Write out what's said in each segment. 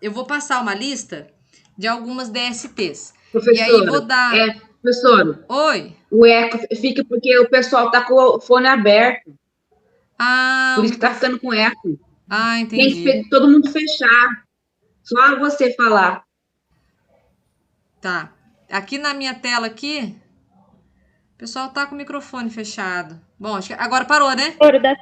eu vou passar uma lista de algumas DSTs. Professora, e aí vou dar... professora, Oi? o eco fica porque o pessoal tá com o fone aberto. Ah, Por isso que tá ficando com eco. Tem entendi. que todo mundo fechar. Só você falar. Tá. Aqui na minha tela aqui, o pessoal tá com o microfone fechado. Bom, acho que agora parou, né? Da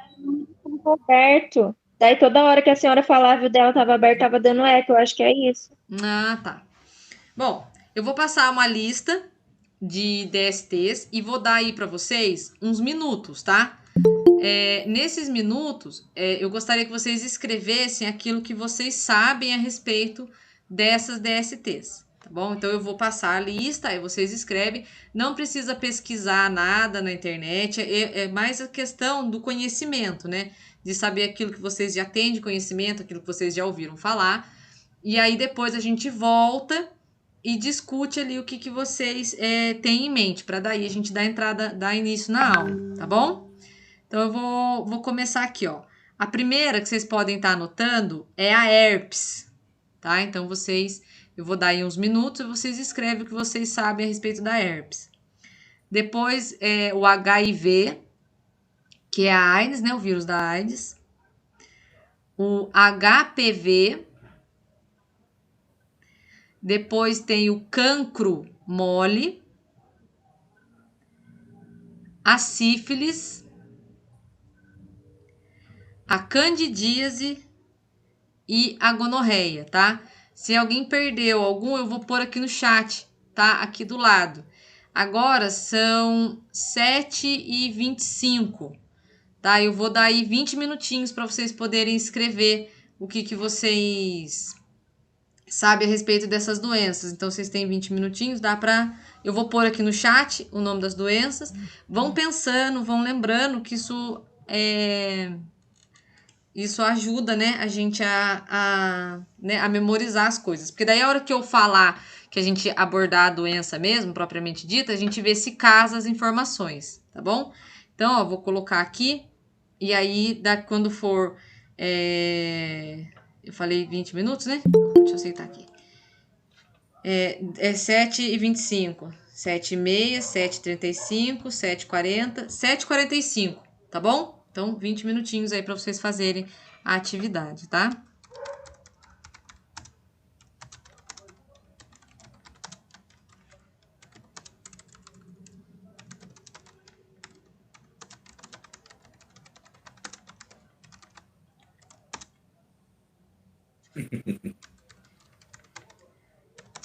aberto. Daí toda hora que a senhora falava o dela tava aberto, tava dando eco. Eu acho que é isso. Ah, tá. Bom, eu vou passar uma lista de DSTs e vou dar aí para vocês uns minutos, tá? Nesses minutos, eu gostaria que vocês escrevessem aquilo que vocês sabem a respeito dessas DSTs, tá bom? Então, eu vou passar a lista, aí vocês escrevem. Não precisa pesquisar nada na internet, é mais a questão do conhecimento, né? De saber aquilo que vocês já têm de conhecimento, aquilo que vocês já ouviram falar. E aí, depois a gente volta e discute ali o que vocês têm em mente, para daí a gente dar início na aula, tá bom? Então, eu vou começar aqui, ó. A primeira que vocês podem estar anotando é a herpes, tá? Então, eu vou dar aí uns minutos e vocês escrevem o que vocês sabem a respeito da herpes. Depois, o HIV, que é a AIDS, né? O vírus da AIDS. O HPV. Depois tem o cancro mole. A sífilis. A candidíase e a gonorreia, tá? Se alguém perdeu algum, eu vou pôr aqui no chat, tá? Aqui do lado. Agora são 7h25, tá? Eu vou dar aí 20 minutinhos para vocês poderem escrever o que vocês sabem a respeito dessas doenças. Então, vocês têm 20 minutinhos, dá para... Eu vou pôr aqui no chat o nome das doenças. Vão pensando, vão lembrando que isso ajuda, né, a gente né, a memorizar as coisas. Porque daí a hora que eu falar que a gente abordar a doença mesmo, propriamente dita, a gente vê se casa as informações, tá bom? Então, ó, vou colocar aqui, e aí, quando for... eu falei 20 minutos, né? Deixa eu aceitar aqui. 7h25, 7h30, 7h35, 7h40, 7h45, tá bom? Então, 20 minutinhos aí para vocês fazerem a atividade, tá?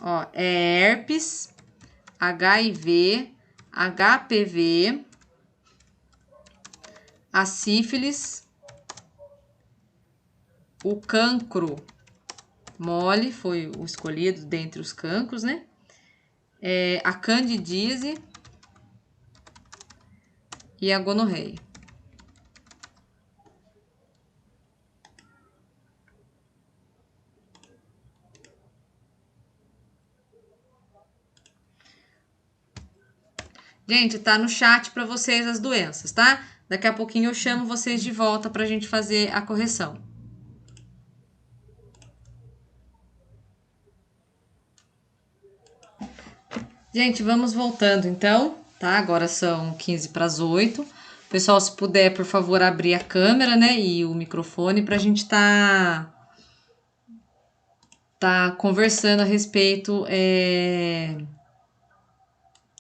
Ó, herpes, HIV, HPV, a sífilis, o cancro mole, foi o escolhido dentre os cancros, né? A candidíase e a gonorreia. Gente, tá no chat para vocês as doenças, tá? Daqui a pouquinho eu chamo vocês de volta pra gente fazer a correção. Gente, vamos voltando então, tá? Agora são 7h45. Pessoal, se puder, por favor, abrir a câmera, né, e o microfone pra gente tá conversando a respeito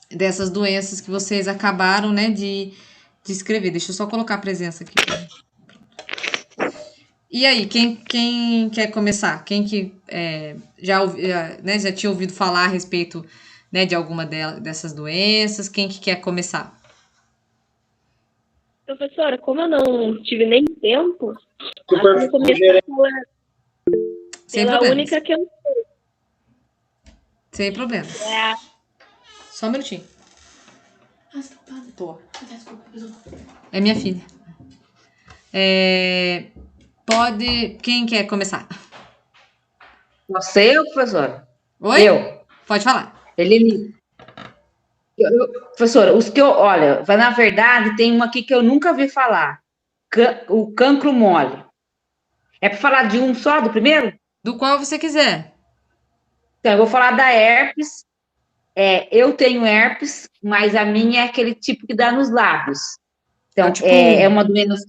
dessas doenças que vocês acabaram, né, de escrever. Deixa eu só colocar a presença aqui. E aí, quem quer começar? Quem que já tinha ouvido falar a respeito, né, de alguma dessas doenças? Quem que quer começar? Professora, como eu não tive nem tempo, acho que eu vou começar pela única que eu sei. Sem problema. Só um minutinho. Tô. É minha filha. Pode... Quem quer começar? Você ou professora? Oi? Eu. Pode falar. Professora, os que olha, na verdade, tem uma aqui que eu nunca vi falar. O cancro mole. É para falar de um só, do primeiro? Do qual você quiser. Então, eu vou falar da herpes. Eu tenho herpes, mas a minha é aquele tipo que dá nos lábios. Então, Tipo é 1. uma doença,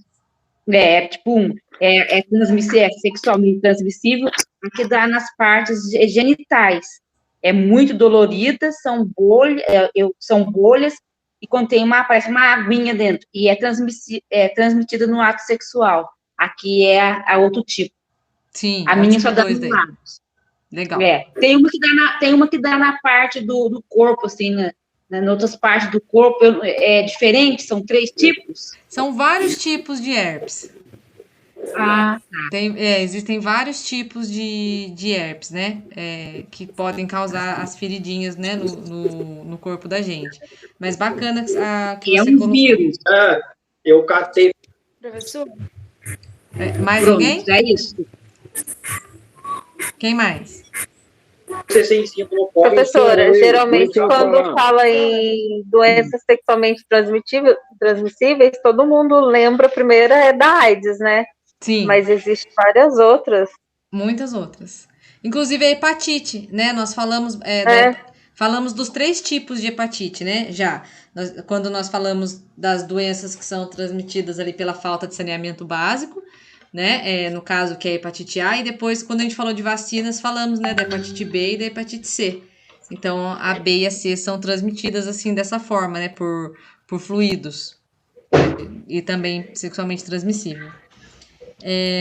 tipo 1, é sexualmente transmissível, a que dá nas partes genitais. É muito dolorida, são bolhas e contém parece uma aguinha dentro, e é transmitida no ato sexual. Aqui é a outro tipo. Sim, A é o minha só tipo dá 2 nos daí. lábios. Legal. Tem uma que dá na parte do corpo, assim, em outras partes do corpo. É diferente? São 3 tipos? São vários tipos de herpes. Ah, Existem vários tipos de herpes, né? Que podem causar as feridinhas, né? No corpo da gente. Mas bacana que é você um colocou. vírus. Eu catei. Professor? Mais Pronto, alguém? é isso. Quem mais? Professora, geralmente quando fala em doenças sexualmente transmissíveis, todo mundo lembra a primeira é da AIDS, né? Sim. Mas existem várias outras. Muitas outras. Inclusive a hepatite, né? Nós falamos, falamos dos 3 tipos de hepatite, né? Quando nós falamos das doenças que são transmitidas ali pela falta de saneamento básico, né? No caso que é a hepatite A, e depois, quando a gente falou de vacinas, falamos, né, da hepatite B e da hepatite C. Então, a B e a C são transmitidas assim dessa forma, né? Por fluidos. E também sexualmente transmissível.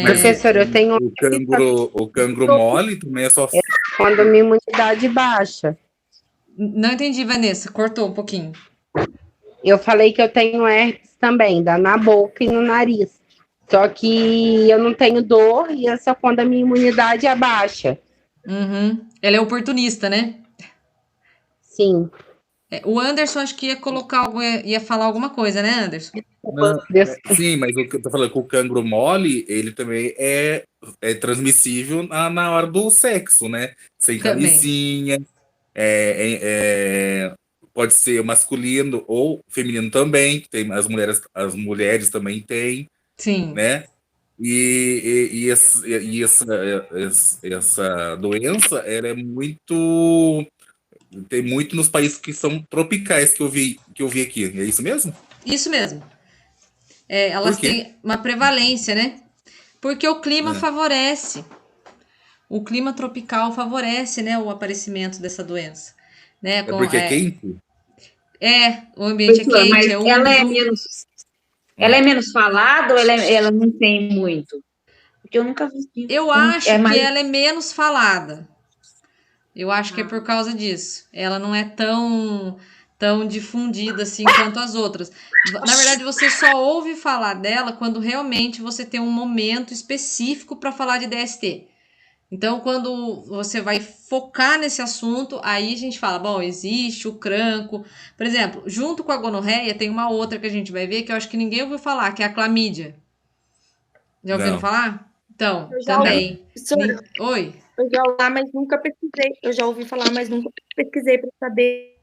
Professor, eu tenho O cangro mole também é só. quando a minha imunidade baixa. Não entendi, Vanessa. Cortou um pouquinho. Eu falei que eu tenho herpes também, dá na boca e no nariz. Só que eu não tenho dor e é só quando a minha imunidade é baixa. Uhum. Ela é oportunista, né? Sim. O Anderson acho que ia falar alguma coisa, né, Anderson? Não, sim, mas o que eu tô falando que o cangro mole, ele também é transmissível na hora do sexo, né? Sem Também. camisinha, pode ser masculino ou feminino também, que tem as mulheres também têm, Sim. né? E essa doença, ela tem muito nos países que são tropicais que eu vi aqui. É isso mesmo? Isso mesmo. Elas Por quê? têm uma prevalência, né? Porque o clima favorece. O clima tropical favorece, né, o aparecimento dessa doença. Né? Porque é quente? O ambiente é quente, Mas é úmido. ela é menos falada ou ela não tem muito? Porque eu nunca vi. Eu acho que ela é menos falada. Eu acho que é por causa disso. Ela não é tão difundida assim quanto as outras. Na verdade, você só ouve falar dela quando realmente você tem um momento específico para falar de DST. Então, quando você vai focar nesse assunto, aí a gente fala, bom, existe o cranco. Por exemplo, junto com a gonorreia, tem uma outra que a gente vai ver que eu acho que ninguém ouviu falar, que é a clamídia. Já ouviram falar? Então, também. Oi? Eu já ouvi falar, mas nunca pesquisei. Eu já ouvi falar, mas nunca pesquisei para saber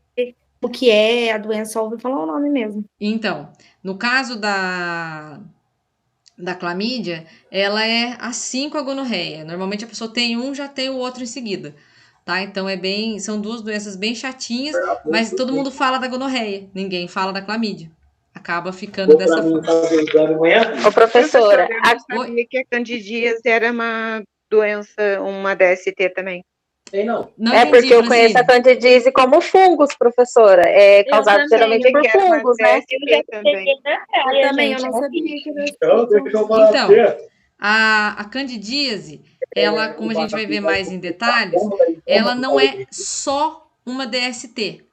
o que é a doença, só ouvi falar o nome mesmo. Então, no caso da clamídia, ela é assim com a gonorreia. Normalmente a pessoa tem um, já tem o outro em seguida. Tá? Então são 2 doenças bem chatinhas, mas todo mundo fala da gonorreia, ninguém fala da clamídia. Acaba ficando dessa forma. Ô, professora, eu sabia que a candidíase era uma doença, uma DST também. Não porque eu conheço a candidíase como fungos, professora. É causado geralmente por fungos, né? Eu também, eu não sabia que era Então, a candidíase, ela, como a gente vai ver mais em detalhes, ela não é só uma DST,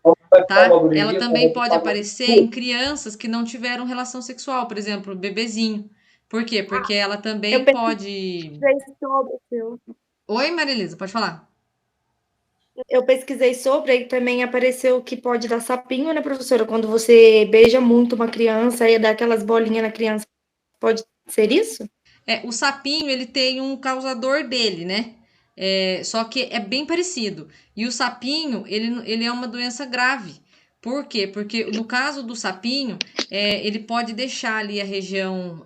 tá? Ela também pode aparecer em crianças que não tiveram relação sexual, por exemplo, bebezinho. Por quê? Porque ela também pode... Oi, Marilisa, pode falar. Eu pesquisei sobre, aí também apareceu que pode dar sapinho, né, professora? Quando você beija muito uma criança e dá aquelas bolinhas na criança, pode ser isso? O sapinho, ele tem um causador dele, né? Só que é bem parecido. E o sapinho, ele é uma doença grave, Por quê? Porque no caso do sapinho, ele pode deixar ali a região,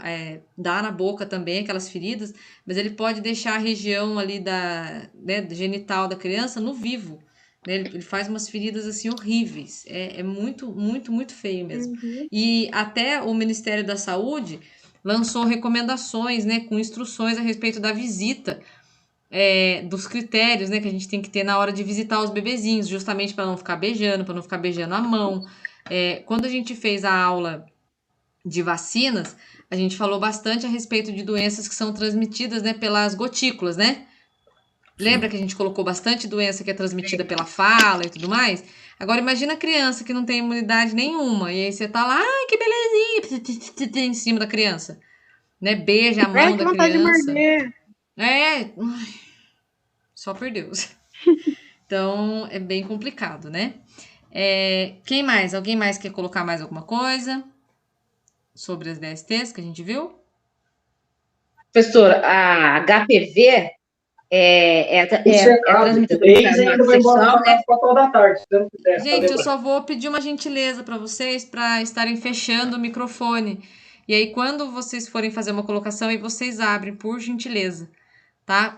dá na boca também aquelas feridas, mas ele pode deixar a região ali né, genital da criança no vivo. Né? Ele faz umas feridas assim horríveis. É muito, muito, muito feio mesmo. Uhum. E até o Ministério da Saúde lançou recomendações, né, com instruções a respeito da visita, dos critérios, né, que a gente tem que ter na hora de visitar os bebezinhos, justamente para não ficar beijando, para não ficar beijando a mão. Quando a gente fez a aula de vacinas, a gente falou bastante a respeito de doenças que são transmitidas, né, pelas gotículas, né? Lembra que a gente colocou bastante doença que é transmitida pela fala e tudo mais? Agora imagina a criança que não tem imunidade nenhuma, e aí você tá lá, ai, que belezinha, em cima da criança, né? Beija a mão Que da vontade de criança. morder. Só por Deus. Então, é bem complicado, né? Quem mais? Alguém mais quer colocar mais alguma coisa sobre as DSTs que a gente viu? Professora, a HPV é transmitida Eles ainda pelo vai embora sexual, né? às 4 da tarde, se não quiser. Gente, eu só vou pedir uma gentileza para vocês para estarem fechando o microfone. E aí, quando vocês forem fazer uma colocação, aí vocês abrem, por gentileza, tá?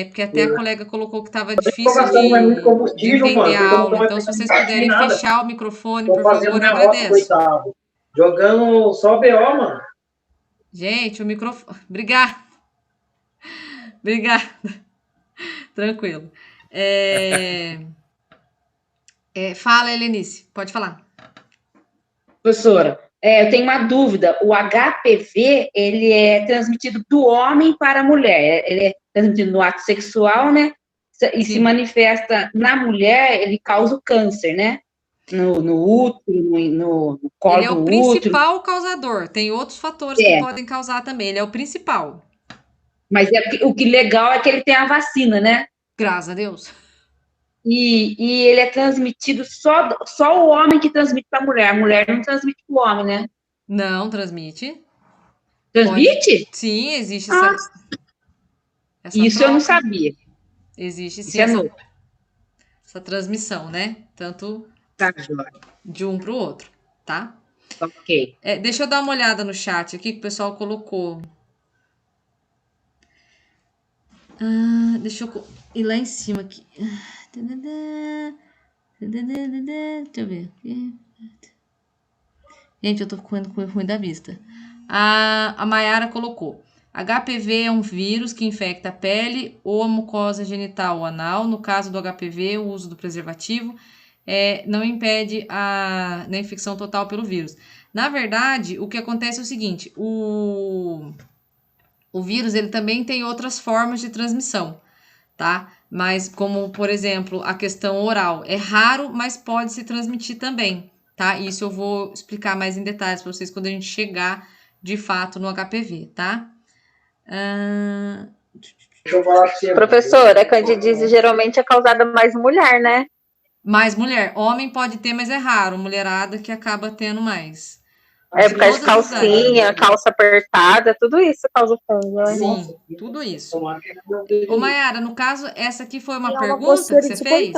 Porque até a colega colocou que estava difícil Colocação não é muito de combustível, entender mano, a porque eu não aula. tô Então, se vocês puderem nada. fechar o microfone, Tô por fazendo favor, eu minha rota, agradeço. coitado. Jogando só BO, mano. Gente, o microfone. Obrigada. Obrigada. Tranquilo. Fala, Helenice. Pode falar. Professora, eu tenho uma dúvida. O HPV, ele é transmitido do homem para a mulher. Ele é transmitido no ato sexual, né? E se Sim. manifesta na mulher, ele causa o câncer, né? No útero, no colo Ele é o do útero. principal causador. Tem outros fatores que podem causar também. Ele é o principal. Mas o que legal é que ele tem a vacina, né? Graças a Deus. E ele é transmitido só o homem que transmite para a mulher. A mulher não transmite para o homem, né? Não transmite. Transmite? Sim, existe essa Isso troca. eu não sabia. Existe sim Isso é novo. essa transmissão, né? Tanto Tá, joia. de um para o outro, tá? Ok. Deixa eu dar uma olhada no chat aqui que o pessoal colocou. Deixa eu ir lá em cima aqui. Deixa eu ver aqui. Gente, eu tô ficando com ruim da vista. A Mayara colocou. HPV é um vírus que infecta a pele ou a mucosa genital ou anal. No caso do HPV, o uso do preservativo não impede a infecção total pelo vírus. Na verdade, o que acontece é o seguinte: o vírus ele também tem outras formas de transmissão, tá? Mas como, por exemplo, a questão oral. É raro, mas pode se transmitir também, tá? Isso eu vou explicar mais em detalhes para vocês quando a gente chegar, de fato, no HPV, tá? Deixa eu falar pra você. Professora, a candidíase geralmente é causada mais mulher, né? Mais mulher. Homem pode ter, mas é raro. Mulherada que acaba tendo mais. Por causa de calcinha, calça apertada, tudo isso causa fungo, né? Sim, tudo isso. Ô, Mayara, no caso, essa aqui foi uma pergunta que você fez?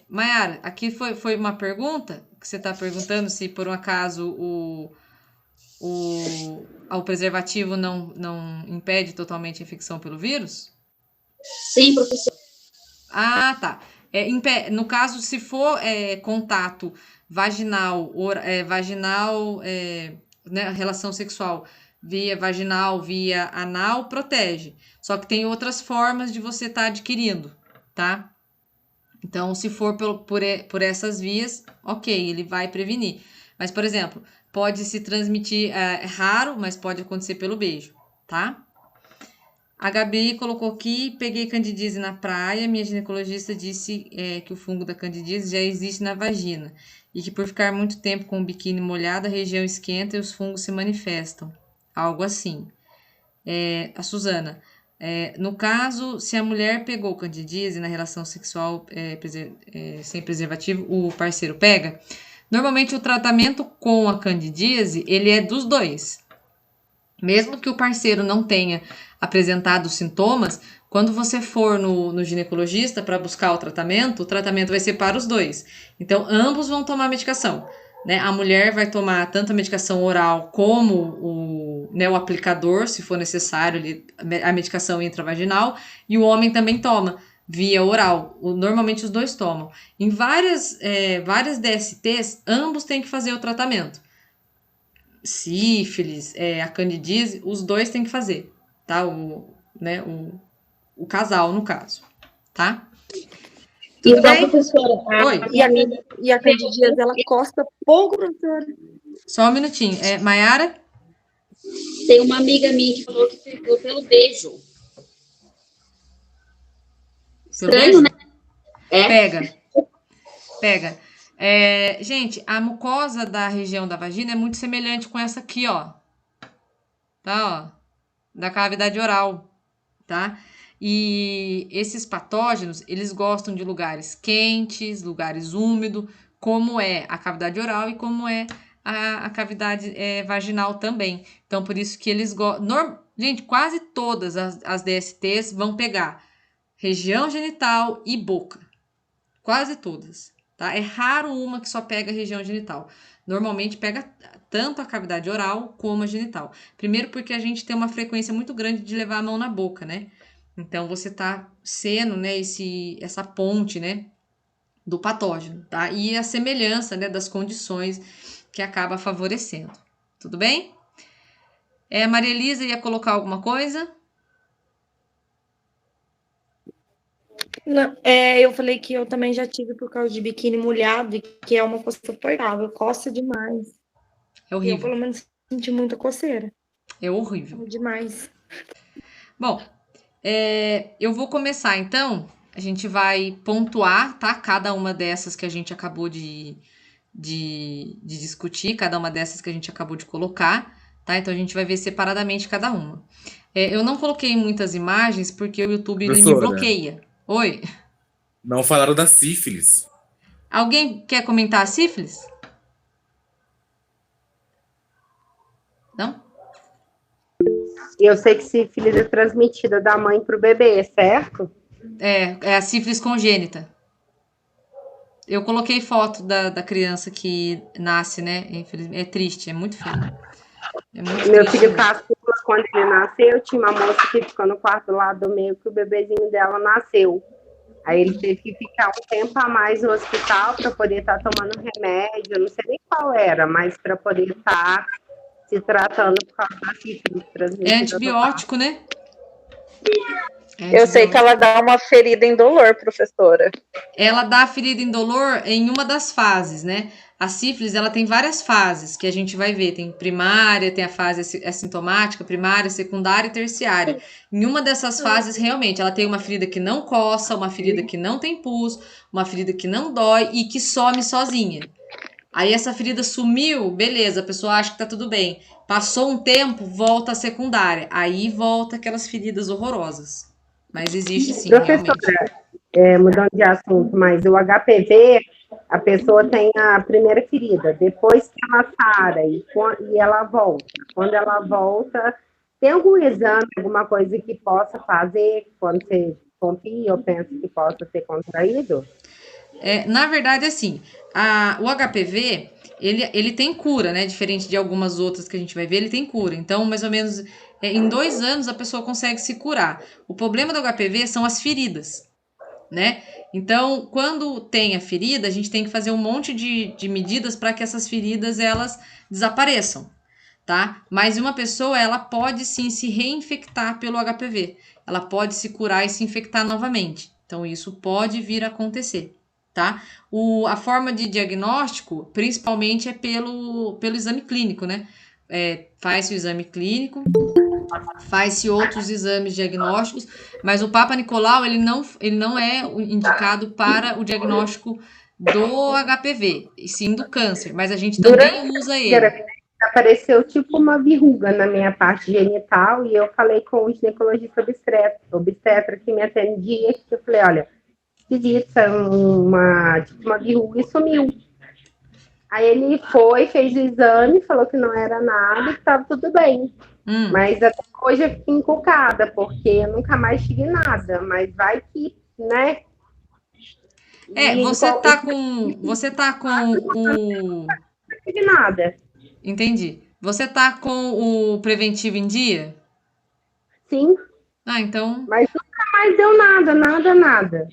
Mayara, aqui foi uma pergunta que você está perguntando se por um acaso o preservativo não impede totalmente a infecção pelo vírus? Sim, professor. Ah, tá. No caso, se for contato vaginal, né, relação sexual via vaginal, via anal, protege. Só que tem outras formas de você estar adquirindo, tá? Então, se for por essas vias, ok, ele vai prevenir. Mas, por exemplo, pode se transmitir, é raro, mas pode acontecer pelo beijo, tá? A Gabi colocou aqui, peguei candidíase na praia, minha ginecologista disse que o fungo da candidíase já existe na vagina e que por ficar muito tempo com o biquíni molhado, a região esquenta e os fungos se manifestam. Algo assim. A Suzana, no caso, se a mulher pegou candidíase na relação sexual sem preservativo, o parceiro pega, normalmente o tratamento com a candidíase, ele é dos dois. Mesmo que o parceiro não tenha apresentado sintomas, quando você for no ginecologista para buscar o tratamento vai ser para os dois. Então, ambos vão tomar medicação. Né? A mulher vai tomar tanto a medicação oral como o aplicador, se for necessário, a medicação intravaginal, e o homem também toma via oral. Normalmente os dois tomam. Em várias DSTs, ambos têm que fazer o tratamento. Sífilis, a candidíase, os dois têm que fazer, tá? O casal, no caso, tá? Tudo Então, bem? professora, Oi. E a candidíase, ela costa pouco, professora? Só um minutinho. Maiara? Tem uma amiga minha que falou que pegou pelo beijo. Estranho, né? Pega. Gente, a mucosa da região da vagina é muito semelhante com essa aqui, ó. Tá, ó. Da cavidade oral, tá? E esses patógenos, eles gostam de lugares quentes, lugares úmidos, como é a cavidade oral e como é a cavidade vaginal também. Então, por isso que eles gostam... Gente, quase todas as DSTs vão pegar região genital e boca. Quase todas, tá? É raro uma que só pega região genital. Normalmente pega tanto a cavidade oral como a genital. Primeiro porque a gente tem uma frequência muito grande de levar a mão na boca, né? Então, você tá sendo, né, essa ponte, né, do patógeno, tá? E a semelhança, né, das condições que acaba favorecendo. Tudo bem? Maria Elisa ia colocar alguma coisa? Não, eu falei que eu também já tive por causa de biquíni molhado, e que é uma coisa insuportável, coça demais. É horrível. Eu, pelo menos, senti muita coceira. É horrível. Demais. Bom, eu vou começar, então. A gente vai pontuar, tá? Cada uma dessas que a gente acabou de discutir, cada uma dessas que a gente acabou de colocar, tá? Então, a gente vai ver separadamente cada uma. Eu não coloquei muitas imagens porque o YouTube ele me bloqueia. Oi? Não falaram da sífilis. Alguém quer comentar a sífilis? Não? Eu sei que sífilis é transmitida da mãe para o bebê, certo? É a sífilis congênita. Eu coloquei foto da criança que nasce, né? Infelizmente, é triste, é muito feio. Meu filho caçula, quando ele nasceu, tinha uma moça que ficou no quarto do lado do meio que o bebezinho dela nasceu. Aí ele teve que ficar um tempo a mais no hospital para poder estar tomando remédio, não sei nem qual era, mas para poder estar se tratando por causa da sífilis transmitida. É antibiótico, né? Eu sei que ela dá uma ferida indolor, professora. Ela dá ferida indolor em uma das fases, né? A sífilis, ela tem várias fases que a gente vai ver. Tem primária, tem a fase assintomática, primária, secundária e terciária. Em uma dessas fases, realmente, ela tem uma ferida que não coça, uma ferida que não tem pus, uma ferida que não dói e que some sozinha. Aí essa ferida sumiu, beleza, a pessoa acha que tá tudo bem. Passou um tempo, volta a secundária. Aí volta aquelas feridas horrorosas. Mas existe sim, professora, realmente. Mudando de assunto, mas o HPV, a pessoa tem a primeira ferida, depois que ela sara e ela volta. Quando ela volta, tem algum exame, alguma coisa que possa fazer quando você confia ou pensa que possa ser contraído? Na verdade, assim, o HPV, ele tem cura, né? Diferente de algumas outras que a gente vai ver, ele tem cura. Então, mais ou menos, em 2 anos, a pessoa consegue se curar. O problema do HPV são as feridas, né? Então, quando tem a ferida, a gente tem que fazer um monte de medidas para que essas feridas, elas desapareçam, tá? Mas uma pessoa, ela pode sim se reinfectar pelo HPV. Ela pode se curar e se infectar novamente. Então, isso pode vir a acontecer. Tá? A forma de diagnóstico, principalmente, é pelo exame clínico, né? Faz-se o exame clínico, faz-se outros exames diagnósticos, mas o Papa Nicolau, ele não é indicado para o diagnóstico do HPV, e sim do câncer, mas a gente também usa ele. Apareceu tipo uma verruga na minha parte genital e eu falei com o ginecologista obstetra que me atendia, que eu falei, olha, esquisita, uma verruga e sumiu. Aí ele fez o exame, falou que não era nada, que estava tudo bem. Mas até hoje eu fico encucada, porque eu nunca mais tive nada. Mas vai que, né? Você tá com o... Não tive nada. Entendi. Você tá com o preventivo em dia? Sim, Então... mas nunca mais deu nada, nada, nada.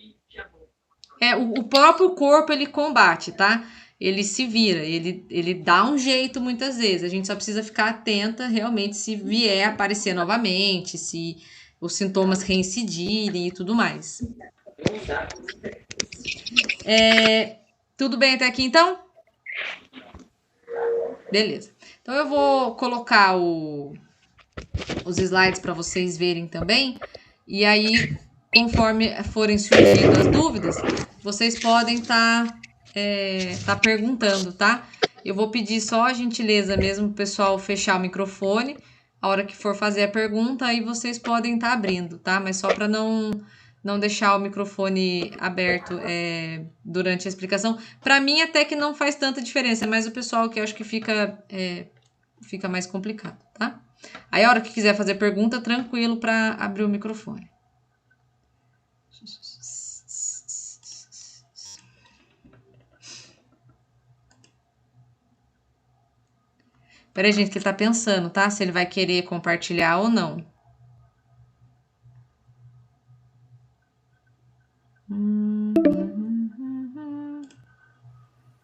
O próprio corpo, ele combate, tá? Ele se vira, ele dá um jeito muitas vezes. A gente só precisa ficar atenta realmente se vier aparecer novamente, se os sintomas reincidirem e tudo mais. Tudo bem até aqui, então? Beleza. Então, eu vou colocar os slides para vocês verem também. E aí, conforme forem surgindo as dúvidas, vocês podem estar perguntando, tá? Eu vou pedir só a gentileza mesmo pro pessoal fechar o microfone. A hora que for fazer a pergunta, aí vocês podem estar abrindo, tá? Mas só para não deixar o microfone aberto durante a explicação. Para mim, até que não faz tanta diferença, mas o pessoal que eu acho que fica mais complicado, tá? Aí, a hora que quiser fazer pergunta, tranquilo para abrir o microfone. Peraí, gente, que ele tá pensando, tá? Se ele vai querer compartilhar ou não.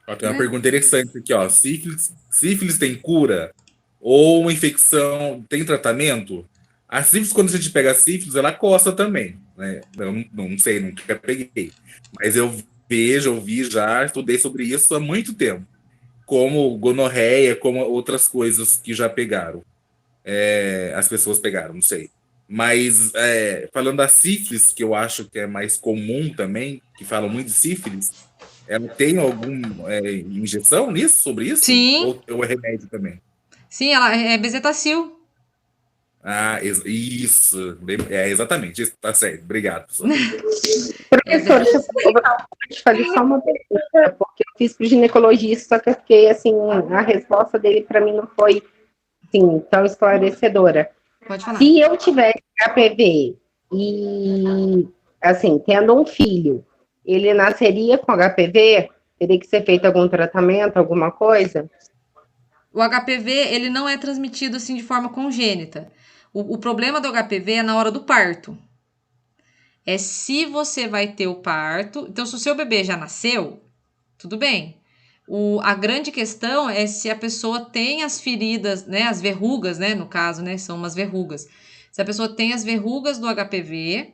Ó, tem uma pergunta interessante aqui, ó. Sífilis tem cura? Ou uma infecção tem tratamento? A sífilis, quando a gente pega a sífilis, ela coça também, né? Eu não sei, nunca peguei. Mas eu vi já, estudei sobre isso há muito tempo. Como gonorreia, como outras coisas que já pegaram. As pessoas pegaram, não sei. Mas falando da sífilis, que eu acho que é mais comum também, que falam muito de sífilis, ela tem alguma injeção nisso, sobre isso? Sim. Ou é remédio também? Sim, ela é bezetacil. Ah, isso. Exatamente, isso tá certo. Obrigado, professor. Professor, deixa eu fazer só uma pergunta, porque eu fiz para o ginecologista, só que eu fiquei assim, a resposta dele para mim não foi assim, tão esclarecedora. Pode falar. Se eu tivesse HPV e, assim, tendo um filho, ele nasceria com HPV? Teria que ser feito algum tratamento, alguma coisa? O HPV, ele não é transmitido assim de forma congênita. O problema do HPV é na hora do parto. É se você vai ter o parto. Então, se o seu bebê já nasceu, tudo bem. A grande questão é se a pessoa tem as feridas, né? As verrugas, né? No caso, né? São umas verrugas. Se a pessoa tem as verrugas do HPV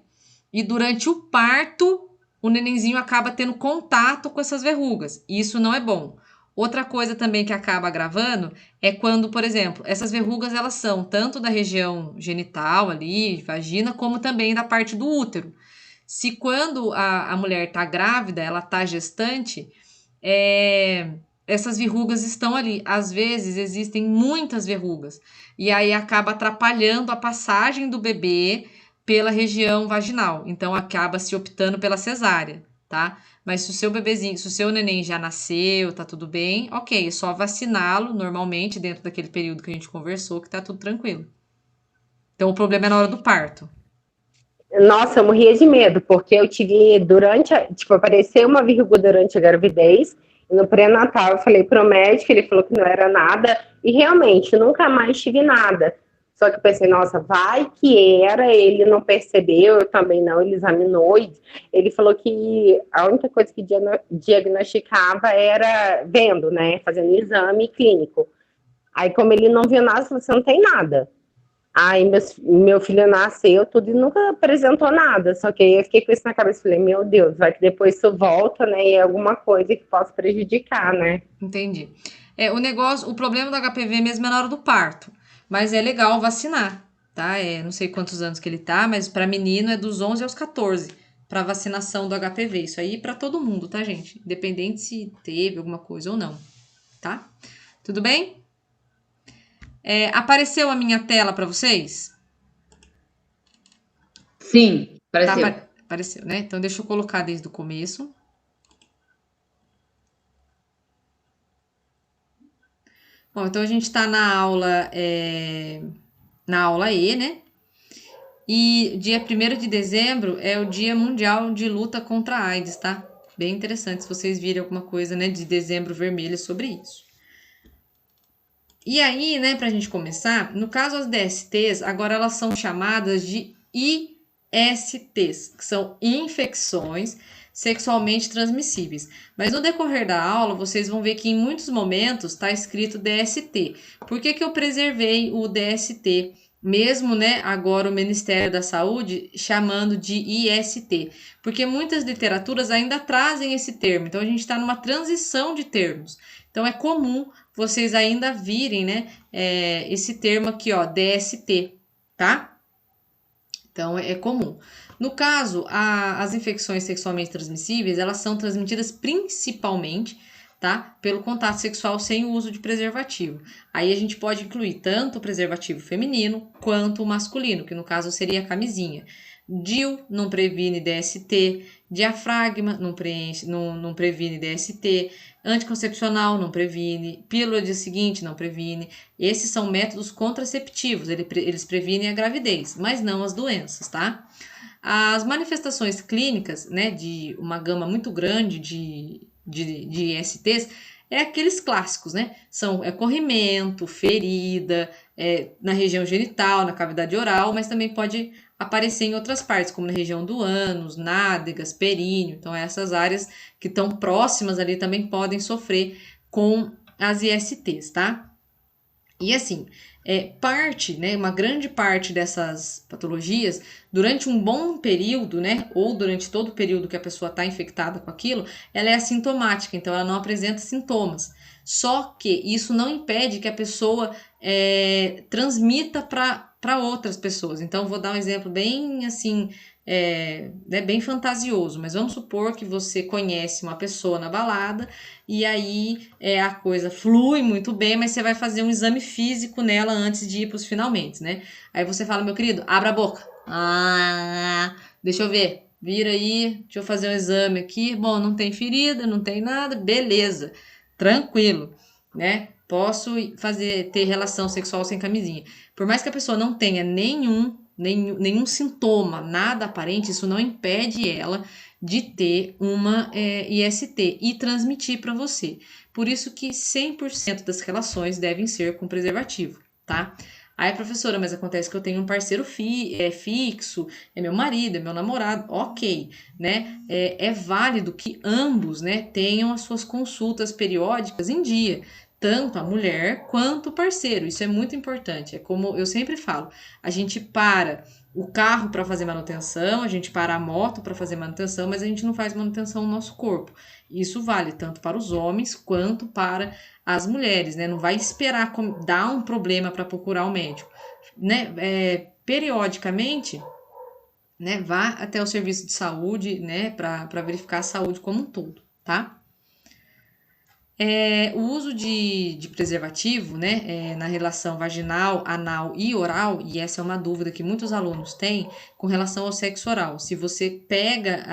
e durante o parto o nenenzinho acaba tendo contato com essas verrugas. E isso não é bom. Outra coisa também que acaba agravando é quando, por exemplo, essas verrugas elas são tanto da região genital ali, vagina, como também da parte do útero. Se quando a mulher está grávida, ela está gestante, essas verrugas estão ali. Às vezes existem muitas verrugas e aí acaba atrapalhando a passagem do bebê pela região vaginal. Então acaba se optando pela cesárea, tá? Mas se o seu bebezinho, se o seu neném já nasceu, tá tudo bem, ok, é só vaciná-lo normalmente dentro daquele período que a gente conversou, que tá tudo tranquilo. Então o problema é na hora do parto. Nossa, eu morria de medo, porque eu tive apareceu uma verruga durante a gravidez, e no pré-natal eu falei pro médico, ele falou que não era nada, e realmente, nunca mais tive nada. Só que eu pensei, nossa, vai que era, ele não percebeu, eu também não, ele examinou, e ele falou que a única coisa que diagnosticava era vendo, né, fazendo exame clínico. Aí, como ele não viu nada, ele falou, você não tem nada. Aí meu filho nasceu tudo e nunca apresentou nada. Só que aí eu fiquei com isso na cabeça. Falei, meu Deus, vai que depois isso volta, né? E é alguma coisa que possa prejudicar, né? Entendi. O problema do HPV mesmo é na hora do parto. Mas é legal vacinar, tá? Não sei quantos anos que ele tá, mas para menino é dos 11 aos 14 para vacinação do HPV. Isso aí para todo mundo, tá, gente? Independente se teve alguma coisa ou não, tá? Tudo bem? Apareceu a minha tela para vocês? Sim, apareceu. Tá, apareceu, né? Então deixa eu colocar desde o começo. Bom, então a gente está na na aula E, né? E dia 1º de dezembro é o Dia Mundial de Luta contra a AIDS, tá? Bem interessante se vocês virem alguma coisa, né, de dezembro vermelho sobre isso. E aí, né, pra gente começar, no caso as DSTs, agora elas são chamadas de ISTs, que são infecções sexualmente transmissíveis. Mas no decorrer da aula, vocês vão ver que em muitos momentos está escrito DST. Por que que eu preservei o DST? Mesmo, né, agora o Ministério da Saúde chamando de IST, porque muitas literaturas ainda trazem esse termo, então a gente está numa transição de termos. Então é comum vocês ainda virem, né, esse termo aqui, ó, DST, tá? Então é comum. No caso, as infecções sexualmente transmissíveis, elas são transmitidas principalmente, tá, pelo contato sexual sem o uso de preservativo. Aí a gente pode incluir tanto o preservativo feminino quanto o masculino, que no caso seria a camisinha. DIU não previne DST, diafragma não previne DST, anticoncepcional não previne, pílula dia seguinte não previne. Esses são métodos contraceptivos, eles previnem a gravidez, mas não as doenças, tá? As manifestações clínicas, né, de uma gama muito grande de ISTs, é aqueles clássicos, né? São corrimento, ferida, na região genital, na cavidade oral, mas também pode aparecer em outras partes, como na região do ânus, nádegas, períneo. Então, essas áreas que estão próximas ali também podem sofrer com as ISTs, tá? E assim, uma grande parte dessas patologias, durante um bom período, né, ou durante todo o período que a pessoa está infectada com aquilo, ela é assintomática, então ela não apresenta sintomas. Só que isso não impede que a pessoa transmita para outras pessoas. Então, vou dar um exemplo bem assim, bem fantasioso, mas vamos supor que você conhece uma pessoa na balada e aí a coisa flui muito bem, mas você vai fazer um exame físico nela antes de ir para os finalmente, né? Aí você fala, meu querido, abra a boca. Deixa eu ver, vira aí, deixa eu fazer um exame aqui. Bom, não tem ferida, não tem nada, beleza, tranquilo, né? Posso ter relação sexual sem camisinha. Por mais que a pessoa não tenha nenhum sintoma, nada aparente, isso não impede ela de ter uma IST e transmitir para você. Por isso que 100% das relações devem ser com preservativo, tá? Aí, professora, mas acontece que eu tenho um parceiro fixo, é meu marido, é meu namorado, ok, né? É válido que ambos, né, tenham as suas consultas periódicas em dia, tanto a mulher quanto o parceiro. Isso é muito importante. É como eu sempre falo, a gente para o carro para fazer manutenção, a gente para a moto para fazer manutenção, mas a gente não faz manutenção no nosso corpo. Isso vale tanto para os homens quanto para as mulheres, né? Não vai esperar dar um problema para procurar o médico, né? Periodicamente, né? Vá até o serviço de saúde, né? Para verificar a saúde como um todo, tá? O uso de preservativo, né, na relação vaginal, anal e oral, e essa é uma dúvida que muitos alunos têm com relação ao sexo oral. Se você pega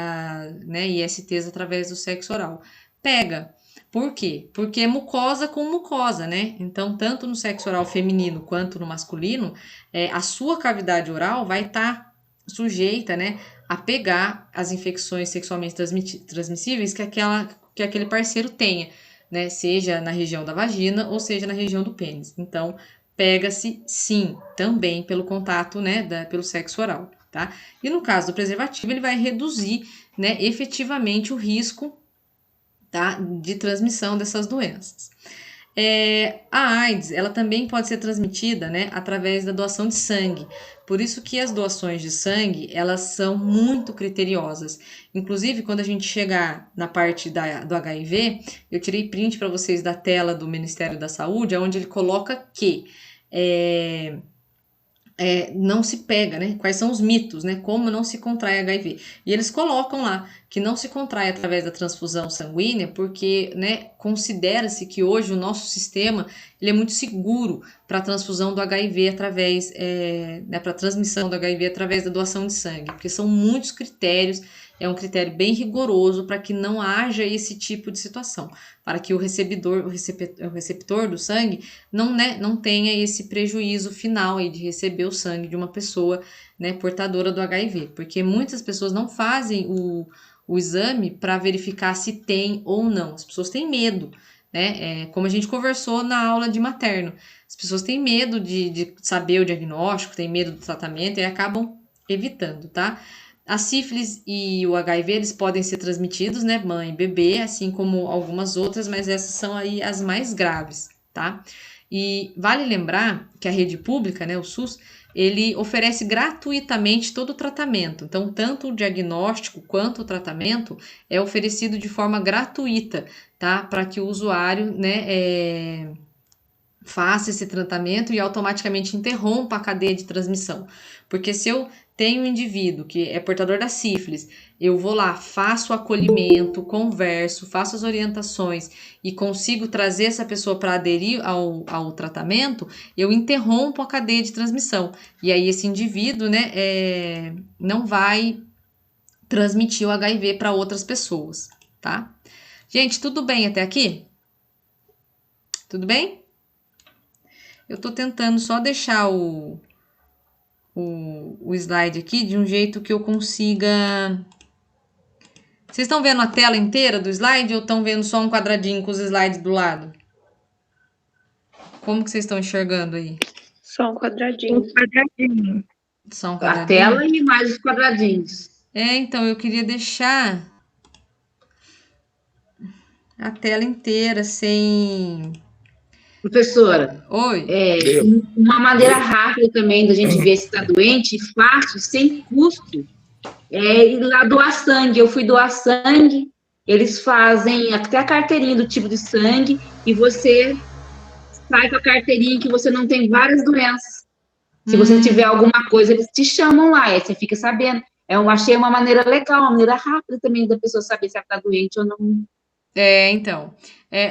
ISTs através do sexo oral, pega. Por quê? Porque é mucosa com mucosa, né? Então, tanto no sexo oral feminino quanto no masculino, a sua cavidade oral vai estar sujeita, né, a pegar as infecções sexualmente transmissíveis que aquele parceiro tenha, né, seja na região da vagina ou seja na região do pênis. Então, pega-se sim, também pelo contato, né, pelo sexo oral, tá? E no caso do preservativo, ele vai reduzir, né, efetivamente o risco, tá, de transmissão dessas doenças. A AIDS, ela também pode ser transmitida, né, através da doação de sangue. Por isso que as doações de sangue, elas são muito criteriosas. Inclusive, quando a gente chegar na parte do HIV, eu tirei print para vocês da tela do Ministério da Saúde, onde ele coloca que não se pega, né? Quais são os mitos, né? Como não se contrai HIV. E eles colocam lá que não se contrai através da transfusão sanguínea, porque, né, considera-se que hoje o nosso sistema ele é muito seguro para a transfusão do HIV através, para a transmissão do HIV através da doação de sangue, porque são muitos critérios, é um critério bem rigoroso para que não haja esse tipo de situação, para que o receptor do sangue não tenha esse prejuízo final aí de receber o sangue de uma pessoa, né, portadora do HIV, porque muitas pessoas não fazem o exame para verificar se tem ou não. As pessoas têm medo, né? Como a gente conversou na aula de materno. As pessoas têm medo de saber o diagnóstico, têm medo do tratamento e acabam evitando, tá? A sífilis e o HIV, eles podem ser transmitidos, né? Mãe e bebê, assim como algumas outras, mas essas são aí as mais graves, tá? E vale lembrar que a rede pública, né, o SUS, ele oferece gratuitamente todo o tratamento. Então, tanto o diagnóstico quanto o tratamento é oferecido de forma gratuita, tá? Para que o usuário, né, faça esse tratamento e automaticamente interrompa a cadeia de transmissão. Porque se eu tenho um indivíduo que é portador da sífilis, eu vou lá, faço o acolhimento, converso, faço as orientações e consigo trazer essa pessoa para aderir ao tratamento, eu interrompo a cadeia de transmissão. E aí esse indivíduo, né, não vai transmitir o HIV para outras pessoas, tá? Gente, tudo bem até aqui? Tudo bem? Eu tô tentando só deixar o slide aqui de um jeito que eu consiga... Vocês estão vendo a tela inteira do slide ou estão vendo só um quadradinho com os slides do lado? Como que vocês estão enxergando aí? Só um quadradinho. Só um A quadradinho? tela e mais os quadradinhos. Então eu queria deixar a tela inteira sem... Professora, Oi? uma maneira rápida também da gente ver se está doente, fácil, sem custo, ir lá doar sangue. Eu fui doar sangue, eles fazem até a carteirinha do tipo de sangue, e você sai com a carteirinha que você não tem várias doenças. Se você tiver alguma coisa, eles te chamam lá, aí você fica sabendo. Eu achei uma maneira legal, uma maneira rápida também da pessoa saber se ela está doente ou não. Então,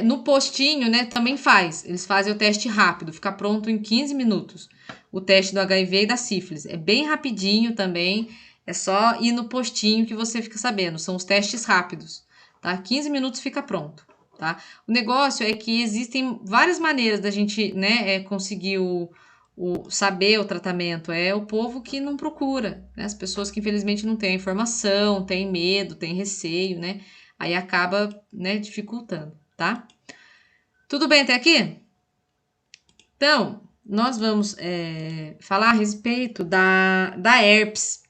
no postinho, né, também faz. Eles fazem o teste rápido, fica pronto em 15 minutos. O teste do HIV e da sífilis. É bem rapidinho também, é só ir no postinho que você fica sabendo. São os testes rápidos, tá? 15 minutos fica pronto, tá? O negócio é que existem várias maneiras da gente, né, conseguir saber o tratamento. É o povo que não procura, né? As pessoas que infelizmente não têm a informação, têm medo, têm receio, né? Aí acaba, né, dificultando, tá? Tudo bem até aqui? Então, nós vamos falar a respeito da herpes.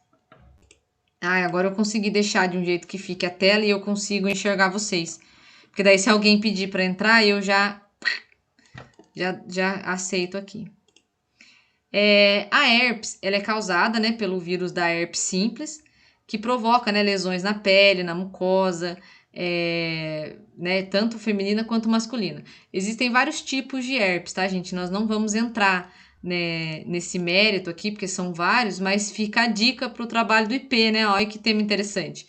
Agora eu consegui deixar de um jeito que fique a tela e eu consigo enxergar vocês. Porque daí se alguém pedir para entrar, eu já aceito aqui. A herpes, ela é causada, né, pelo vírus da herpes simples, que provoca, né, lesões na pele, na mucosa, né, tanto feminina quanto masculina. Existem vários tipos de herpes, tá, gente? Nós não vamos entrar, né, nesse mérito aqui, porque são vários, mas fica a dica para o trabalho do IP, né? Olha que tema interessante.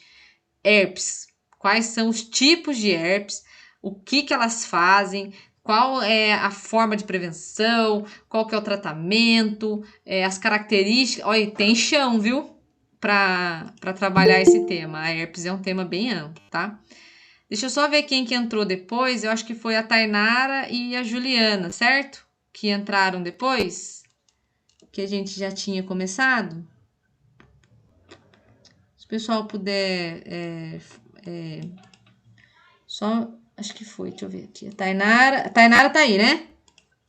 Herpes. Quais são os tipos de herpes? O que elas fazem? Qual é a forma de prevenção? Qual que é o tratamento? As características... Olha, tem chão, viu? Para trabalhar esse tema. A herpes é um tema bem amplo, tá? Deixa eu só ver quem que entrou depois. Eu acho que foi a Tainara e a Juliana, certo? Que entraram depois. Que a gente já tinha começado. Se o pessoal puder... só... Acho que foi, deixa eu ver aqui. A Tainara tá aí, né?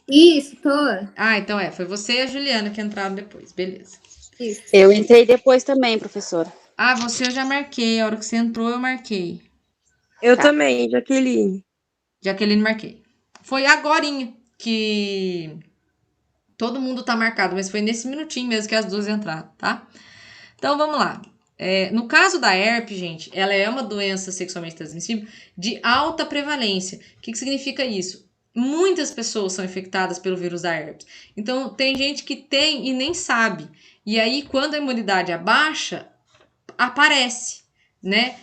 Isso, tô. Então foi você e a Juliana que entraram depois, beleza. Isso. Eu entrei depois também, professora. Você eu já marquei, a hora que você entrou eu marquei. Eu também, Jaqueline. Jaqueline marquei. Foi agorinha que todo mundo tá marcado, mas foi nesse minutinho mesmo que as duas entraram, tá? Então vamos lá. No caso da herpes, gente, ela é uma doença sexualmente transmissível de alta prevalência. O que significa isso? Muitas pessoas são infectadas pelo vírus da herpes. Então, tem gente que tem e nem sabe. E aí, quando a imunidade abaixa, aparece, né?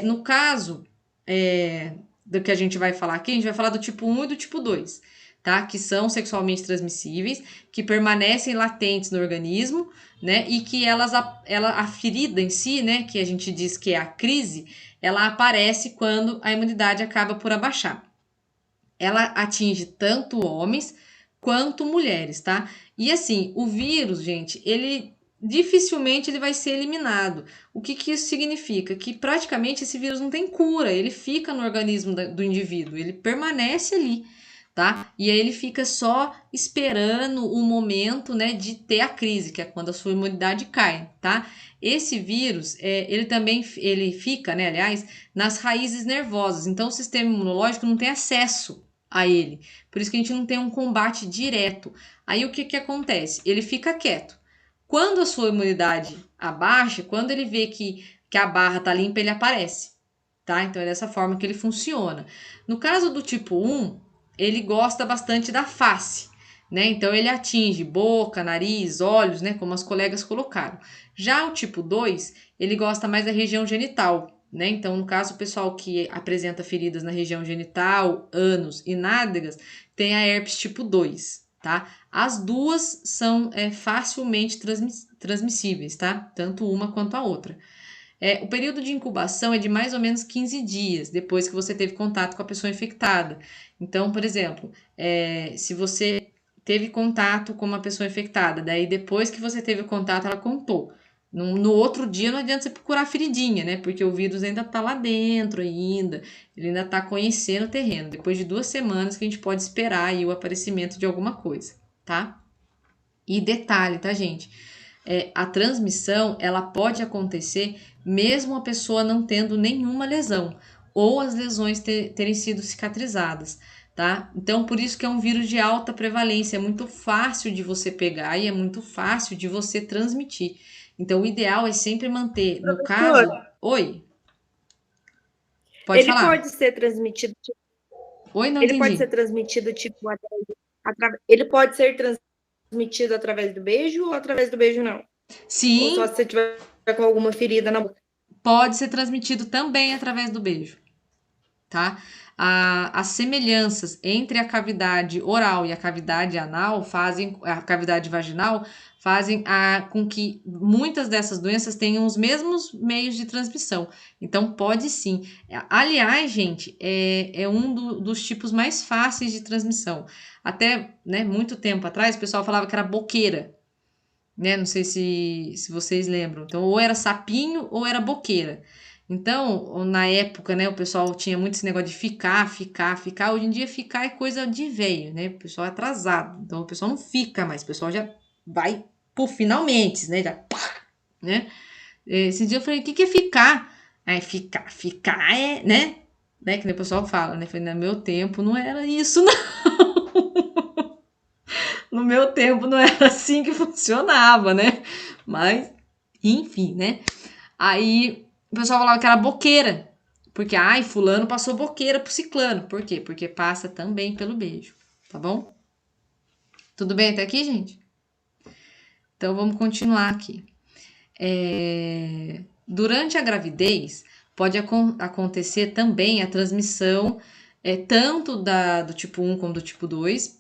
No caso do que a gente vai falar aqui, a gente vai falar do tipo 1 e do tipo 2, tá? Que são sexualmente transmissíveis, que permanecem latentes no organismo, né? E que a ferida em si, né? Que a gente diz que é a crise, ela aparece quando a imunidade acaba por abaixar. Ela atinge tanto homens quanto mulheres, tá? E assim, o vírus, gente, ele dificilmente ele vai ser eliminado. O que que isso significa? Que praticamente esse vírus não tem cura, ele fica no organismo do indivíduo, ele permanece ali, tá? E aí ele fica só esperando o momento, né, de ter a crise, que é quando a sua imunidade cai, tá? Esse vírus, ele também ele fica, né, aliás, nas raízes nervosas, então o sistema imunológico não tem acesso a ele. Por isso que a gente não tem um combate direto. Aí o que que acontece? Ele fica quieto. Quando a sua imunidade abaixa, quando ele vê que a barra tá limpa, ele aparece, tá? Então é dessa forma que ele funciona. No caso do tipo 1, ele gosta bastante da face, né? Então ele atinge boca, nariz, olhos, né? Como as colegas colocaram. Já o tipo 2, ele gosta mais da região genital, né? Então, no caso, o pessoal que apresenta feridas na região genital, ânus e nádegas, tem a herpes tipo 2, tá? As duas são facilmente transmissíveis, tá? Tanto uma quanto a outra. O período de incubação é de mais ou menos 15 dias depois que você teve contato com a pessoa infectada. Então, por exemplo, se você teve contato com uma pessoa infectada, daí depois que você teve o contato, ela contou. No outro dia não adianta você procurar feridinha, né? Porque o vírus ainda tá lá dentro ainda, ele ainda tá conhecendo o terreno. Depois de 2 semanas que a gente pode esperar aí o aparecimento de alguma coisa, tá? E detalhe, tá, gente? A transmissão, ela pode acontecer mesmo a pessoa não tendo nenhuma lesão, ou as lesões terem sido cicatrizadas, tá? Então, por isso que é um vírus de alta prevalência, é muito fácil de você pegar e é muito fácil de você transmitir. Então, o ideal é sempre manter, no caso... Oi? Pode Ele falar. pode ser transmitido... Oi, não ele entendi. pode ser transmitido, tipo, ele pode ser transmitido através do beijo ou através do beijo não? Sim. Ou só se você tiver com alguma ferida na boca? Pode ser transmitido também através do beijo, tá? As semelhanças entre a cavidade oral e a cavidade anal a cavidade vaginal fazem com que muitas dessas doenças tenham os mesmos meios de transmissão. Então, pode sim. Aliás, gente, é um dos tipos mais fáceis de transmissão. Até, né, muito tempo atrás, o pessoal falava que era boqueira, né? Não sei se vocês lembram. Então, ou era sapinho ou era boqueira. Então, na época, né, o pessoal tinha muito esse negócio de ficar. Hoje em dia, ficar é coisa de velho, né? O pessoal é atrasado. Então, o pessoal não fica mais. O pessoal já vai por finalmente, né? Já, pá, né? Esse dia eu falei, o que é ficar? Ficar é, né? Que nem o pessoal fala, né? Falei, no meu tempo não era isso, não. No meu tempo não era assim que funcionava, né? Mas, enfim, né? Aí o pessoal falava que era boqueira. Porque, fulano passou boqueira pro ciclano. Por quê? Porque passa também pelo beijo. Tá bom? Tudo bem até aqui, gente? Então, vamos continuar aqui. Durante a gravidez, pode acontecer também a transmissão tanto do tipo 1 como do tipo 2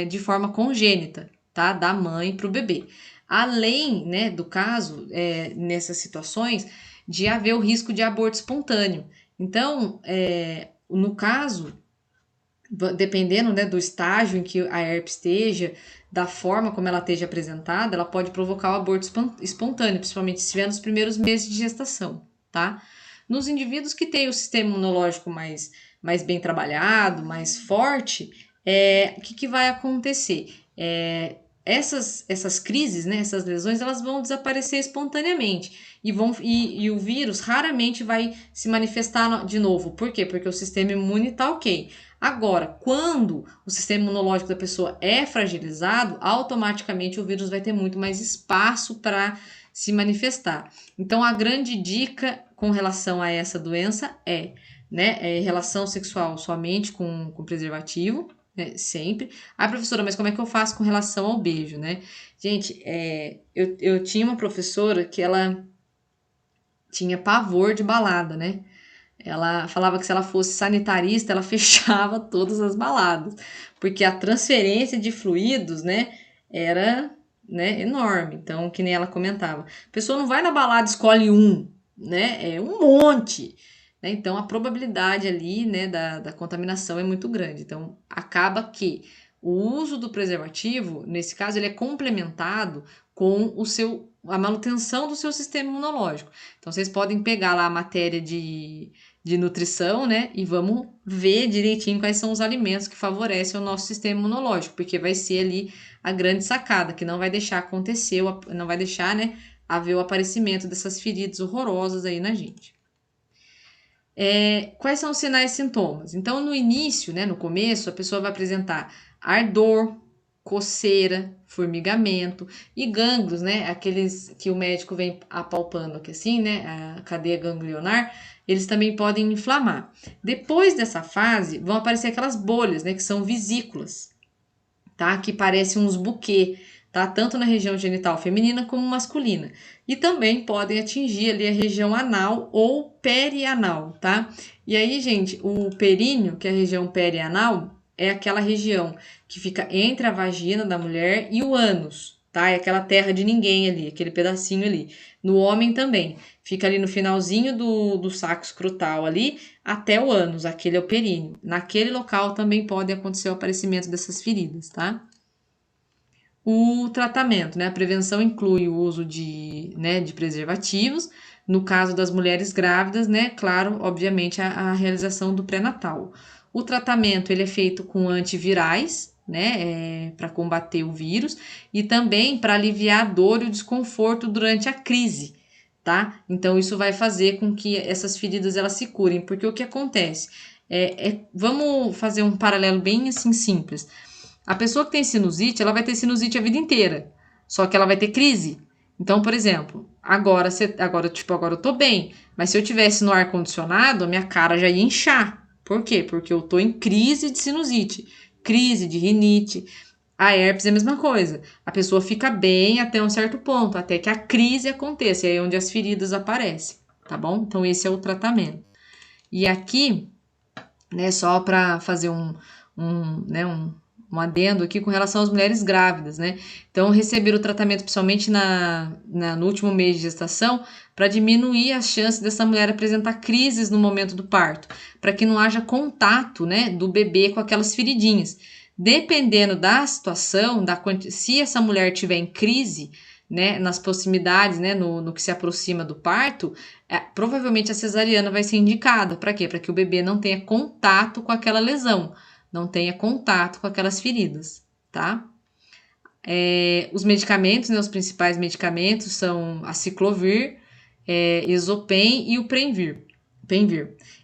de forma congênita, tá? Da mãe para o bebê. Além, né, do caso, nessas situações, de haver o risco de aborto espontâneo. Então, no caso, dependendo, né, do estágio em que a herpes esteja, da forma como ela esteja apresentada, ela pode provocar o aborto espontâneo, principalmente se estiver nos primeiros meses de gestação, tá? Nos indivíduos que têm o sistema imunológico mais bem trabalhado, mais forte, o que vai acontecer? Essas crises, né, essas lesões, elas vão desaparecer espontaneamente e o vírus raramente vai se manifestar de novo. Por quê? Porque o sistema imune está ok. Agora, quando o sistema imunológico da pessoa é fragilizado, automaticamente o vírus vai ter muito mais espaço para se manifestar. Então, a grande dica com relação a essa doença né, relação sexual somente com preservativo, né, sempre. Professora, mas como é que eu faço com relação ao beijo, né? Gente, eu tinha uma professora que ela tinha pavor de balada, né? Ela falava que se ela fosse sanitarista, ela fechava todas as baladas, porque a transferência de fluidos, né, era, né, enorme. Então, que nem ela comentava, a pessoa não vai na balada e escolhe um, né, é um monte. Né? Então, a probabilidade ali, né, da contaminação é muito grande. Então, acaba que o uso do preservativo, nesse caso, ele é complementado com a manutenção do seu sistema imunológico. Então, vocês podem pegar lá a matéria de nutrição, né? E vamos ver direitinho quais são os alimentos que favorecem o nosso sistema imunológico, porque vai ser ali a grande sacada, que não vai deixar acontecer, não vai deixar, né, haver o aparecimento dessas feridas horrorosas aí na gente. Quais são os sinais e sintomas? Então, no início, né, no começo, a pessoa vai apresentar ardor, coceira, formigamento e gânglios, né, aqueles que o médico vem apalpando aqui assim, né, a cadeia ganglionar, eles também podem inflamar. Depois dessa fase, vão aparecer aquelas bolhas, né, que são vesículas, tá, que parecem uns buquê, tá, tanto na região genital feminina como masculina. E também podem atingir ali a região anal ou perianal, tá? E aí, gente, o períneo, que é a região perianal, é aquela região que fica entre a vagina da mulher e o ânus, tá? É aquela terra de ninguém ali, aquele pedacinho ali. No homem também, fica ali no finalzinho do saco escrotal ali, até o ânus, aquele é o períneo. Naquele local também pode acontecer o aparecimento dessas feridas, tá? O tratamento, né? A prevenção inclui o uso de preservativos. No caso das mulheres grávidas, né? Claro, obviamente, a realização do pré-natal. O tratamento, ele é feito com antivirais, né? Para combater o vírus e também para aliviar a dor e o desconforto durante a crise, tá? Então, isso vai fazer com que essas feridas, elas se curem, porque o que acontece? Vamos fazer um paralelo bem, assim, simples. A pessoa que tem sinusite, ela vai ter sinusite a vida inteira, só que ela vai ter crise. Então, por exemplo, agora eu tô bem, mas se eu tivesse no ar-condicionado, a minha cara já ia inchar. Por quê? Porque eu tô em crise de sinusite, crise de rinite. A herpes é a mesma coisa. A pessoa fica bem até um certo ponto, até que a crise aconteça, e aí é onde as feridas aparecem, tá bom? Então, esse é o tratamento. E aqui, né, só para fazer um adendo aqui com relação às mulheres grávidas, né? Então, receber o tratamento principalmente no último mês de gestação para diminuir as chances dessa mulher apresentar crises no momento do parto, para que não haja contato, né, do bebê com aquelas feridinhas. Dependendo da situação, se essa mulher tiver em crise, né, nas proximidades, né, no que se aproxima do parto, provavelmente a cesariana vai ser indicada. Para quê? Para que o bebê não tenha contato com aquela lesão, não tenha contato com aquelas feridas, tá? Os medicamentos, né, os principais medicamentos são a ciclovir, Exopen e o Penvir.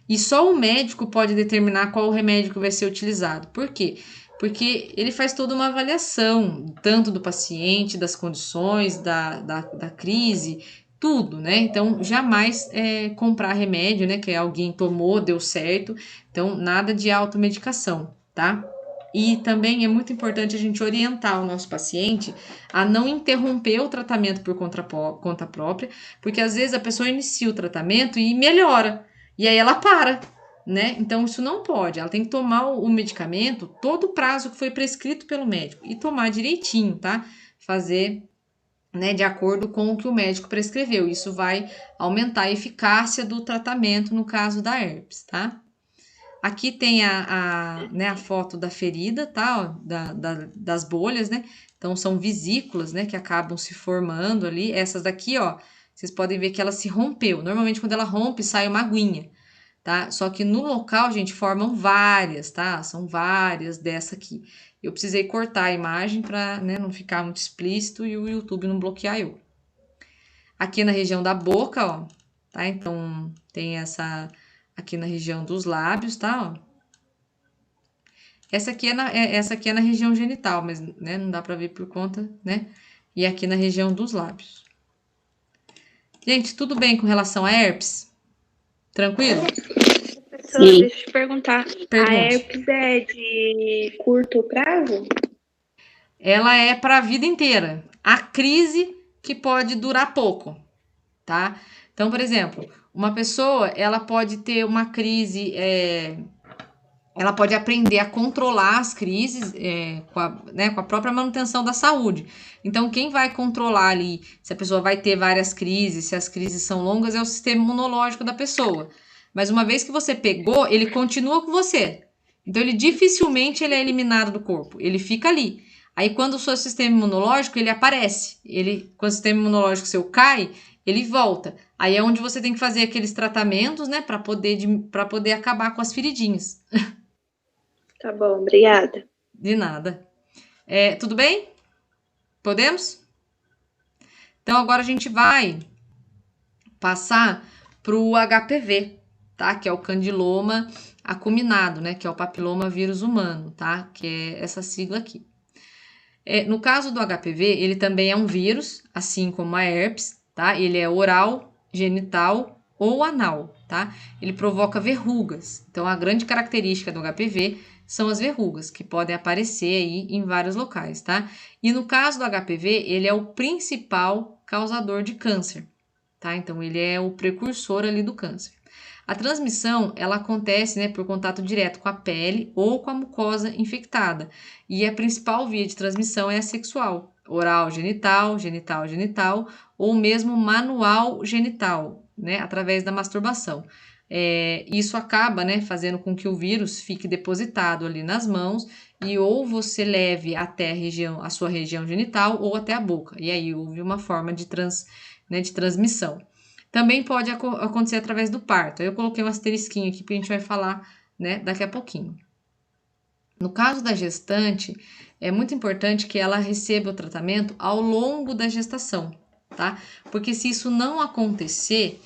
E só o médico pode determinar qual remédio que vai ser utilizado. Por quê? Porque ele faz toda uma avaliação, tanto do paciente, das condições, da crise, tudo, né? Então, jamais comprar remédio, né? Que alguém tomou, deu certo. Então, nada de automedicação, tá? E também é muito importante a gente orientar o nosso paciente a não interromper o tratamento por conta própria, porque às vezes a pessoa inicia o tratamento e melhora, e aí ela para, né? Então, isso não pode. Ela tem que tomar o medicamento todo o prazo que foi prescrito pelo médico e tomar direitinho, tá? Fazer, né, de acordo com o que o médico prescreveu. Isso vai aumentar a eficácia do tratamento no caso da herpes, tá? Aqui tem a foto da ferida, tá? Ó, das bolhas, né? Então, são vesículas, né, que acabam se formando ali. Essas daqui, ó, vocês podem ver que ela se rompeu. Normalmente, quando ela rompe, sai uma aguinha, tá? Só que no local, gente, formam várias, tá? São várias dessa aqui. Eu precisei cortar a imagem para, né, não ficar muito explícito e o YouTube não bloquear eu. Aqui na região da boca, ó, tá? Então, tem essa aqui na região dos lábios, tá? Ó. Essa aqui é na região genital, mas, né, não dá para ver por conta, né? E aqui na região dos lábios. Gente, tudo bem com relação a herpes? Tranquilo? Professora, deixa eu te perguntar. Pergunte. A herpes é de curto prazo? Ela é para a vida inteira. A crise que pode durar pouco, tá? Então, por exemplo, uma pessoa, ela pode ter uma crise, ela pode aprender a controlar as crises com a própria manutenção da saúde. Então, quem vai controlar ali, se a pessoa vai ter várias crises, se as crises são longas, é o sistema imunológico da pessoa. Mas uma vez que você pegou, ele continua com você. Então, ele dificilmente ele é eliminado do corpo, ele fica ali. Aí, quando o seu sistema imunológico, ele aparece. Quando o sistema imunológico seu cai, ele volta. Aí é onde você tem que fazer aqueles tratamentos, né, para poder acabar com as feridinhas. Tá bom, obrigada. De nada. Tudo bem? Podemos? Então, agora a gente vai passar para o HPV, tá? Que é o candiloma acuminado, né? Que é o papiloma vírus humano, tá? Que é essa sigla aqui. No caso do HPV, ele também é um vírus, assim como a herpes, tá? Ele é oral, genital ou anal, tá? Ele provoca verrugas. Então, a grande característica do HPV são as verrugas, que podem aparecer aí em vários locais, tá? E no caso do HPV, ele é o principal causador de câncer, tá? Então, ele é o precursor ali do câncer. A transmissão, ela acontece, né, por contato direto com a pele ou com a mucosa infectada. E a principal via de transmissão é a sexual, oral genital, genital genital, ou mesmo manual genital, né, através da masturbação. Isso acaba, né, fazendo com que o vírus fique depositado ali nas mãos e ou você leve até a sua região genital ou até a boca. E aí houve uma forma de transmissão. Também pode acontecer através do parto. Eu coloquei um asterisquinho aqui, porque a gente vai falar, né, daqui a pouquinho. No caso da gestante, é muito importante que ela receba o tratamento ao longo da gestação, tá? Porque se isso não acontecer,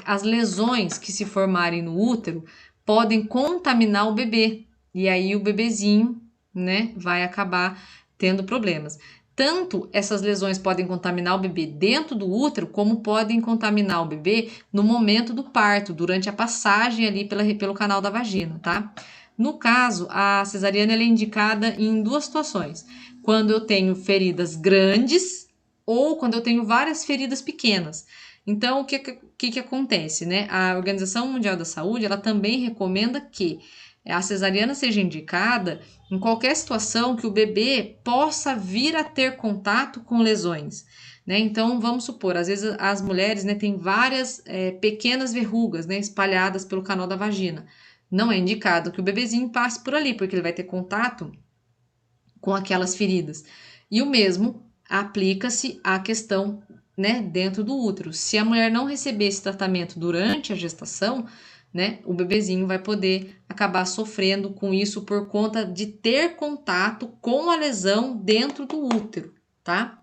as lesões que se formarem no útero podem contaminar o bebê. E aí o bebezinho, né, vai acabar tendo problemas. Tanto essas lesões podem contaminar o bebê dentro do útero, como podem contaminar o bebê no momento do parto, durante a passagem ali pelo canal da vagina, tá? No caso, a cesariana ela é indicada em duas situações. Quando eu tenho feridas grandes ou quando eu tenho várias feridas pequenas. Então, o que acontece, né? A Organização Mundial da Saúde, ela também recomenda que a cesariana seja indicada em qualquer situação que o bebê possa vir a ter contato com lesões, né? Então, vamos supor, às vezes as mulheres, né, têm várias pequenas verrugas, né, espalhadas pelo canal da vagina. Não é indicado que o bebezinho passe por ali, porque ele vai ter contato com aquelas feridas. E o mesmo aplica-se à questão, né, dentro do útero. Se a mulher não receber esse tratamento durante a gestação, né, o bebezinho vai poder acabar sofrendo com isso por conta de ter contato com a lesão dentro do útero, tá?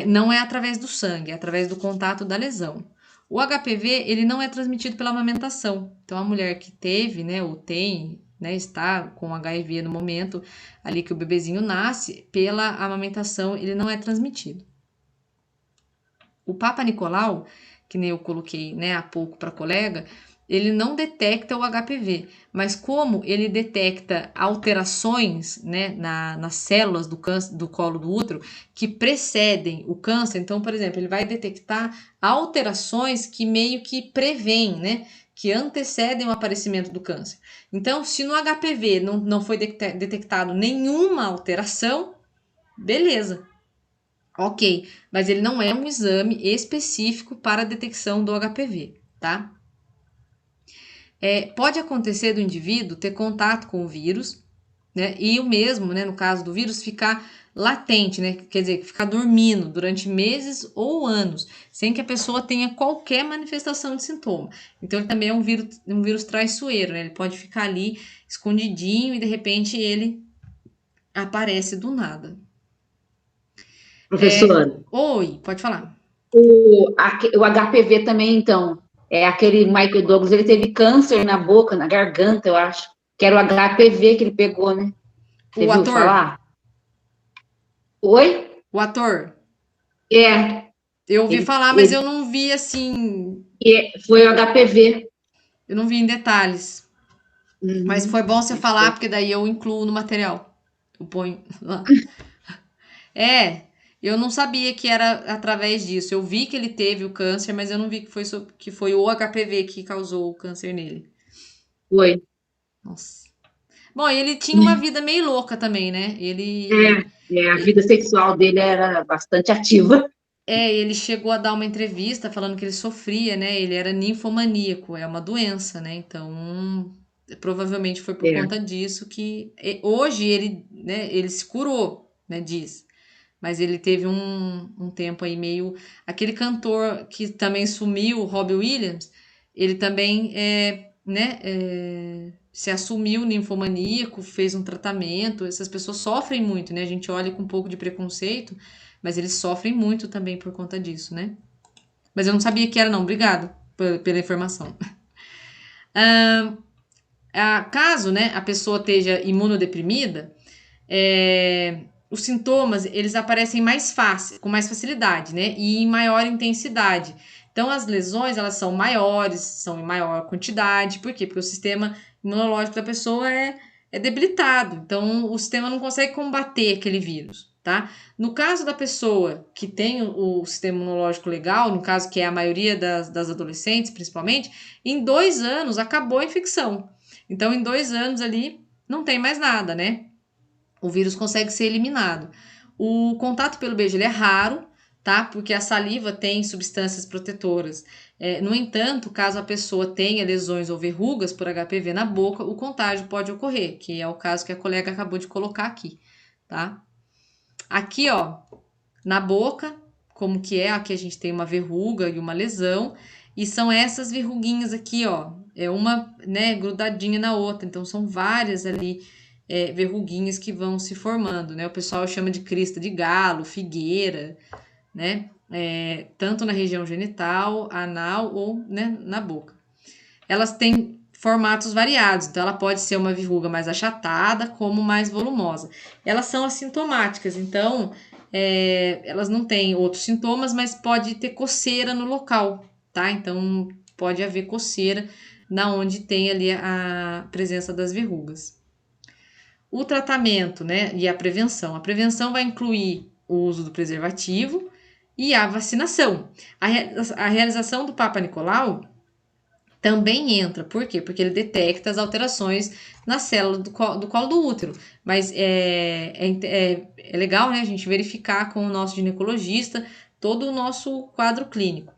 Não é através do sangue, é através do contato da lesão. O HPV, ele não é transmitido pela amamentação. Então, a mulher que teve, né, ou tem, né, está com HIV no momento ali que o bebezinho nasce, pela amamentação, ele não é transmitido. O Papa Nicolau, que nem eu coloquei, né, há pouco para a colega, ele não detecta o HPV, mas como ele detecta alterações, né, nas células do câncer, do colo do útero que precedem o câncer, então, por exemplo, ele vai detectar alterações que meio que prevêem, né, que antecedem o aparecimento do câncer. Então, se no HPV não foi detectado nenhuma alteração, beleza, ok, mas ele não é um exame específico para a detecção do HPV, tá? Pode acontecer do indivíduo ter contato com o vírus, né? E o mesmo, né, no caso do vírus, ficar latente, né? Quer dizer, ficar dormindo durante meses ou anos, sem que a pessoa tenha qualquer manifestação de sintoma. Então, ele também é um vírus traiçoeiro, né? Ele pode ficar ali escondidinho e, de repente, ele aparece do nada. Professora, Oi, pode falar. o HPV também, então, aquele Michael Douglas, ele teve câncer na boca, na garganta, eu acho, que era o HPV que ele pegou, né? Você O viu ator? falar? Oi? O ator? Eu ouvi falar, mas eu não vi assim. Foi o HPV. Eu não vi em detalhes. Mas foi bom você falar, porque daí eu incluo no material. Eu ponho lá. Eu não sabia que era através disso. Eu vi que ele teve o câncer, mas eu não vi que foi o HPV que causou o câncer nele. Foi. Nossa. Bom, ele tinha uma vida meio louca também, né? A vida sexual dele era bastante ativa. Ele chegou a dar uma entrevista falando que ele sofria, né? Ele era ninfomaníaco, é uma doença, né? Então, provavelmente foi por É. conta disso que hoje ele, né, ele se curou, né, diz. Mas ele teve um tempo aí meio. Aquele cantor que também sumiu, o Robbie Williams, ele também se assumiu ninfomaníaco, fez um tratamento. Essas pessoas sofrem muito, né? A gente olha com um pouco de preconceito, mas eles sofrem muito também por conta disso, né? Mas eu não sabia que era, não. Obrigado pela informação. Caso, né, a pessoa esteja imunodeprimida, os sintomas, eles aparecem mais fácil, com mais facilidade, né? E em maior intensidade. Então, as lesões, elas são maiores, são em maior quantidade. Por quê? Porque o sistema imunológico da pessoa é debilitado. Então, o sistema não consegue combater aquele vírus, tá? No caso da pessoa que tem o sistema imunológico legal, no caso que é a maioria das adolescentes, principalmente, em 2 anos acabou a infecção. Então, em 2 anos ali, não tem mais nada, né? O vírus consegue ser eliminado. O contato pelo beijo ele é raro, tá? Porque a saliva tem substâncias protetoras. No entanto, caso a pessoa tenha lesões ou verrugas por HPV na boca, o contágio pode ocorrer, que é o caso que a colega acabou de colocar aqui, tá? Aqui, ó, na boca, como que é? Aqui a gente tem uma verruga e uma lesão, e são essas verruguinhas aqui, ó, é uma, né, grudadinha na outra, então são várias ali verruguinhas que vão se formando, né? O pessoal chama de crista de galo, figueira, né? Tanto na região genital, anal ou, né, na boca. Elas têm formatos variados, então ela pode ser uma verruga mais achatada, como mais volumosa. Elas são assintomáticas, então elas não têm outros sintomas, mas pode ter coceira no local, tá? Então pode haver coceira na onde tem ali a presença das verrugas. O tratamento, né, e a prevenção. A prevenção vai incluir o uso do preservativo e a vacinação. A realização do Papa Nicolau também entra. Por quê? Porque ele detecta as alterações na célula do colo do útero. Mas é legal, né, a gente verificar com o nosso ginecologista todo o nosso quadro clínico.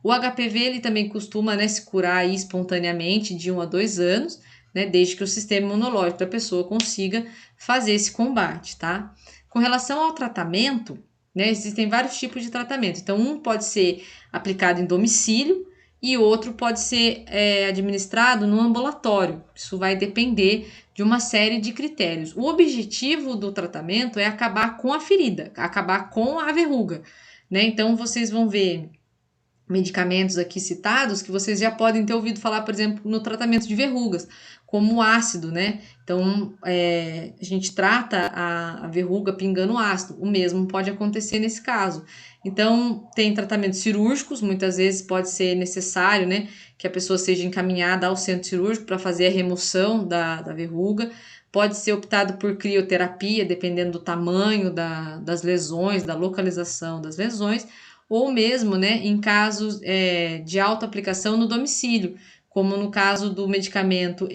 O HPV ele também costuma, né, se curar aí espontaneamente de 1 a 2 anos, né, desde que o sistema imunológico da pessoa consiga fazer esse combate, tá? Com relação ao tratamento, né, existem vários tipos de tratamento. Então, um pode ser aplicado em domicílio e outro pode ser administrado no ambulatório. Isso vai depender de uma série de critérios. O objetivo do tratamento é acabar com a ferida, acabar com a verruga, né? Então, vocês vão ver medicamentos aqui citados que vocês já podem ter ouvido falar, por exemplo, no tratamento de verrugas, como o ácido, né? Então, a gente trata a verruga pingando ácido. O mesmo pode acontecer nesse caso. Então, tem tratamentos cirúrgicos, muitas vezes pode ser necessário, né, que a pessoa seja encaminhada ao centro cirúrgico para fazer a remoção da verruga. Pode ser optado por crioterapia, dependendo do tamanho das lesões, da localização das lesões, ou mesmo, né, em casos de autoaplicação no domicílio, como no caso do medicamento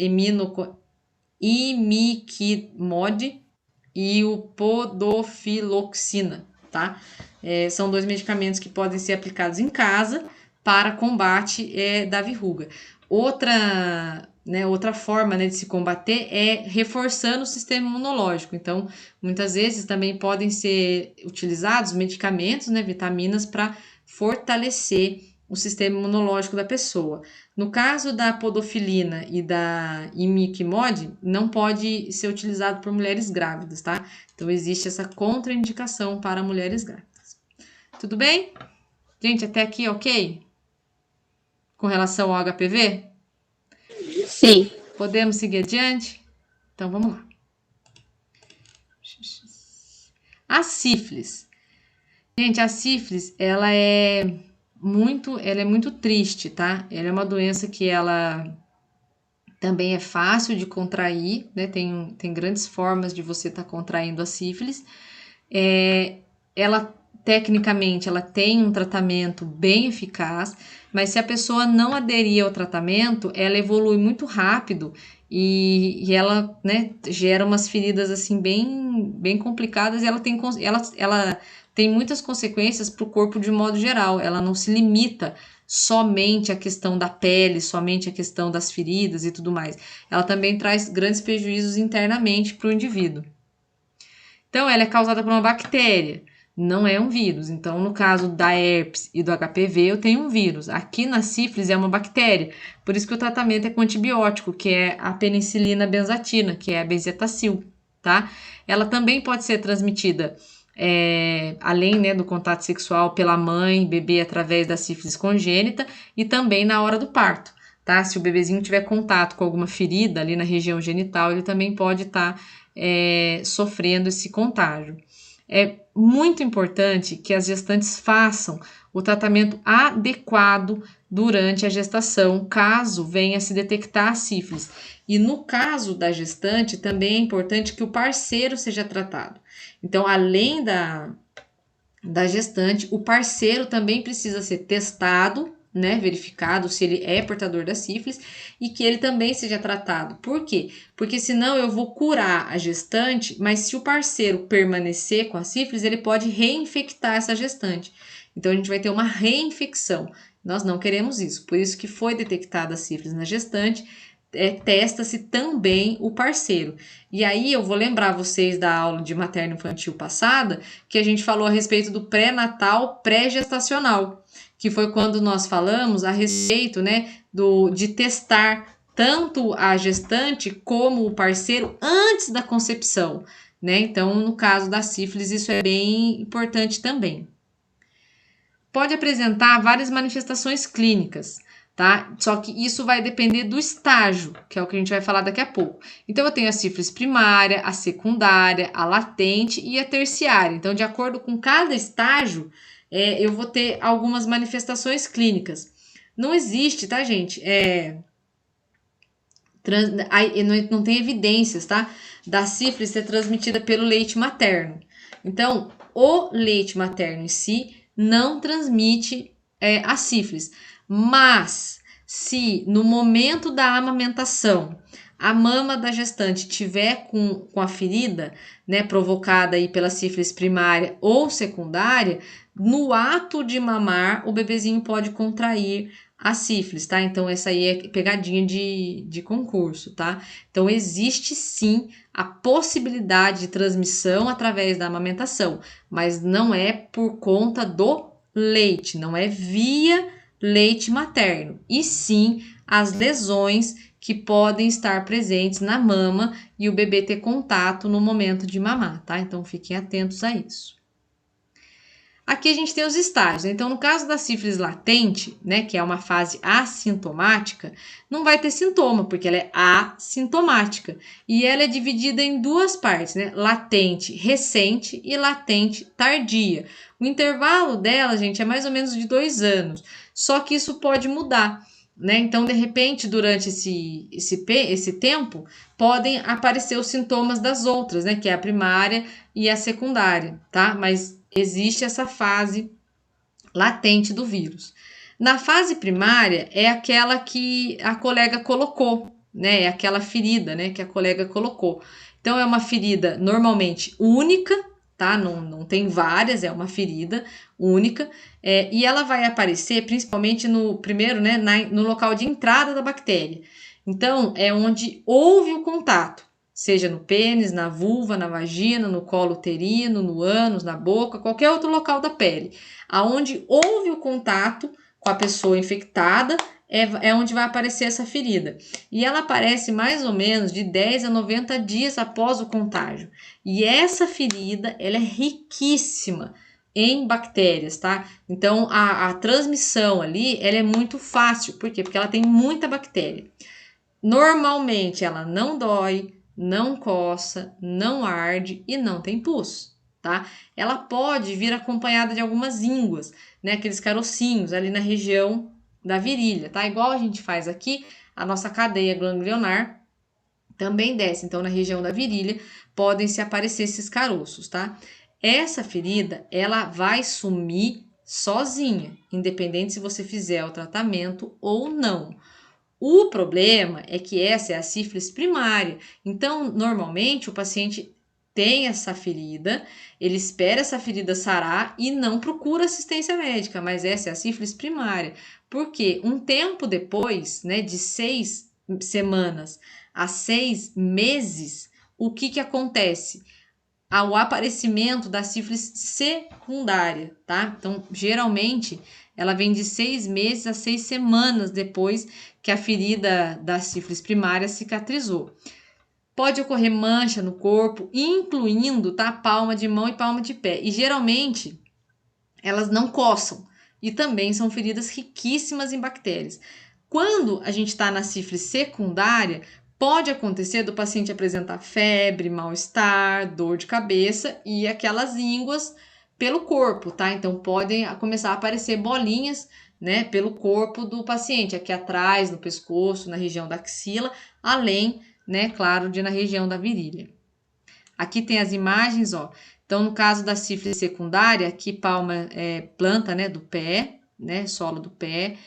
imiquimod e o podofiloxina, tá? São 2 medicamentos que podem ser aplicados em casa para combate da verruga. Outra forma, né, de se combater é reforçando o sistema imunológico. Então, muitas vezes também podem ser utilizados medicamentos, né, vitaminas, para fortalecer o sistema imunológico da pessoa. No caso da podofilina e da imiquimod, não pode ser utilizado por mulheres grávidas, tá? Então, existe essa contraindicação para mulheres grávidas. Tudo bem? Gente, até aqui, ok? Com relação ao HPV? Sim. Podemos seguir adiante? Então, vamos lá. A sífilis. Gente, a sífilis, ela é muito triste, tá? Ela é uma doença que ela também é fácil de contrair, né? Tem grandes formas de você estar contraindo a sífilis. Ela tecnicamente, ela tem um tratamento bem eficaz, mas se a pessoa não aderir ao tratamento, ela evolui muito rápido e ela, né, gera umas feridas assim bem complicadas e ela tem muitas consequências para o corpo de modo geral. Ela não se limita somente à questão da pele, somente à questão das feridas e tudo mais. Ela também traz grandes prejuízos internamente para o indivíduo. Então, ela é causada por uma bactéria, não é um vírus. Então, no caso da herpes e do HPV, eu tenho um vírus. Aqui na sífilis é uma bactéria. Por isso que o tratamento é com antibiótico, que é a penicilina benzatina, que é a benzetacil, tá? Ela também pode ser transmitida, além, né, do contato sexual pela mãe, bebê, através da sífilis congênita e também na hora do parto, tá? Se o bebezinho tiver contato com alguma ferida ali na região genital, ele também pode estar sofrendo esse contágio. É muito importante que as gestantes façam o tratamento adequado durante a gestação, caso venha a se detectar a sífilis. E no caso da gestante, também é importante que o parceiro seja tratado. Então, além da gestante, o parceiro também precisa ser testado, né, verificado se ele é portador da sífilis e que ele também seja tratado. Por quê? Porque senão eu vou curar a gestante, mas se o parceiro permanecer com a sífilis, ele pode reinfectar essa gestante. Então, a gente vai ter uma reinfecção. Nós não queremos isso. Por isso que foi detectada a sífilis na gestante, testa-se também o parceiro. E aí eu vou lembrar vocês da aula de materno-infantil passada, que a gente falou a respeito do pré-natal pré-gestacional, que foi quando nós falamos a respeito, né, de testar tanto a gestante como o parceiro antes da concepção, né? Então, no caso da sífilis, isso é bem importante também. Pode apresentar várias manifestações clínicas, tá? Só que isso vai depender do estágio, que é o que a gente vai falar daqui a pouco. Então, eu tenho a sífilis primária, a secundária, a latente e a terciária. Então, de acordo com cada estágio, eu vou ter algumas manifestações clínicas. Não existe, tá, gente? Não tem evidências, tá? Da sífilis ser transmitida pelo leite materno. Então, o leite materno em si não transmite a sífilis. Mas, se no momento da amamentação a mama da gestante tiver com a ferida, né, provocada aí pela sífilis primária ou secundária, no ato de mamar, o bebezinho pode contrair a sífilis, tá? Então, essa aí é pegadinha de concurso, tá? Então, existe sim a possibilidade de transmissão através da amamentação, mas não é por conta do leite, não é via leite materno, e sim as lesões que podem estar presentes na mama e o bebê ter contato no momento de mamar, tá? Então, fiquem atentos a isso. Aqui a gente tem os estágios. Então, no caso da sífilis latente, né, que é uma fase assintomática, não vai ter sintoma, porque ela é assintomática. E ela é dividida em duas partes, né? Latente recente e latente tardia. O intervalo dela, gente, é mais ou menos de 2 anos. Só que isso pode mudar, né? Então, de repente, durante esse tempo, podem aparecer os sintomas das outras, né? Que é a primária e a secundária, tá? Mas existe essa fase latente do vírus. Na fase primária, é aquela que a colega colocou, né? É aquela ferida, né? Que a colega colocou. Então, é uma ferida normalmente única, tá? Não tem várias, é uma ferida única. E ela vai aparecer principalmente no primeiro, né? No local de entrada da bactéria. Então, é onde houve o contato. Seja no pênis, na vulva, na vagina, no colo uterino, no ânus, na boca, qualquer outro local da pele. Aonde houve o contato com a pessoa infectada, é onde vai aparecer essa ferida. E ela aparece mais ou menos de 10 a 90 dias após o contágio. E essa ferida, ela é riquíssima em bactérias, tá? Então, a transmissão ali, ela é muito fácil. Por quê? Porque ela tem muita bactéria. Normalmente, ela não dói, não coça, não arde e não tem pus, tá? Ela pode vir acompanhada de algumas ínguas, né? Aqueles carocinhos ali na região da virilha, tá? Igual a gente faz aqui, a nossa cadeia ganglionar também desce. Então, na região da virilha, podem se aparecer esses caroços, tá? essa ferida, ela vai sumir sozinha, independente se você fizer o tratamento ou não. O problema é que essa é a sífilis primária. Então, normalmente, o paciente tem essa ferida, ele espera essa ferida sarar e não procura assistência médica, mas essa é a sífilis primária. Porque um tempo depois, né, de 6 semanas a 6 meses, o que acontece? Ao aparecimento da sífilis secundária, tá? Então, geralmente, ela vem de 6 meses a 6 semanas depois que a ferida da sífilis primária cicatrizou. Pode ocorrer mancha no corpo, incluindo, tá, palma de mão e palma de pé. E geralmente, elas não coçam. E também são feridas riquíssimas em bactérias. Quando a gente está na sífilis secundária, pode acontecer do paciente apresentar febre, mal-estar, dor de cabeça e aquelas ínguas pelo corpo, tá? Então podem começar a aparecer bolinhas, né, pelo corpo do paciente, aqui atrás, no pescoço, na região da axila, além, né, claro, de na região da virilha. Aqui tem as imagens, ó. Então, no caso da sífilis secundária, aqui palma, planta, né, do pé, né, solo do pé,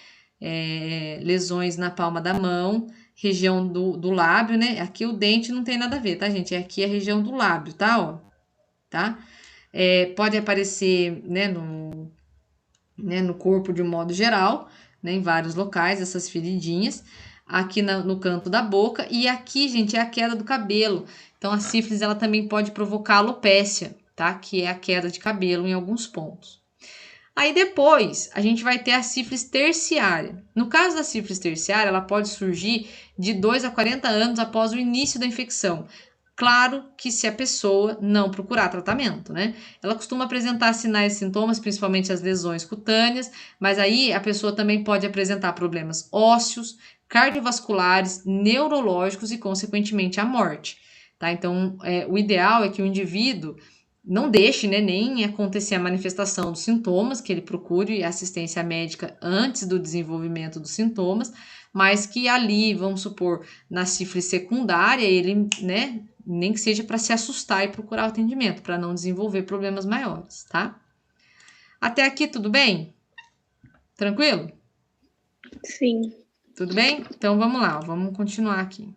lesões na palma da mão, região do lábio, né? Aqui o dente não tem nada a ver, tá, gente? Aqui é a região do lábio, tá? Ó, tá? Pode aparecer, né, no corpo de um modo geral, né, em vários locais, essas feridinhas. Aqui no canto da boca. E aqui, gente, é a queda do cabelo. Então, a sífilis, ela também pode provocar alopécia, tá? Que é a queda de cabelo em alguns pontos. Aí depois, a gente vai ter a sífilis terciária. No caso da sífilis terciária, ela pode surgir de 2 a 40 anos após o início da infecção. Claro que se a pessoa não procurar tratamento, né? Ela costuma apresentar sinais e sintomas, principalmente as lesões cutâneas, mas aí a pessoa também pode apresentar problemas ósseos, cardiovasculares, neurológicos e, consequentemente, a morte, tá? Então, o ideal é que o indivíduo não deixe, né, nem acontecer a manifestação dos sintomas, que ele procure assistência médica antes do desenvolvimento dos sintomas, mas que ali, vamos supor, na sífilis secundária, ele, né, nem que seja para se assustar e procurar o atendimento, para não desenvolver problemas maiores, tá? Até aqui, tudo bem? Tranquilo? Sim. Tudo bem? Então, vamos lá, vamos continuar aqui.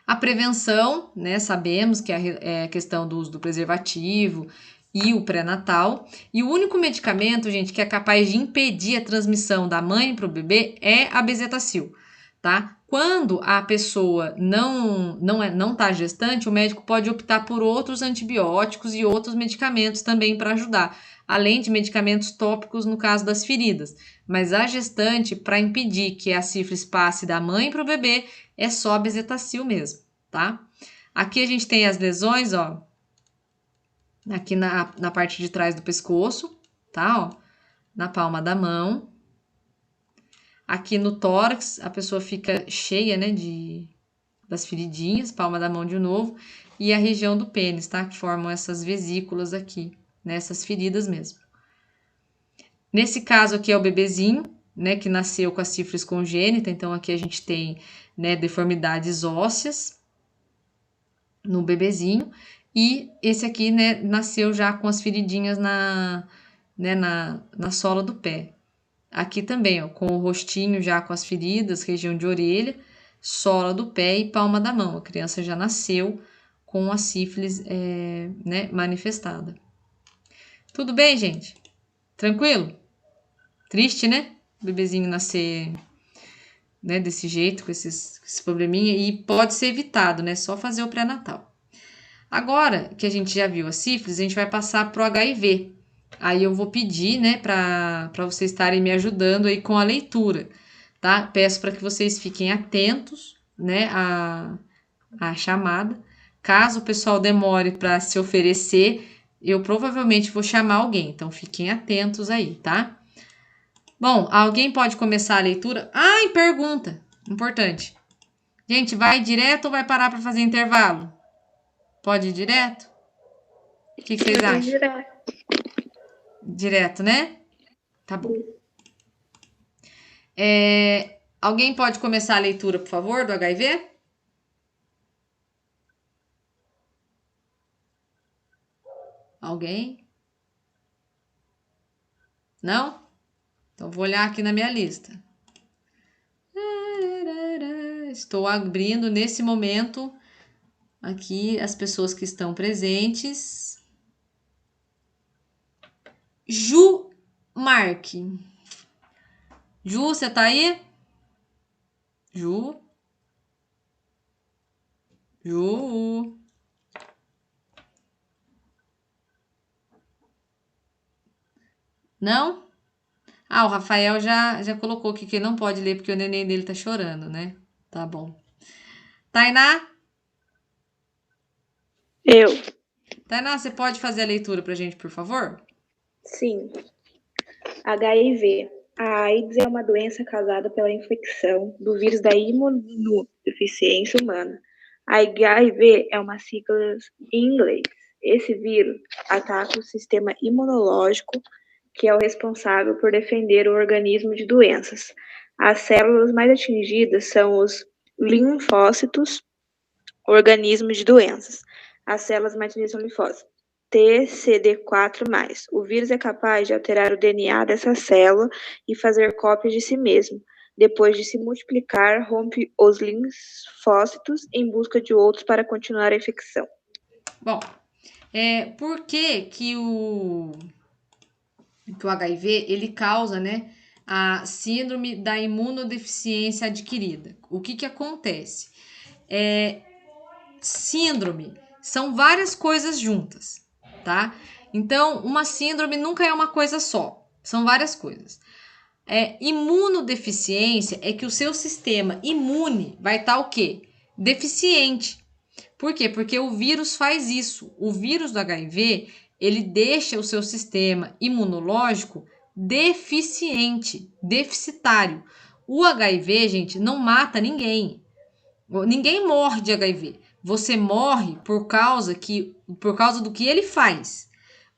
A prevenção, né, sabemos que é a questão do uso do preservativo e o pré-natal. E o único medicamento, gente, que é capaz de impedir a transmissão da mãe para o bebê é a bezetacil, tá? Quando a pessoa não tá gestante, o médico pode optar por outros antibióticos e outros medicamentos também para ajudar, além de medicamentos tópicos no caso das feridas. Mas a gestante, para impedir que a sífilis passe da mãe para o bebê, é só a bezetacil mesmo, tá? Aqui a gente tem as lesões, ó, aqui na parte de trás do pescoço, tá? Ó, na palma da mão. Aqui no tórax, a pessoa fica cheia, né, das feridinhas, palma da mão de novo, e a região do pênis, tá? Que formam essas vesículas aqui, né, essas feridas mesmo. Nesse caso aqui é o bebezinho, né, que nasceu com a sífilis congênita, então aqui a gente tem, né, deformidades ósseas no bebezinho, e esse aqui, né, nasceu já com as feridinhas na sola do pé. Aqui também, ó, com o rostinho já com as feridas, região de orelha, sola do pé e palma da mão. A criança já nasceu com a sífilis, né, manifestada. Tudo bem, gente? Tranquilo? Triste, né? O bebezinho nascer, né, desse jeito, com esse probleminha, e pode ser evitado, né? Só fazer o pré-natal. Agora que a gente já viu a sífilis, a gente vai passar pro HIV. Aí eu vou pedir, né, para vocês estarem me ajudando aí com a leitura, tá? Peço para que vocês fiquem atentos, né, à chamada. Caso o pessoal demore para se oferecer, eu provavelmente vou chamar alguém, então fiquem atentos aí, tá? Bom, alguém pode começar a leitura? Ah, e pergunta, importante. Gente, vai direto ou vai parar para fazer intervalo? Pode ir direto? O que vocês acham? Direto. Direto, né? Tá bom. Alguém pode começar a leitura, por favor, do HIV? Alguém? Não? Então, vou olhar aqui na minha lista. Estou abrindo nesse momento aqui as pessoas que estão presentes. Ju Marque. Ju, você tá aí? Ju? Ju? Não? Ah, o Rafael já colocou aqui que ele não pode ler porque o neném dele tá chorando, né? Tá bom. Tainá? Eu. Tainá, você pode fazer a leitura pra gente, por favor? Sim. HIV. A AIDS é uma doença causada pela infecção do vírus da imunodeficiência humana. A HIV é uma sigla em inglês. Esse vírus ataca o sistema imunológico, que é o responsável por defender o organismo de doenças. As células mais atingidas são os linfócitos, organismos de doenças. As células mais atingidas são linfócitos. TCD4+. O vírus é capaz de alterar o DNA dessa célula e fazer cópias de si mesmo. Depois de se multiplicar, rompe os linfócitos em busca de outros para continuar a infecção. Bom, por que o HIV ele causa, né, a síndrome da imunodeficiência adquirida? O que acontece? Síndrome são várias coisas juntas, tá? Então, uma síndrome nunca é uma coisa só, são várias coisas. Imunodeficiência é que o seu sistema imune vai estar o quê? Deficiente. Por quê? Porque o vírus faz isso. O vírus do HIV, ele deixa o seu sistema imunológico deficiente, deficitário. O HIV, gente, não mata ninguém. Ninguém morre de HIV. Você morre por causa do que ele faz.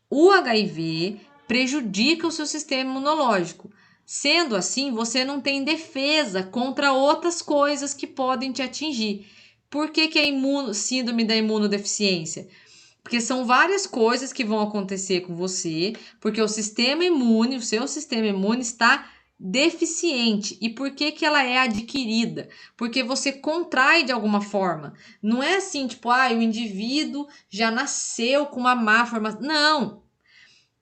O HIV prejudica o seu sistema imunológico. Sendo assim, você não tem defesa contra outras coisas que podem te atingir. Por que é síndrome da imunodeficiência? Porque são várias coisas que vão acontecer com você, porque o seu sistema imune está deficiente. E por que ela é adquirida? Porque você contrai de alguma forma. Não é assim, tipo, o indivíduo já nasceu com uma má formação. Não!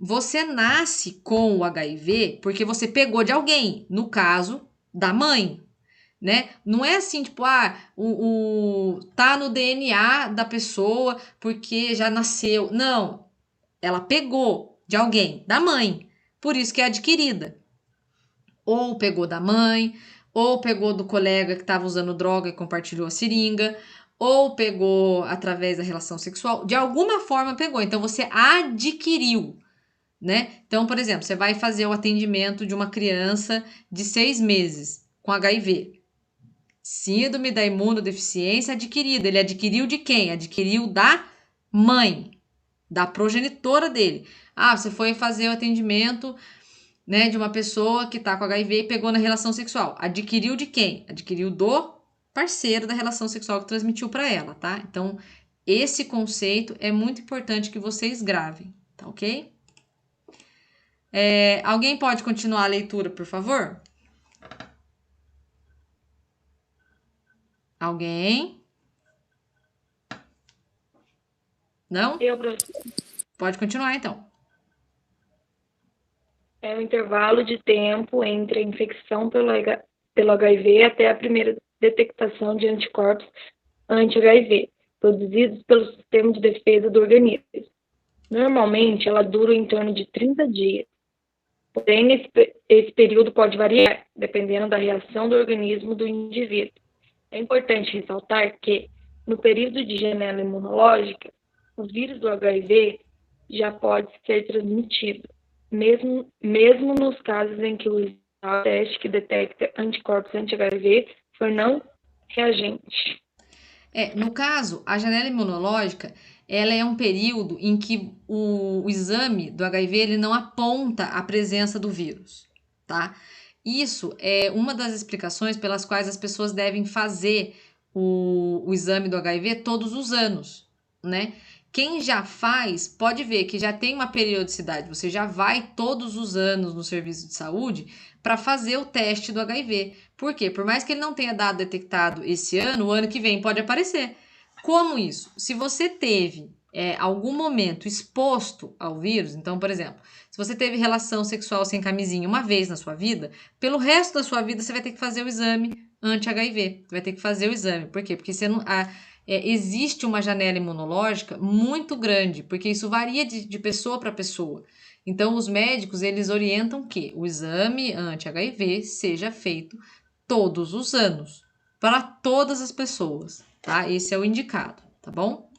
Você nasce com o HIV porque você pegou de alguém, no caso, da mãe, né? Não é assim, tipo, tá no DNA da pessoa porque já nasceu. Não. Ela pegou de alguém, da mãe. Por isso que é adquirida. Ou pegou da mãe, ou pegou do colega que estava usando droga e compartilhou a seringa, ou pegou através da relação sexual. De alguma forma pegou. Então, você adquiriu, né? Então, por exemplo, você vai fazer o atendimento de uma criança de 6 meses com HIV. Síndrome da imunodeficiência adquirida. Ele adquiriu de quem? Adquiriu da mãe, da progenitora dele. Você foi fazer o atendimento, né, de uma pessoa que tá com HIV e pegou na relação sexual. Adquiriu de quem? Adquiriu do parceiro da relação sexual que transmitiu para ela, tá? Então, esse conceito é muito importante que vocês gravem, tá ok? Alguém pode continuar a leitura, por favor? Alguém? Não? Eu, professor. Pode continuar, então. É o intervalo de tempo entre a infecção pelo HIV até a primeira detectação de anticorpos anti-HIV, produzidos pelo sistema de defesa do organismo. Normalmente, ela dura em torno de 30 dias. Porém, esse período pode variar, dependendo da reação do organismo do indivíduo. É importante ressaltar que, no período de janela imunológica, o vírus do HIV já pode ser transmitido, mesmo nos casos em que o teste que detecta anticorpos anti-HIV for não reagente. No caso, a janela imunológica, ela é um período em que o exame do HIV ele não aponta a presença do vírus, tá? Isso é uma das explicações pelas quais as pessoas devem fazer o exame do HIV todos os anos, né? Quem já faz, pode ver que já tem uma periodicidade, você já vai todos os anos no serviço de saúde para fazer o teste do HIV. Por quê? Por mais que ele não tenha dado detectado esse ano, o ano que vem pode aparecer. Como isso? Se você teve algum momento exposto ao vírus, então, por exemplo, se você teve relação sexual sem camisinha uma vez na sua vida, pelo resto da sua vida você vai ter que fazer o exame anti-HIV. Vai ter que fazer o exame. Por quê? Porque você não, existe uma janela imunológica muito grande, porque isso varia de pessoa para pessoa. Então, os médicos, eles orientam que o exame anti-HIV seja feito todos os anos, para todas as pessoas, tá? Esse é o indicado, tá bom?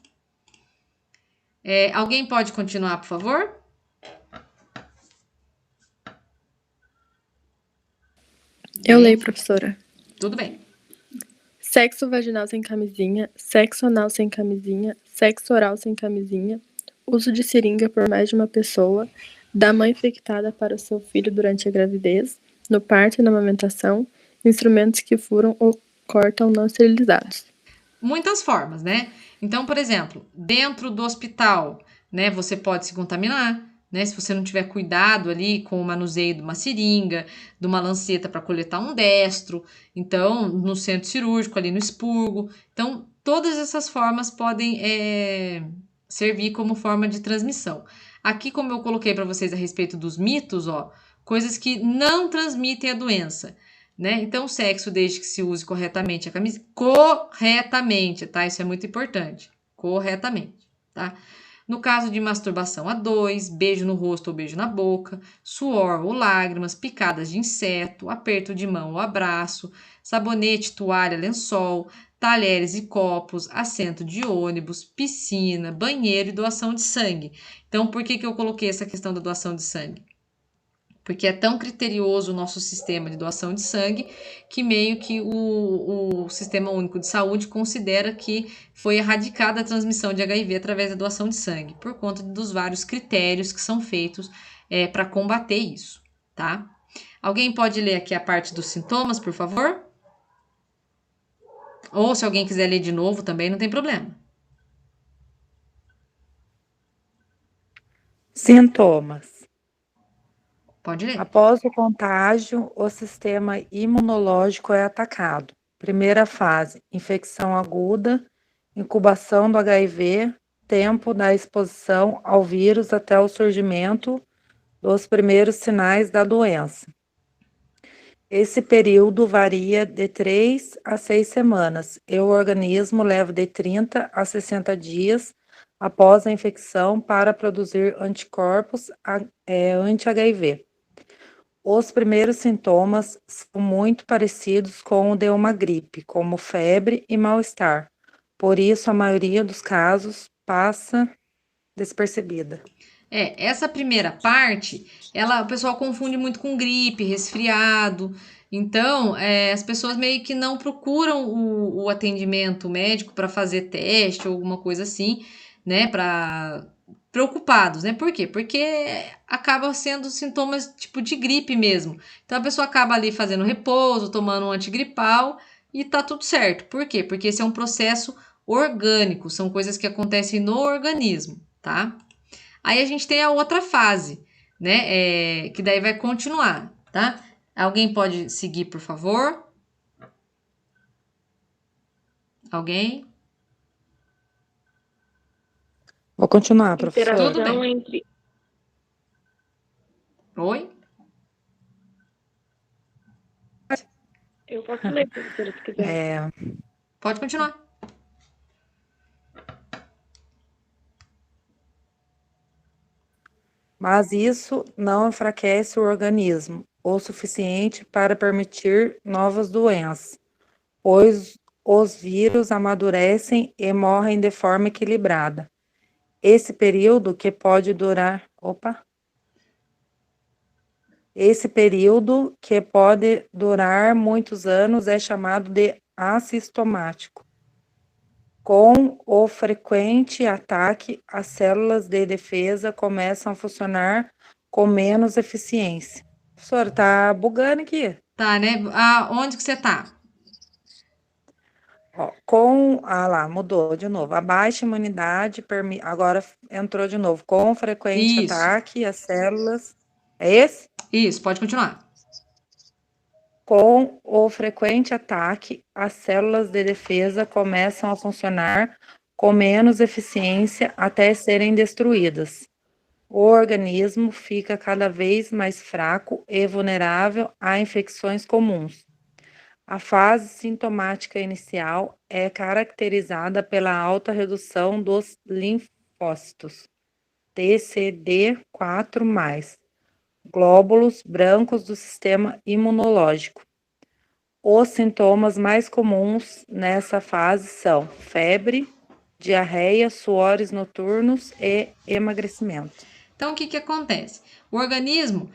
Alguém pode continuar, por favor? Eu leio, professora. Tudo bem. Sexo vaginal sem camisinha, sexo anal sem camisinha, sexo oral sem camisinha, uso de seringa por mais de uma pessoa, da mãe infectada para o seu filho durante a gravidez, no parto e na amamentação, instrumentos que furam ou cortam não esterilizados. Muitas formas, né? Então, por exemplo, dentro do hospital, né, você pode se contaminar, né? Se você não tiver cuidado ali com o manuseio de uma seringa, de uma lanceta para coletar um destro, então, no centro cirúrgico, ali no expurgo. Então, todas essas formas podem servir como forma de transmissão. Aqui, como eu coloquei para vocês a respeito dos mitos, ó, coisas que não transmitem a doença. Né? Então, sexo desde que se use corretamente a camisa. Corretamente, tá? Isso é muito importante. Corretamente, tá? No caso de masturbação a dois, beijo no rosto ou beijo na boca, suor ou lágrimas, picadas de inseto, aperto de mão ou abraço, sabonete, toalha, lençol, talheres e copos, assento de ônibus, piscina, banheiro e doação de sangue. Então, por que eu coloquei essa questão da doação de sangue? Porque é tão criterioso o nosso sistema de doação de sangue que meio que o Sistema Único de Saúde considera que foi erradicada a transmissão de HIV através da doação de sangue, por conta dos vários critérios que são feitos para combater isso, tá? Alguém pode ler aqui a parte dos sintomas, por favor? Ou se alguém quiser ler de novo também, não tem problema. Sintomas. Pode ler. Após o contágio, o sistema imunológico é atacado. Primeira fase, infecção aguda, incubação do HIV, tempo da exposição ao vírus até o surgimento dos primeiros sinais da doença. Esse período varia de 3 a 6 semanas e o organismo leva de 30 a 60 dias após a infecção para produzir anticorpos anti-HIV. Os primeiros sintomas são muito parecidos com o de uma gripe, como febre e mal-estar. Por isso, a maioria dos casos passa despercebida. Essa primeira parte, o pessoal confunde muito com gripe, resfriado. Então, as pessoas meio que não procuram o atendimento médico para fazer teste ou alguma coisa assim, né? Preocupados, né? Por quê? Porque acaba sendo sintomas tipo de gripe mesmo. Então, a pessoa acaba ali fazendo repouso, tomando um antigripal e tá tudo certo. Por quê? Porque esse é um processo orgânico, são coisas que acontecem no organismo, tá? Aí a gente tem a outra fase, né? Que daí vai continuar, tá? Alguém pode seguir, por favor? Alguém? Vou continuar, professora. Tudo bem. Oi? Eu posso ler, professora, se quiser. Pode continuar. Mas isso não enfraquece o organismo o suficiente para permitir novas doenças, pois os vírus amadurecem e morrem de forma equilibrada. Esse período que pode durar... Esse período que pode durar muitos anos é chamado de assintomático. Com o frequente ataque, as células de defesa começam a funcionar com menos eficiência. Professora, tá bugando aqui. Tá, né? Onde que você tá? Lá, mudou de novo. A baixa imunidade, agora entrou de novo. Com frequente Isso. ataque às células. É esse? Isso, pode continuar. Com o frequente ataque, as células de defesa começam a funcionar com menos eficiência até serem destruídas. O organismo fica cada vez mais fraco e vulnerável a infecções comuns. A fase sintomática inicial é caracterizada pela alta redução dos linfócitos, TCD4+, glóbulos brancos do sistema imunológico. Os sintomas mais comuns nessa fase são febre, diarreia, suores noturnos e emagrecimento. Então, o que acontece? O organismo,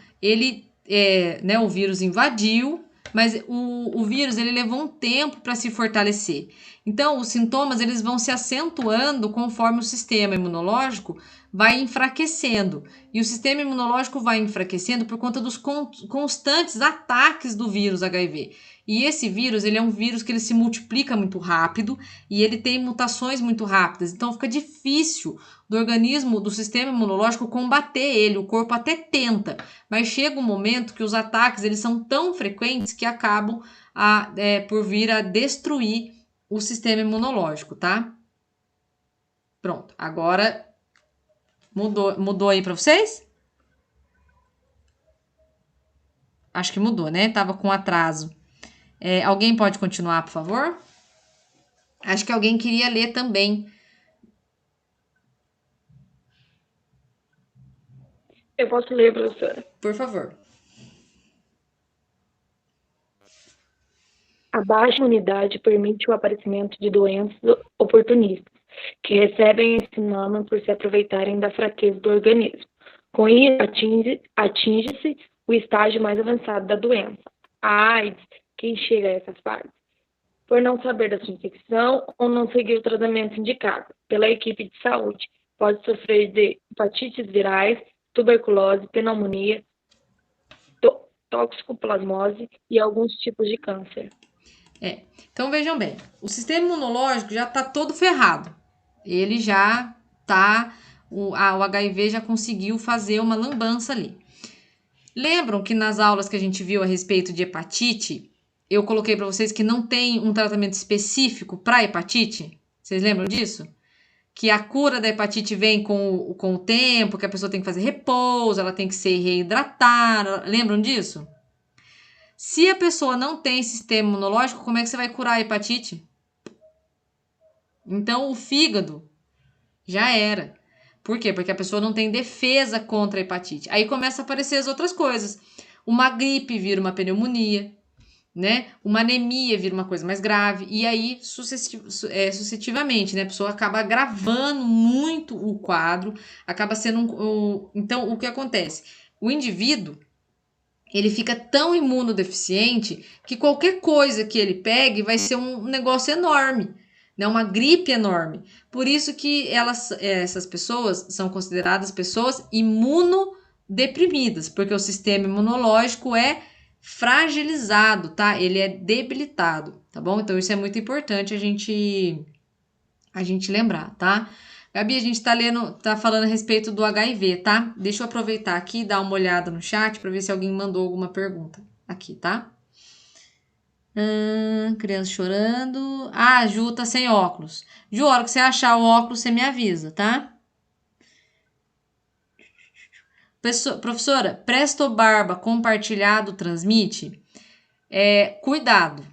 o vírus invadiu, mas o vírus, ele levou um tempo para se fortalecer. Então, os sintomas, eles vão se acentuando conforme o sistema imunológico vai enfraquecendo. E o sistema imunológico vai enfraquecendo por conta dos constantes ataques do vírus HIV. E esse vírus, ele é um vírus que ele se multiplica muito rápido e ele tem mutações muito rápidas. Então, fica difícil do organismo, do sistema imunológico combater ele. O corpo até tenta, mas chega um momento que os ataques, eles são tão frequentes que acabam por vir a destruir o sistema imunológico, tá? Pronto, agora mudou aí para vocês? Acho que mudou, né? Tava com atraso. Alguém pode continuar, por favor? Acho que alguém queria ler também. Eu posso ler, professora? Por favor. A baixa imunidade permite o aparecimento de doenças oportunistas, que recebem esse nome por se aproveitarem da fraqueza do organismo. Com isso, atinge-se o estágio mais avançado da doença, a AIDS. Quem chega a essas fases, por não saber da sua infecção ou não seguir o tratamento indicado pela equipe de saúde, pode sofrer de hepatites virais, tuberculose, pneumonia, toxoplasmose e alguns tipos de câncer. Então vejam bem, o sistema imunológico já está todo ferrado. Ele já está, o HIV já conseguiu fazer uma lambança ali. Lembram que nas aulas que a gente viu a respeito de hepatite, eu coloquei para vocês que não tem um tratamento específico para hepatite? Vocês lembram disso? Que a cura da hepatite vem com o tempo, que a pessoa tem que fazer repouso, ela tem que ser reidratada. Lembram disso? Se a pessoa não tem sistema imunológico, como é que você vai curar a hepatite? Então, o fígado já era. Por quê? Porque a pessoa não tem defesa contra a hepatite. Aí começa a aparecer as outras coisas. Uma gripe vira uma pneumonia, né? Uma anemia vira uma coisa mais grave. E aí, sucessivamente, né? A pessoa acaba agravando muito o quadro, acaba sendo Então, o que acontece? O indivíduo, ele fica tão imunodeficiente que qualquer coisa que ele pegue vai ser um negócio enorme, né? Uma gripe enorme. Por isso que essas pessoas são consideradas pessoas imunodeprimidas, porque o sistema imunológico é fragilizado, tá? Ele é debilitado, tá bom? Então isso é muito importante a gente lembrar, tá? Gabi, a gente tá falando a respeito do HIV, tá? Deixa eu aproveitar aqui e dar uma olhada no chat para ver se alguém mandou alguma pergunta aqui, tá? Criança chorando. A Ju tá sem óculos. Ju, a hora que você achar o óculos, você me avisa, tá? Professora, Prestobarba compartilhado transmite? Cuidado,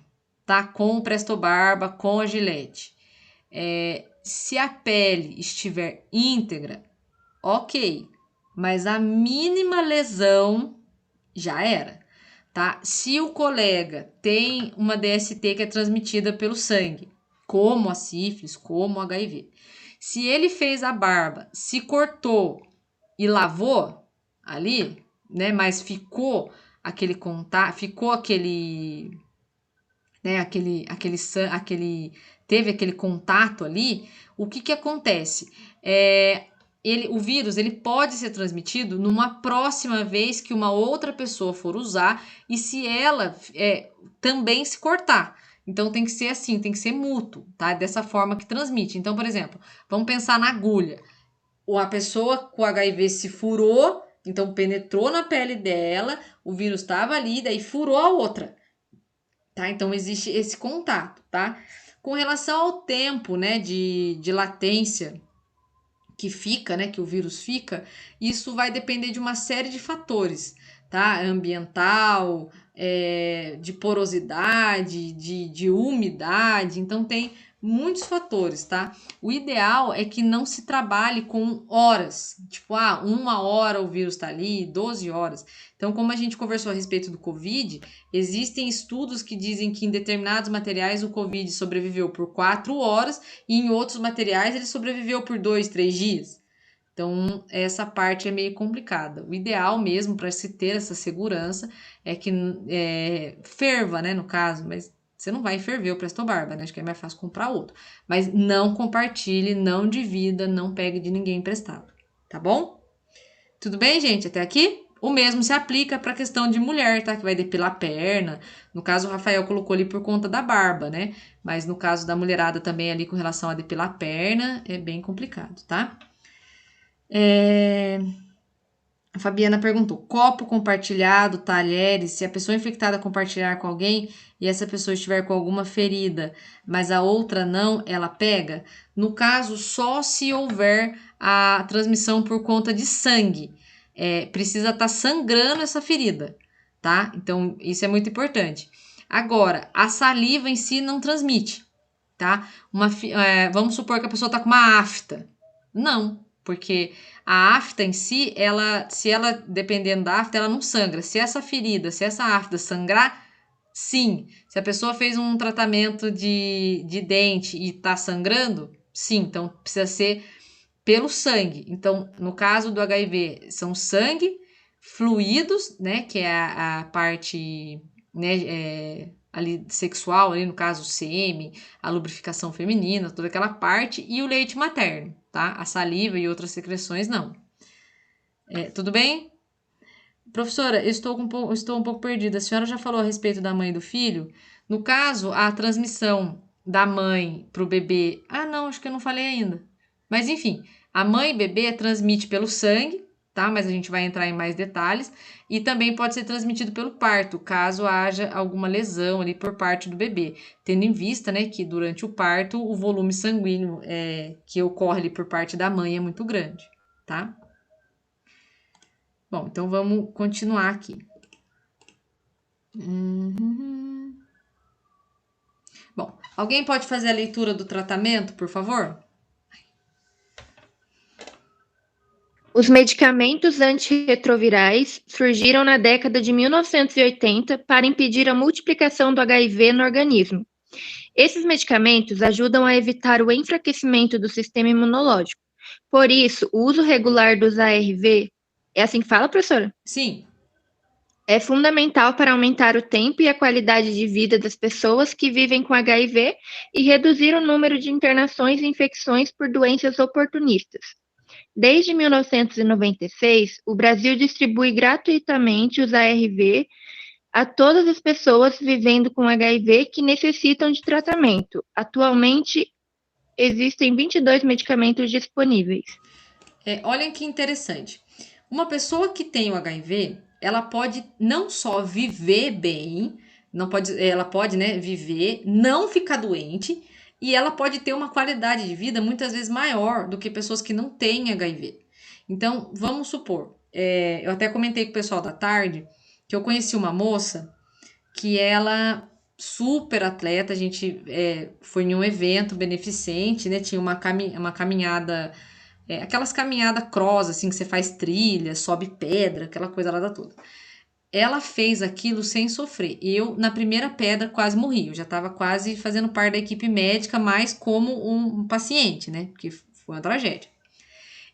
tá? Com o Prestobarba, com a Gillette. Se a pele estiver íntegra, ok. Mas a mínima lesão já era, tá? Se o colega tem uma DST que é transmitida pelo sangue, como a sífilis, como o HIV, se ele fez a barba, se cortou e lavou ali, né? Mas ficou aquele contato, ficou aquele, né? Teve aquele contato ali. O que acontece? O vírus ele pode ser transmitido numa próxima vez que uma outra pessoa for usar e se ela também se cortar. Então tem que ser assim, tem que ser mútuo, tá? Dessa forma que transmite. Então, por exemplo, vamos pensar na agulha. A pessoa com HIV se furou, então penetrou na pele dela, o vírus estava ali, daí furou a outra, tá? Então existe esse contato, tá? Com relação ao tempo, né, de latência que fica, né, que o vírus fica, isso vai depender de uma série de fatores, tá? Ambiental, de porosidade, de umidade, então tem muitos fatores, tá? O ideal é que não se trabalhe com horas, tipo, 1 hora o vírus tá ali, 12 horas. Então, como a gente conversou a respeito do Covid, existem estudos que dizem que em determinados materiais o Covid sobreviveu por 4 horas e em outros materiais ele sobreviveu por 2, 3 dias. Então, essa parte é meio complicada. O ideal mesmo para se ter essa segurança é que ferva, né, no caso, mas você não vai ferver o Presto Barba, né? Acho que é mais fácil comprar outro. Mas não compartilhe, não divida, não pegue de ninguém emprestado, tá bom? Tudo bem, gente? Até aqui? O mesmo se aplica para a questão de mulher, tá? Que vai depilar a perna. No caso, o Rafael colocou ali por conta da barba, né? Mas no caso da mulherada também ali com relação a depilar a perna, é bem complicado, tá? A Fabiana perguntou: copo compartilhado, talheres, se a pessoa infectada compartilhar com alguém e essa pessoa estiver com alguma ferida, mas a outra não, ela pega? No caso, só se houver a transmissão por conta de sangue. Precisa estar sangrando essa ferida, tá? Então, isso é muito importante. Agora, a saliva em si não transmite, tá? Vamos supor que a pessoa está com uma afta. Não, porque a afta em si, se ela, dependendo da afta, ela não sangra. Se essa afta sangrar, sim. Se a pessoa fez um tratamento de dente e tá sangrando, sim. Então, precisa ser pelo sangue. Então, no caso do HIV, são sangue, fluidos, né, que é a parte, né, ali sexual, ali no caso o sêmen, a lubrificação feminina, toda aquela parte, e o leite materno, tá? A saliva e outras secreções, não. Tudo bem? Professora, eu estou um pouco perdida. A senhora já falou a respeito da mãe e do filho? No caso, a transmissão da mãe para o bebê... não, acho que eu não falei ainda. Mas, enfim, a mãe e bebê transmite pelo sangue, tá? Mas a gente vai entrar em mais detalhes. E também pode ser transmitido pelo parto, caso haja alguma lesão ali por parte do bebê. Tendo em vista, né, que durante o parto o volume sanguíneo que ocorre ali por parte da mãe é muito grande, tá? Bom, então vamos continuar aqui. Bom, alguém pode fazer a leitura do tratamento, por favor? Os medicamentos antirretrovirais surgiram na década de 1980 para impedir a multiplicação do HIV no organismo. Esses medicamentos ajudam a evitar o enfraquecimento do sistema imunológico. Por isso, o uso regular dos ARV, é assim que fala, professora? Sim. É fundamental para aumentar o tempo e a qualidade de vida das pessoas que vivem com HIV e reduzir o número de internações e infecções por doenças oportunistas. Desde 1996, o Brasil distribui gratuitamente os ARV a todas as pessoas vivendo com HIV que necessitam de tratamento. Atualmente, existem 22 medicamentos disponíveis. Olhem que interessante. Uma pessoa que tem o HIV, ela pode não só viver bem, ela pode, né, viver, não ficar doente, e ela pode ter uma qualidade de vida muitas vezes maior do que pessoas que não têm HIV. Então, vamos supor, eu até comentei com o pessoal da tarde que eu conheci uma moça que ela, super atleta, a gente foi em um evento beneficente, né? Tinha uma caminhada, aquelas caminhadas cross, assim, que você faz trilha, sobe pedra, aquela coisa lá da toda. Ela fez aquilo sem sofrer. Eu, na primeira pedra, quase morri. Eu já estava quase fazendo parte da equipe médica, mas como um paciente, né? Porque foi uma tragédia.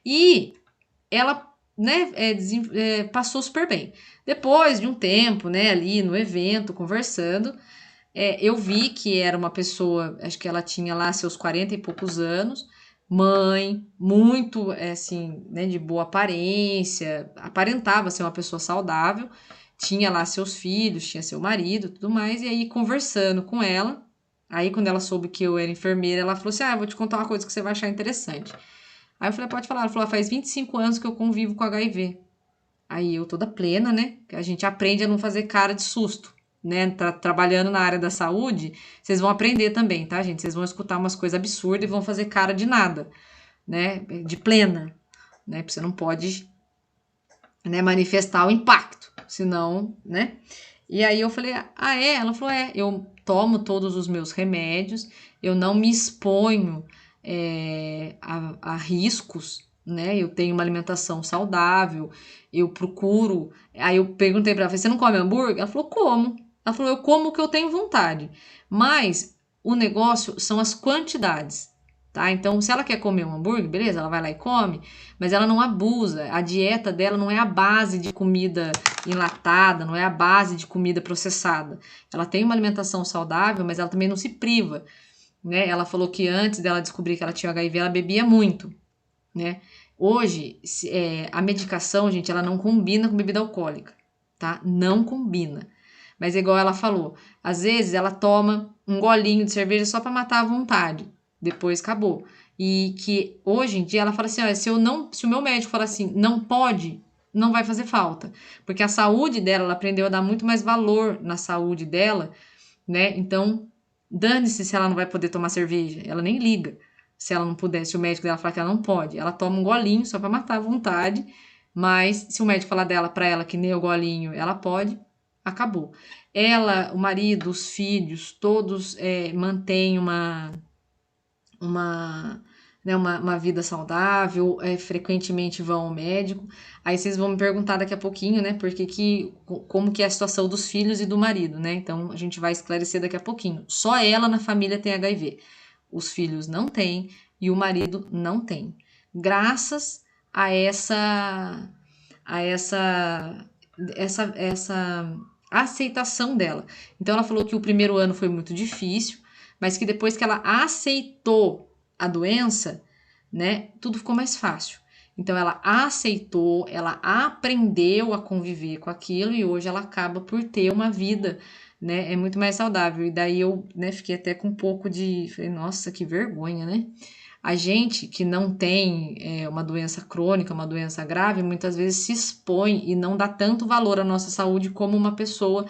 E ela, né, passou super bem. Depois de um tempo, né, ali no evento, conversando, eu vi que era uma pessoa, acho que ela tinha lá seus 40 e poucos anos, mãe, muito, assim, né, de boa aparência, aparentava ser uma pessoa saudável, tinha lá seus filhos, tinha seu marido, tudo mais, e aí conversando com ela, Aí, quando ela soube que eu era enfermeira, ela falou assim, eu vou te contar uma coisa que você vai achar interessante. Aí eu falei, pode falar. Ela falou, faz 25 anos que eu convivo com HIV. Aí eu toda plena, né? Que a gente aprende a não fazer cara de susto, né? Trabalhando na área da saúde, vocês vão aprender também, tá, gente? Vocês vão escutar umas coisas absurdas e vão fazer cara de nada, né? De plena, né? Porque você não pode, né, manifestar o impacto, senão, né? E aí eu falei, é? Ela falou, eu tomo todos os meus remédios, eu não me exponho a riscos, né? Eu tenho uma alimentação saudável, eu procuro. Aí eu perguntei pra ela, você não come hambúrguer? Ela falou, como. Ela falou, eu como o que eu tenho vontade. Mas o negócio são as quantidades, tá? Então, se ela quer comer um hambúrguer, beleza, ela vai lá e come, mas ela não abusa. A dieta dela não é a base de comida enlatada, não é a base de comida processada. Ela tem uma alimentação saudável, mas ela também não se priva, né? Ela falou que antes dela descobrir que ela tinha HIV, ela bebia muito, né? Hoje, a medicação, gente, ela não combina com bebida alcoólica, tá? Não combina. Mas igual ela falou, às vezes ela toma um golinho de cerveja só para matar a vontade. Depois acabou. E que hoje em dia ela fala assim, se o meu médico falar assim, não pode, não vai fazer falta. Porque a saúde dela, ela aprendeu a dar muito mais valor na saúde dela, né? Então, dane-se se ela não vai poder tomar cerveja. Ela nem liga. Se ela não puder, se o médico dela falar que ela não pode. Ela toma um golinho só para matar a vontade. Mas se o médico falar para ela que nem o golinho ela pode, acabou. Ela, o marido, os filhos, todos mantêm uma vida saudável, frequentemente vão ao médico. Aí vocês vão me perguntar daqui a pouquinho, né, como que é a situação dos filhos e do marido, né? Então a gente vai esclarecer daqui a pouquinho. Só ela na família tem HIV. Os filhos não têm e o marido não tem. Graças a essa aceitação dela. Então ela falou que o primeiro ano foi muito difícil, mas que depois que ela aceitou a doença, né, tudo ficou mais fácil. Então ela aceitou, ela aprendeu a conviver com aquilo e hoje ela acaba por ter uma vida, né, muito mais saudável. E daí eu, né, fiquei até com um pouco falei, nossa, que vergonha, né? A gente que não tem uma doença crônica, uma doença grave, muitas vezes se expõe e não dá tanto valor à nossa saúde como uma pessoa,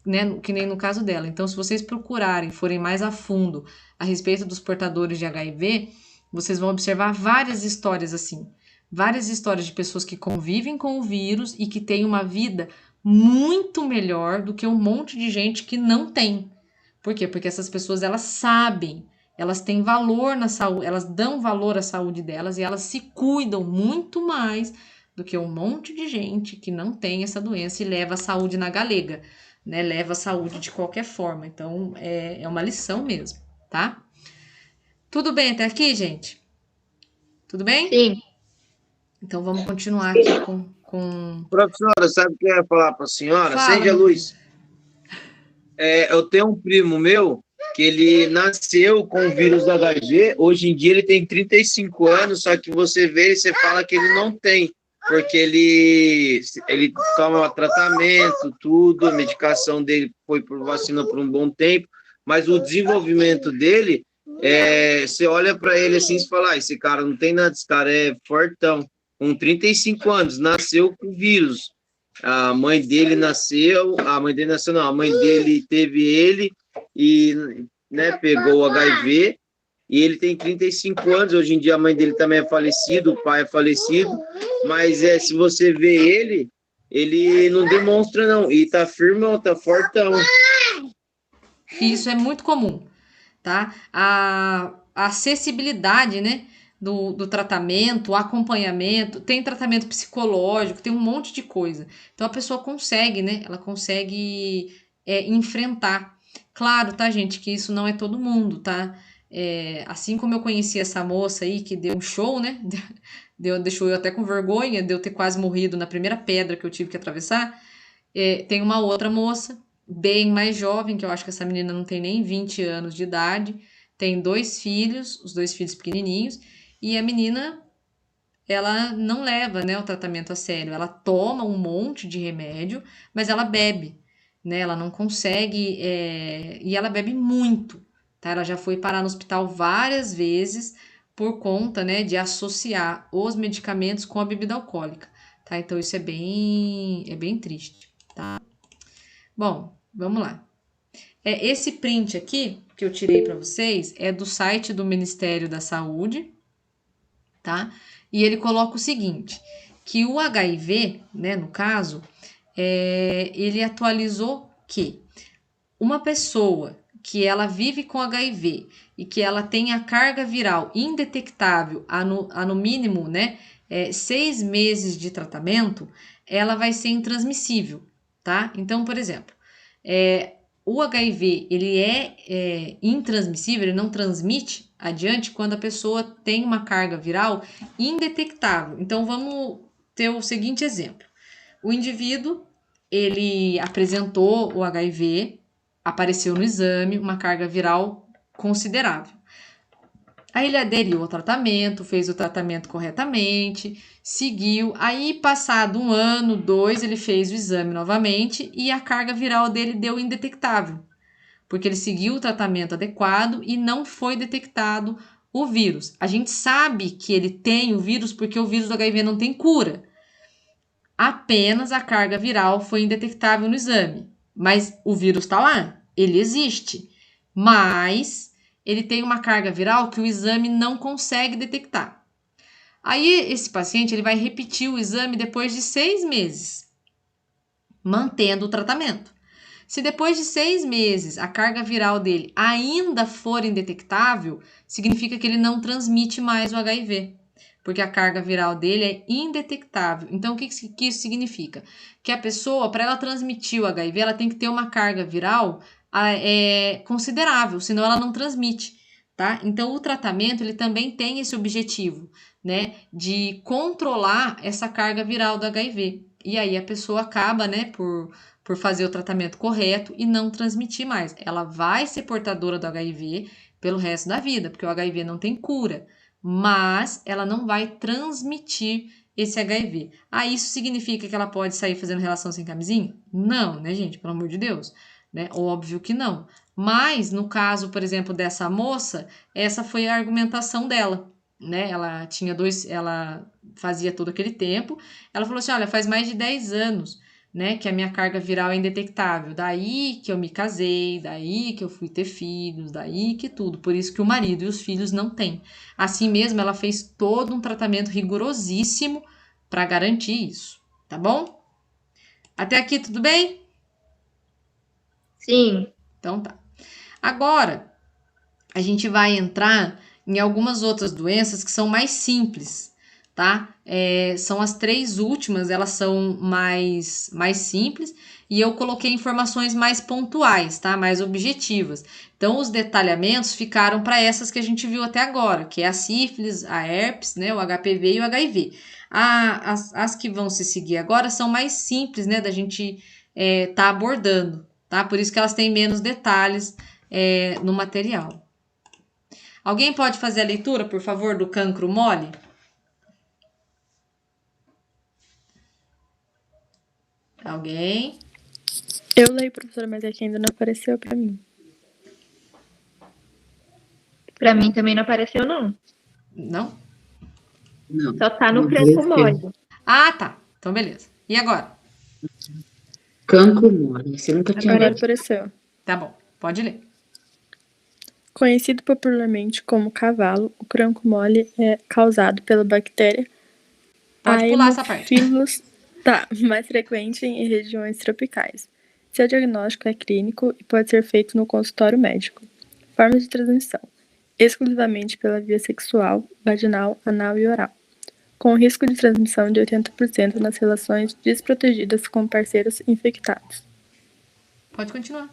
né, que nem no caso dela. Então, se vocês procurarem, forem mais a fundo a respeito dos portadores de HIV, vocês vão observar várias histórias assim. Várias histórias de pessoas que convivem com o vírus e que têm uma vida muito melhor do que um monte de gente que não tem. Por quê? Porque essas pessoas, elas sabem, elas têm valor na saúde, elas dão valor à saúde delas e elas se cuidam muito mais do que um monte de gente que não tem essa doença e leva a saúde na galega, né? Leva a saúde de qualquer forma. Então, é uma lição mesmo, tá? Tudo bem até aqui, gente? Tudo bem? Sim. Então, vamos continuar aqui com... Professora, sabe o que eu ia falar para a senhora? Fala, Acende a luz. Eu tenho um primo meu que ele nasceu com o vírus da HIV, hoje em dia ele tem 35 anos, só que você vê e você fala que ele não tem, porque ele toma tratamento, tudo, a medicação dele foi por vacina por um bom tempo, mas o desenvolvimento dele, você olha para ele assim e fala, esse cara não tem nada, esse cara é fortão, com 35 anos, nasceu com o vírus. A mãe dele teve ele e, né, pegou o HIV e ele tem 35 anos, hoje em dia a mãe dele também é falecida, o pai é falecido, mas se você vê ele não demonstra não, e tá firme, tá fortão. Isso é muito comum, tá? A acessibilidade, né, do tratamento, o acompanhamento, tem tratamento psicológico, tem um monte de coisa. Então a pessoa consegue, né? Ela consegue enfrentar. Claro, tá, gente, que isso não é todo mundo, tá? Assim como eu conheci essa moça aí que deu um show, né? Deixou eu até com vergonha de eu ter quase morrido na primeira pedra que eu tive que atravessar. Tem uma outra moça, bem mais jovem, que eu acho que essa menina não tem nem 20 anos de idade, tem 2 filhos, os 2 filhos pequenininhos, e a menina, ela não leva, né, o tratamento a sério. Ela toma um monte de remédio, mas ela bebe, né? Ela não consegue, e ela bebe muito, tá? Ela já foi parar no hospital várias vezes por conta, né, de associar os medicamentos com a bebida alcoólica, tá? Então isso é bem triste, tá? Bom, vamos lá. Esse print aqui que eu tirei para vocês é do site do Ministério da Saúde, tá? E ele coloca o seguinte, que o HIV, né, no caso, ele atualizou que uma pessoa que ela vive com HIV e que ela tem a carga viral indetectável a no mínimo, né, 6 meses de tratamento, ela vai ser intransmissível, tá? Então, por exemplo, o HIV, ele é intransmissível, ele não transmite adiante quando a pessoa tem uma carga viral indetectável. Então, vamos ter o seguinte exemplo. O indivíduo, ele apresentou o HIV, apareceu no exame uma carga viral considerável. Aí ele aderiu ao tratamento, fez o tratamento corretamente, seguiu. Aí, passado 1 ano, 2, ele fez o exame novamente e a carga viral dele deu indetectável, porque ele seguiu o tratamento adequado e não foi detectado o vírus. A gente sabe que ele tem o vírus porque o vírus do HIV não tem cura. Apenas a carga viral foi indetectável no exame, mas o vírus está lá, ele existe, mas ele tem uma carga viral que o exame não consegue detectar. Aí esse paciente ele vai repetir o exame depois de 6 meses, mantendo o tratamento. Se depois de 6 meses a carga viral dele ainda for indetectável, significa que ele não transmite mais o HIV, porque a carga viral dele é indetectável. Então, o que isso significa? Que a pessoa, para ela transmitir o HIV, ela tem que ter uma carga viral considerável, senão ela não transmite, tá? Então, o tratamento, ele também tem esse objetivo, né, de controlar essa carga viral do HIV. E aí, a pessoa acaba, né, por fazer o tratamento correto e não transmitir mais. Ela vai ser portadora do HIV pelo resto da vida, porque o HIV não tem cura, mas ela não vai transmitir esse HIV. Isso significa que ela pode sair fazendo relação sem camisinha? Não, né, gente? Pelo amor de Deus. Né? Óbvio que não. Mas, no caso, por exemplo, dessa moça, essa foi a argumentação dela. Né? Ela fazia todo aquele tempo. Ela falou assim, olha, faz mais de 10 anos, né, que a minha carga viral é indetectável. Daí que eu me casei, daí que eu fui ter filhos, daí que tudo. Por isso que o marido e os filhos não têm. Assim mesmo, ela fez todo um tratamento rigorosíssimo para garantir isso, tá bom? Até aqui, tudo bem? Sim. Então tá. Agora, a gente vai entrar em algumas outras doenças que são mais simples, tá? São as 3 últimas, elas são mais simples e eu coloquei informações mais pontuais, tá? Mais objetivas. Então, os detalhamentos ficaram para essas que a gente viu até agora, que é a sífilis, a herpes, né? O HPV e o HIV. As que vão se seguir agora são mais simples, né? Da gente tá abordando, tá? Por isso que elas têm menos detalhes no material. Alguém pode fazer a leitura, por favor, do cancro mole? Alguém? Eu leio, professora, mas é que ainda não apareceu para mim. Para mim também não apareceu, não. Não? Não. Só tá no cancro mole. Tá. Então, beleza. E agora? Cancro mole. Você nunca tinha Agora lido. apareceu. Tá bom. Pode ler. Conhecido popularmente como cavalo, o cancro mole é causado pela bactéria Pode pular essa parte. Haemophilus, mais frequente em regiões tropicais. Seu diagnóstico é clínico e pode ser feito no consultório médico. Formas de transmissão: exclusivamente pela via sexual, vaginal, anal e oral, com risco de transmissão de 80% nas relações desprotegidas com parceiros infectados. Pode continuar.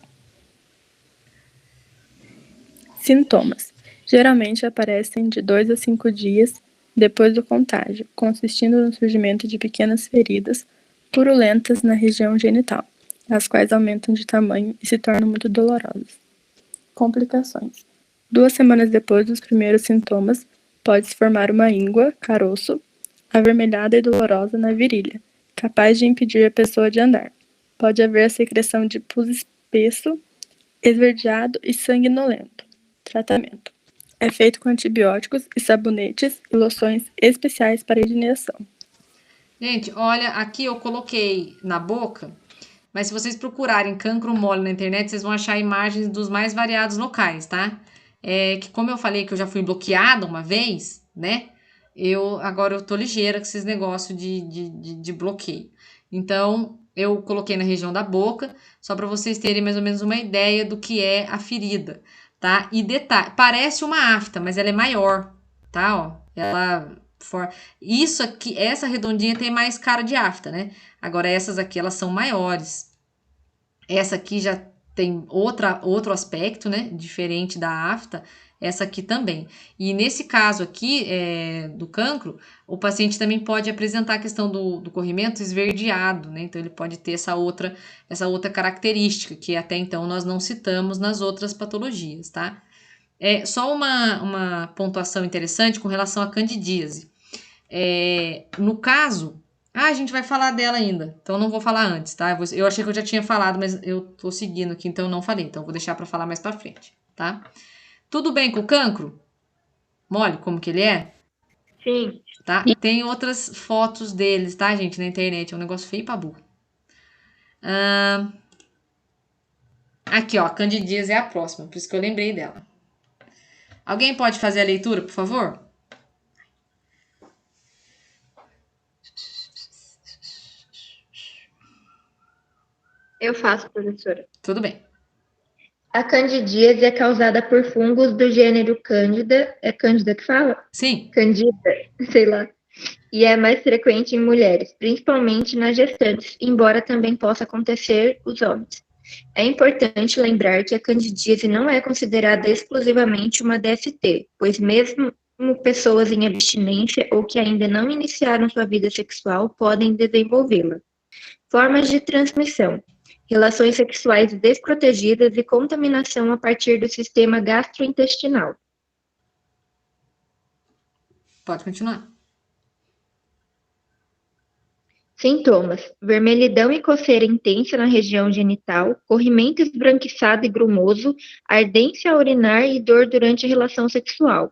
Sintomas: geralmente aparecem de 2 a 5 dias depois do contágio, consistindo no surgimento de pequenas feridas purulentas na região genital, as quais aumentam de tamanho e se tornam muito dolorosas. Complicações: 2 semanas depois dos primeiros sintomas, pode-se formar uma íngua, caroço, avermelhada e dolorosa na virilha, capaz de impedir a pessoa de andar. Pode haver a secreção de pus espesso, esverdeado e sanguinolento. Tratamento. É feito com antibióticos e sabonetes e loções especiais para higienização. Gente, olha, aqui eu coloquei na boca, mas se vocês procurarem cancro mole na internet, vocês vão achar imagens dos mais variados locais, tá? Que como eu falei que eu já fui bloqueada uma vez, né? Agora eu tô ligeira com esses negócios de bloqueio. Então, eu coloquei na região da boca, só para vocês terem mais ou menos uma ideia do que é a ferida, tá? E detalhe, parece uma afta, mas ela é maior, tá? Ó, isso aqui, essa redondinha tem mais cara de afta, né? Agora essas aqui, elas são maiores. Essa aqui já tem outro aspecto, né? Diferente da afta. Essa aqui também. E nesse caso aqui, do cancro, o paciente também pode apresentar a questão do corrimento esverdeado, né? Então, ele pode ter essa outra característica, que até então nós não citamos nas outras patologias, tá? Só uma pontuação interessante com relação à candidíase. No caso... a gente vai falar dela ainda, então não vou falar antes, tá? Eu achei que eu já tinha falado, mas eu tô seguindo aqui, então eu não falei. Então, eu vou deixar pra falar mais pra frente, tá? Tudo bem com o cancro? Mole, como que ele é? Sim. Tá? Tem outras fotos deles, tá, gente, na internet. É um negócio feio pra burro. Aqui, ó, a candidíase é a próxima, por isso que eu lembrei dela. Alguém pode fazer a leitura, por favor? Eu faço, professora. Tudo bem. A candidíase é causada por fungos do gênero Cândida. É Cândida que fala? Sim. Candida, sei lá. E é mais frequente em mulheres, principalmente nas gestantes, embora também possa acontecer os homens. É importante lembrar que a candidíase não é considerada exclusivamente uma DST, pois mesmo pessoas em abstinência ou que ainda não iniciaram sua vida sexual podem desenvolvê-la. Formas de transmissão: relações sexuais desprotegidas e contaminação a partir do sistema gastrointestinal. Pode continuar. Sintomas: vermelhidão e coceira intensa na região genital, corrimento esbranquiçado e grumoso, ardência a urinar e dor durante a relação sexual.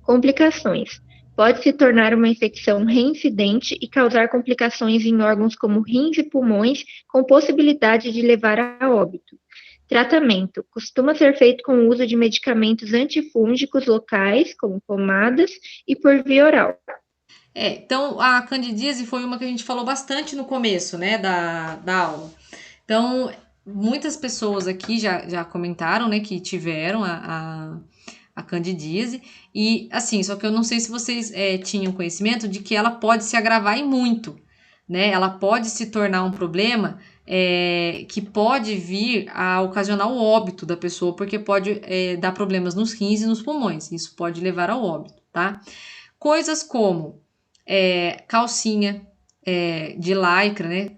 Complicações: pode se tornar uma infecção reincidente e causar complicações em órgãos como rins e pulmões, com possibilidade de levar a óbito. Tratamento: costuma ser feito com o uso de medicamentos antifúngicos locais, como pomadas, e por via oral. Então, a candidíase foi uma que a gente falou bastante no começo, né, da aula. Então, muitas pessoas aqui já comentaram, né, que tiveram a candidíase, e assim, só que eu não sei se vocês tinham conhecimento de que ela pode se agravar em muito, né, ela pode se tornar um problema que pode vir a ocasionar o óbito da pessoa, porque pode dar problemas nos rins e nos pulmões, isso pode levar ao óbito, tá? Coisas como calcinha de lycra, né?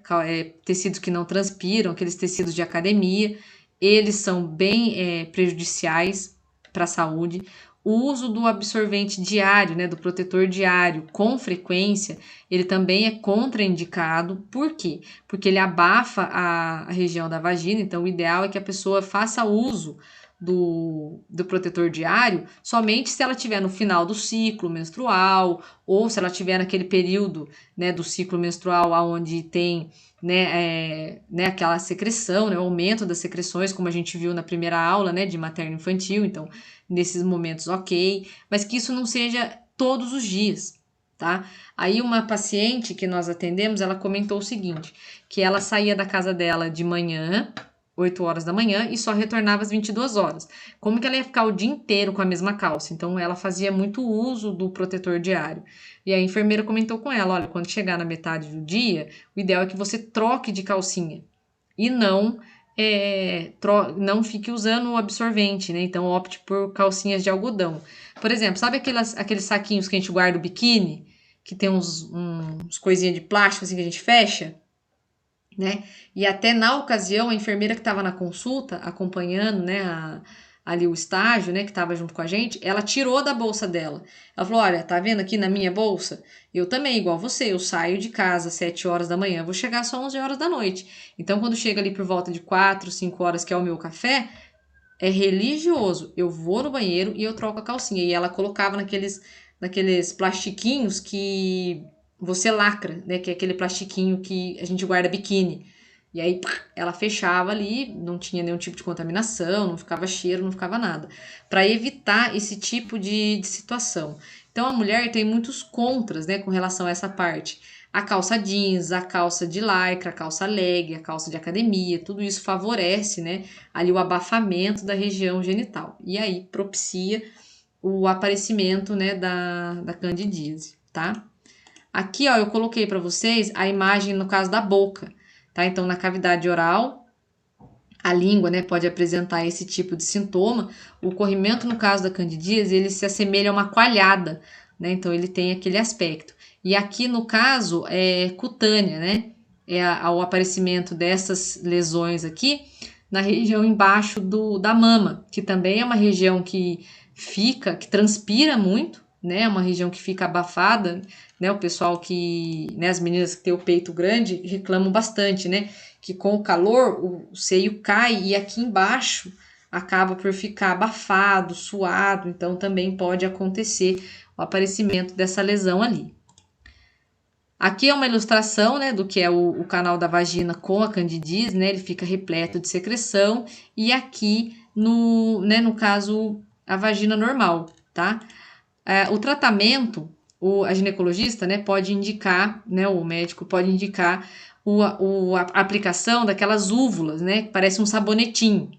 Tecidos que não transpiram, aqueles tecidos de academia, eles são bem prejudiciais para a saúde. O uso do absorvente diário, né, do protetor diário com frequência, ele também é contraindicado. Por quê? Porque ele abafa a região da vagina, então o ideal é que a pessoa faça uso do protetor diário somente se ela estiver no final do ciclo menstrual ou se ela estiver naquele período, né, do ciclo menstrual onde tem aquela secreção, né, o aumento das secreções, como a gente viu na primeira aula, né, de materno-infantil. Então, nesses momentos, ok, mas que isso não seja todos os dias, tá? Aí uma paciente que nós atendemos, ela comentou o seguinte, que ela saía da casa dela de manhã, 8 horas da manhã, e só retornava às 22 horas. Como que ela ia ficar o dia inteiro com a mesma calça? Então, ela fazia muito uso do protetor diário. E a enfermeira comentou com ela, olha, quando chegar na metade do dia, o ideal é que você troque de calcinha e não fique usando o absorvente, né? Então, opte por calcinhas de algodão. Por exemplo, sabe aqueles saquinhos que a gente guarda o biquíni? Que tem uns coisinhas de plástico assim que a gente fecha? Né? E até na ocasião, a enfermeira que estava na consulta, acompanhando, né, ali o estágio, né, que estava junto com a gente, ela tirou da bolsa dela. Ela falou, olha, tá vendo aqui na minha bolsa? Eu também, igual você, eu saio de casa às 7 horas da manhã, vou chegar só 11 horas da noite. Então, quando chega ali por volta de 4, 5 horas, que é o meu café, é religioso. Eu vou no banheiro e eu troco a calcinha. E ela colocava naqueles plastiquinhos que você lacra, né? Que é aquele plastiquinho que a gente guarda biquíni. E aí ela fechava ali, não tinha nenhum tipo de contaminação, não ficava cheiro, não ficava nada. Para evitar esse tipo de situação. Então a mulher tem muitos contras, né, com relação a essa parte. A calça jeans, a calça de lycra, a calça leg, a calça de academia, tudo isso favorece, né, ali o abafamento da região genital. E aí propicia o aparecimento, né, da candidíase, tá? Aqui, ó, eu coloquei para vocês a imagem no caso da boca, tá? Então, na cavidade oral, a língua, né, pode apresentar esse tipo de sintoma. O corrimento, no caso da candidíase, ele se assemelha a uma coalhada, né? Então, ele tem aquele aspecto. E aqui, no caso, é cutânea, né? O aparecimento dessas lesões aqui na região embaixo da mama, que também é uma região que transpira muito, né? É uma região que fica abafada, né? O pessoal né, as meninas que têm o peito grande reclamam bastante, né? Que com o calor o seio cai e aqui embaixo acaba por ficar abafado, suado, então também pode acontecer o aparecimento dessa lesão ali. Aqui é uma ilustração, né, do que é o canal da vagina com a candidíase, né, ele fica repleto de secreção, e aqui, no caso, a vagina normal, tá? O tratamento, a ginecologista, né, pode indicar, né, o médico pode indicar a aplicação daquelas úvulas, né, que parece um sabonetinho,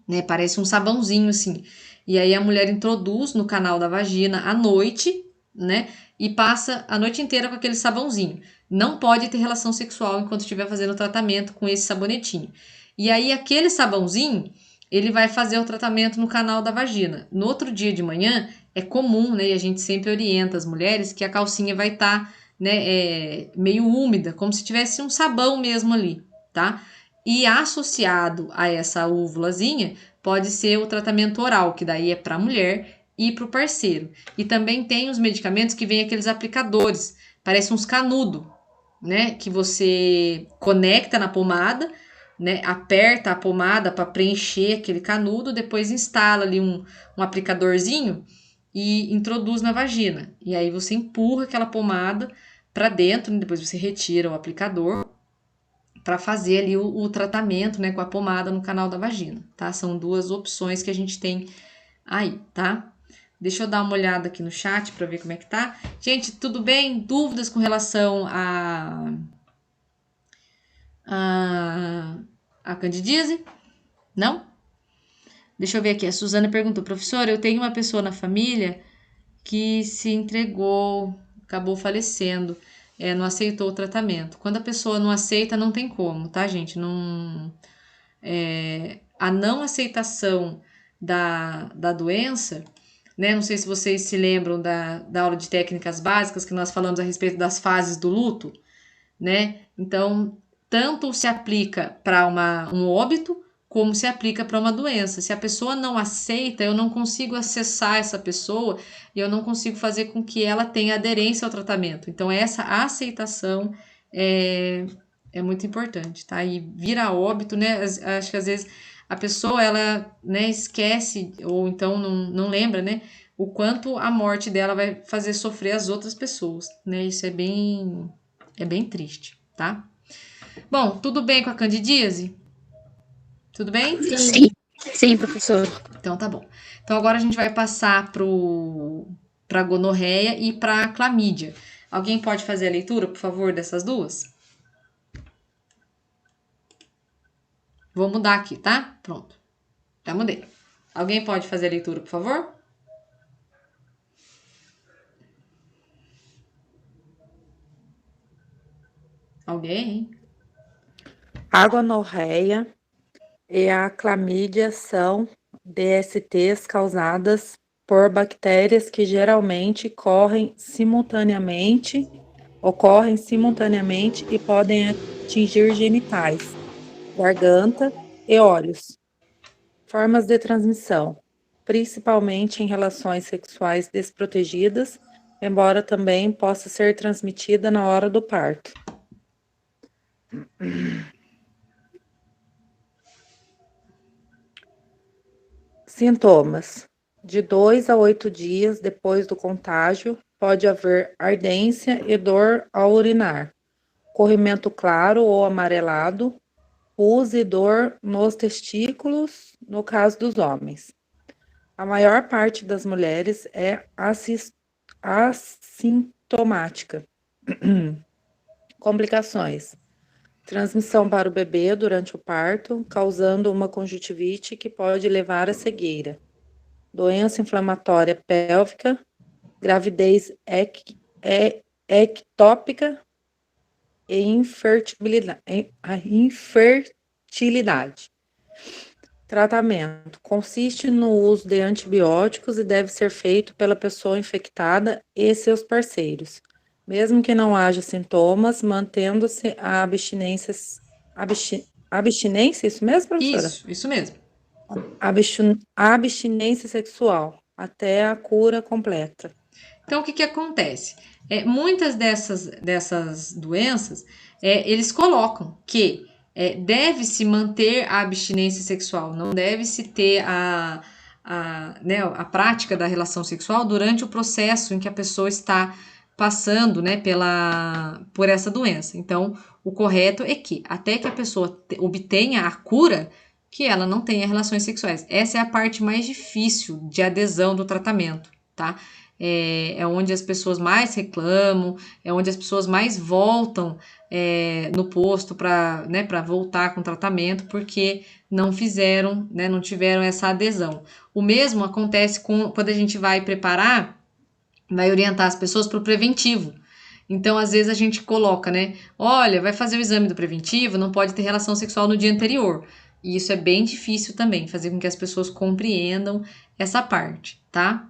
né, parece um sabãozinho assim. E aí a mulher introduz no canal da vagina à noite, né, e passa a noite inteira com aquele sabãozinho. Não pode ter relação sexual enquanto estiver fazendo o tratamento com esse sabonetinho. E aí aquele sabãozinho, ele vai fazer o tratamento no canal da vagina. No outro dia de manhã, é comum, né, e a gente sempre orienta as mulheres que a calcinha vai estar, né, meio úmida, como se tivesse um sabão mesmo ali, tá? E associado a essa úvulazinha, pode ser o tratamento oral, que daí é para a mulher e para o parceiro. E também tem os medicamentos que vêm aqueles aplicadores, parecem uns canudos, né? Que você conecta na pomada, né? Aperta a pomada para preencher aquele canudo, depois instala ali um aplicadorzinho e introduz na vagina. E aí você empurra aquela pomada para dentro, né? Depois você retira o aplicador para fazer ali o tratamento, né, com a pomada no canal da vagina, tá? São duas opções que a gente tem aí, tá? Deixa eu dar uma olhada aqui no chat para ver como é que tá. Gente, tudo bem? Dúvidas com relação a candidíase? Não? Deixa eu ver aqui. A Suzana perguntou, professora, eu tenho uma pessoa na família que se entregou, acabou falecendo, não aceitou o tratamento. Quando a pessoa não aceita, não tem como, tá, gente? A não aceitação da doença, né? Não sei se vocês se lembram da aula de técnicas básicas que nós falamos a respeito das fases do luto, né? Então, tanto se aplica para um óbito, como se aplica para uma doença. Se a pessoa não aceita, eu não consigo acessar essa pessoa e eu não consigo fazer com que ela tenha aderência ao tratamento. Então, essa aceitação é muito importante, tá? E vira óbito, né? Acho que às vezes a pessoa, ela, né, esquece ou então não lembra, né? O quanto a morte dela vai fazer sofrer as outras pessoas, né? Isso é bem triste, tá? Bom, tudo bem com a candidíase? Tudo bem? Sim, sim, professor. Então tá bom. Então agora a gente vai passar para gonorreia e para clamídia. Alguém pode fazer a leitura, por favor, dessas duas? Vou mudar aqui, tá? Pronto. Já mudei. Alguém pode fazer a leitura, por favor? Alguém? A gonorreia e a clamídia são DSTs causadas por bactérias que geralmente ocorrem simultaneamente e podem atingir genitais, garganta e olhos. Formas de transmissão, principalmente em relações sexuais desprotegidas, embora também possa ser transmitida na hora do parto. Sintomas. De 2 a 8 dias depois do contágio, pode haver ardência e dor ao urinar, corrimento claro ou amarelado, pus e dor nos testículos, no caso dos homens. A maior parte das mulheres é assintomática. Complicações. Transmissão para o bebê durante o parto, causando uma conjuntivite que pode levar à cegueira. Doença inflamatória pélvica, gravidez ectópica e infertilidade. Tratamento. Consiste no uso de antibióticos e deve ser feito pela pessoa infectada e seus parceiros, mesmo que não haja sintomas, mantendo-se a abstinência. Abstinência, isso mesmo, professora? Isso mesmo. Abstinência sexual, até a cura completa. Então, o que acontece? Muitas dessas doenças, eles colocam que deve-se manter a abstinência sexual, não deve-se ter a prática da relação sexual durante o processo em que a pessoa está passando, né, por essa doença. Então, o correto é que, até que a pessoa obtenha a cura, que ela não tenha relações sexuais. Essa é a parte mais difícil de adesão do tratamento, tá? É onde as pessoas mais reclamam, é onde as pessoas mais voltam no posto para voltar com o tratamento, porque não fizeram, né, não tiveram essa adesão. O mesmo acontece quando a gente vai preparar, vai orientar as pessoas para o preventivo. Então, às vezes a gente coloca, né, olha, vai fazer o exame do preventivo, não pode ter relação sexual no dia anterior. E isso é bem difícil também, fazer com que as pessoas compreendam essa parte, tá?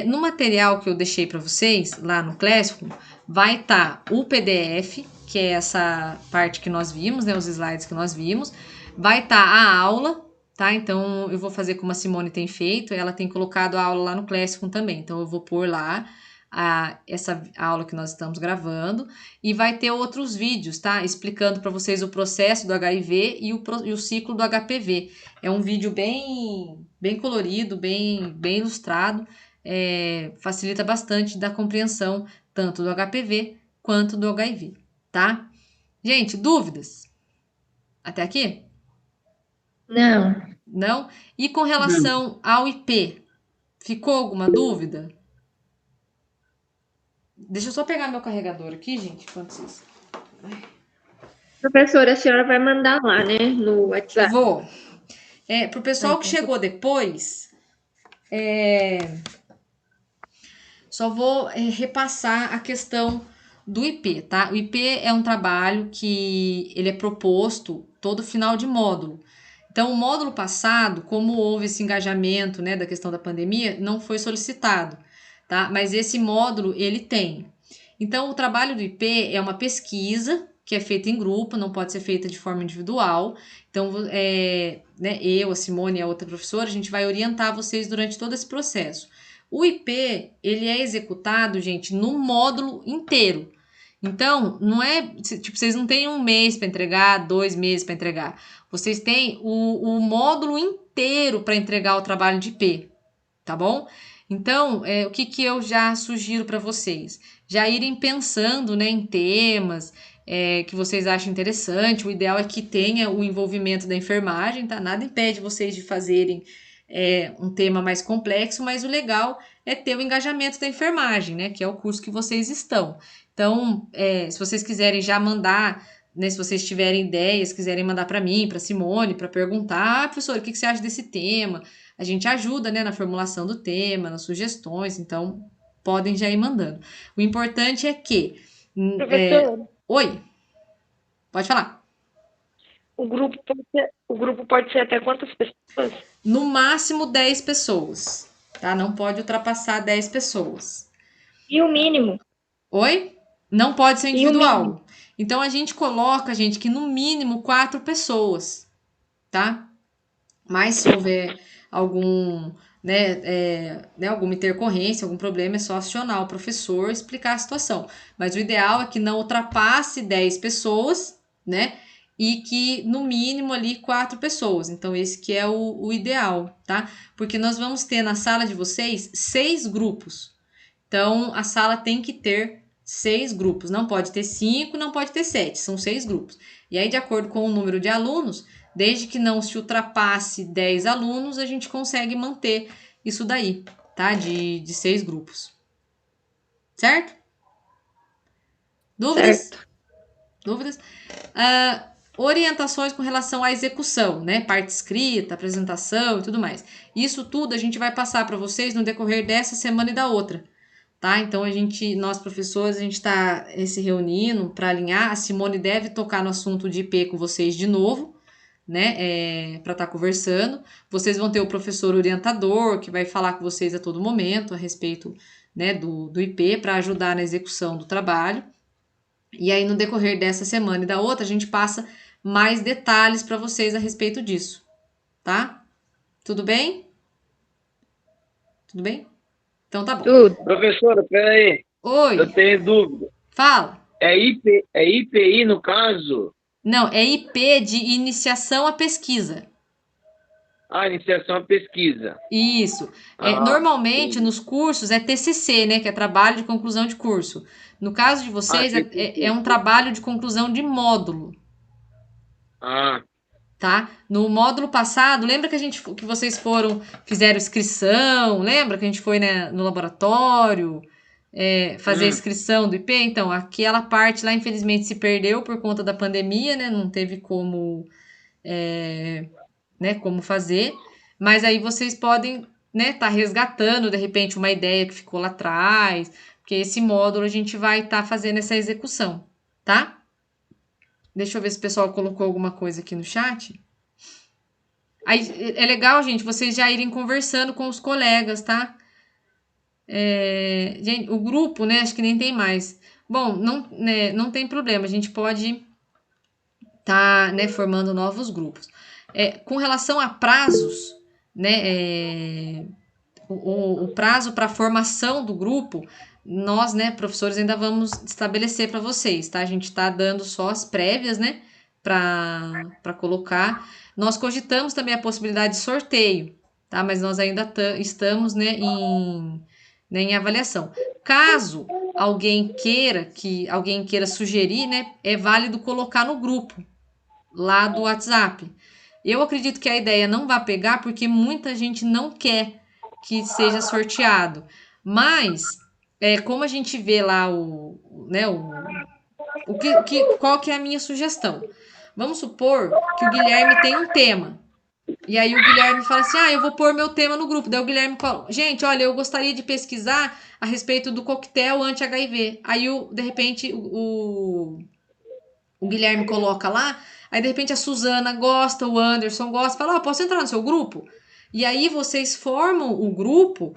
No material que eu deixei para vocês, lá no Classroom, vai estar o PDF, que é essa parte que nós vimos, né, os slides que nós vimos, vai estar a aula, tá? Então, eu vou fazer como a Simone tem feito, ela tem colocado a aula lá no Classroom também, então eu vou pôr lá essa aula que nós estamos gravando, e vai ter outros vídeos, tá? Explicando para vocês o processo do HIV e o ciclo do HPV. É um vídeo bem colorido, bem ilustrado, facilita bastante da compreensão tanto do HPV quanto do HIV, tá? Gente, dúvidas? Até aqui? Não. Não? E com relação ao IP, ficou alguma dúvida? Deixa eu só pegar meu carregador aqui, gente, enquanto vocês... Professora, a senhora vai mandar lá, né, no WhatsApp? Vou. Pro pessoal que chegou depois, só vou repassar a questão do IP, tá? O IP é um trabalho que ele é proposto todo final de módulo. Então, o módulo passado, como houve esse engajamento, né, da questão da pandemia, não foi solicitado, tá? Mas esse módulo, ele tem. Então, o trabalho do IP é uma pesquisa que é feita em grupo, não pode ser feita de forma individual. Então, né, eu, a Simone e a outra professora, a gente vai orientar vocês durante todo esse processo. O IP, ele é executado, gente, no módulo inteiro. Então, não é, tipo, vocês não têm 1 mês para entregar, 2 meses para entregar. Vocês têm o módulo inteiro para entregar o trabalho de IP, tá bom? Então, o que eu já sugiro para vocês? Já irem pensando, né, em temas que vocês acham interessante. O ideal é que tenha o envolvimento da enfermagem, tá? Nada impede vocês de fazerem um tema mais complexo, mas o legal é ter o engajamento da enfermagem, né? Que é o curso que vocês estão. Então, se vocês quiserem já mandar, né, se vocês tiverem ideias, quiserem mandar para mim, para Simone, para perguntar, professor, o que você acha desse tema? A gente ajuda, né, na formulação do tema, nas sugestões, então podem já ir mandando. O importante é que... Professor? Oi, pode falar. O grupo pode ser até quantas pessoas? No máximo 10 pessoas, tá? Não pode ultrapassar 10 pessoas. E o mínimo? Oi? Não pode ser individual. Então, a gente coloca, gente, que no mínimo 4 pessoas, tá? Mas se houver algum, alguma intercorrência, algum problema, é só acionar o professor, explicar a situação. Mas o ideal é que não ultrapasse 10 pessoas, né? e que no mínimo ali 4 pessoas. Então esse que é o ideal, tá? Porque nós vamos ter na sala de vocês 6 grupos. Então a sala tem que ter 6 grupos. Não pode ter 5, não pode ter 7. São 6 grupos. E aí, de acordo com o número de alunos, desde que não se ultrapasse 10 alunos, a gente consegue manter isso daí, tá? De 6 grupos. Certo? Dúvidas? Certo. Dúvidas? Orientações com relação à execução, né? Parte escrita, apresentação e tudo mais. Isso tudo a gente vai passar para vocês no decorrer dessa semana e da outra, tá? Então nós professores, a gente está se reunindo para alinhar. A Simone deve tocar no assunto de IP com vocês de novo, né? Para estar conversando. Vocês vão ter o professor orientador que vai falar com vocês a todo momento a respeito, né, do IP para ajudar na execução do trabalho. E aí, no decorrer dessa semana e da outra, a gente passa mais detalhes para vocês a respeito disso, tá? Tudo bem? Tudo bem? Então tá bom. Tudo. Professora, peraí. Oi. Eu tenho dúvida. Fala. É IPI no caso? Não, é IP de iniciação à pesquisa. Iniciação à pesquisa. Isso. Normalmente, nos cursos, é TCC, né? Que é trabalho de conclusão de curso. No caso de vocês, é um trabalho de conclusão de módulo. Tá? No módulo passado, lembra que vocês fizeram inscrição? Lembra que a gente foi, né, no laboratório fazer a inscrição do IP? Então, aquela parte lá, infelizmente, se perdeu por conta da pandemia, né? Não teve como, né, como fazer. Mas aí vocês podem, né, tá resgatando, de repente, uma ideia que ficou lá atrás, porque esse módulo a gente vai estar fazendo essa execução, tá? Deixa eu ver se o pessoal colocou alguma coisa aqui no chat. Aí, é legal, gente, vocês já irem conversando com os colegas, tá? Gente, o grupo, né, acho que nem tem mais. Bom, não tem problema, a gente pode tá, né, formando novos grupos. Com relação a prazos, né, o prazo para formação do grupo, nós, né, professores, ainda vamos estabelecer para vocês, tá? A gente está dando só as prévias, né, para colocar. Nós cogitamos também a possibilidade de sorteio, tá? Mas nós ainda estamos, né, em avaliação. Caso alguém queira sugerir, né, é válido colocar no grupo lá do WhatsApp. Eu acredito que a ideia não vai pegar porque muita gente não quer que seja sorteado. Mas, como a gente vê lá qual que é a minha sugestão? Vamos supor que o Guilherme tem um tema. E aí o Guilherme fala assim, eu vou pôr meu tema no grupo. Daí o Guilherme fala, gente, olha, eu gostaria de pesquisar a respeito do coquetel anti-HIV. Aí, de repente, o Guilherme coloca lá, aí de repente a Suzana gosta, o Anderson gosta, fala, posso entrar no seu grupo? E aí vocês formam o grupo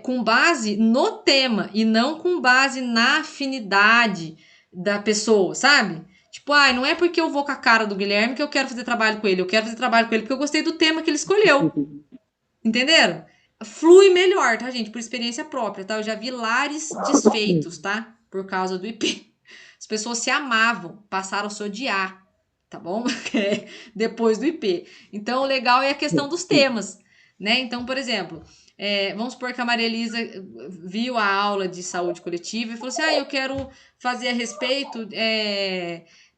com base no tema e não com base na afinidade da pessoa, sabe? Tipo, não é porque eu vou com a cara do Guilherme que eu quero fazer trabalho com ele, eu quero fazer trabalho com ele porque eu gostei do tema que ele escolheu. Entenderam? Flui melhor, tá, gente? Por experiência própria, tá? Eu já vi lares desfeitos, tá? Por causa do IP. As pessoas se amavam, passaram a se odiar, tá bom? Depois do IP. Então, o legal é a questão dos temas, né? Então, por exemplo, vamos supor que a Maria Elisa viu a aula de saúde coletiva e falou assim, eu quero fazer a respeito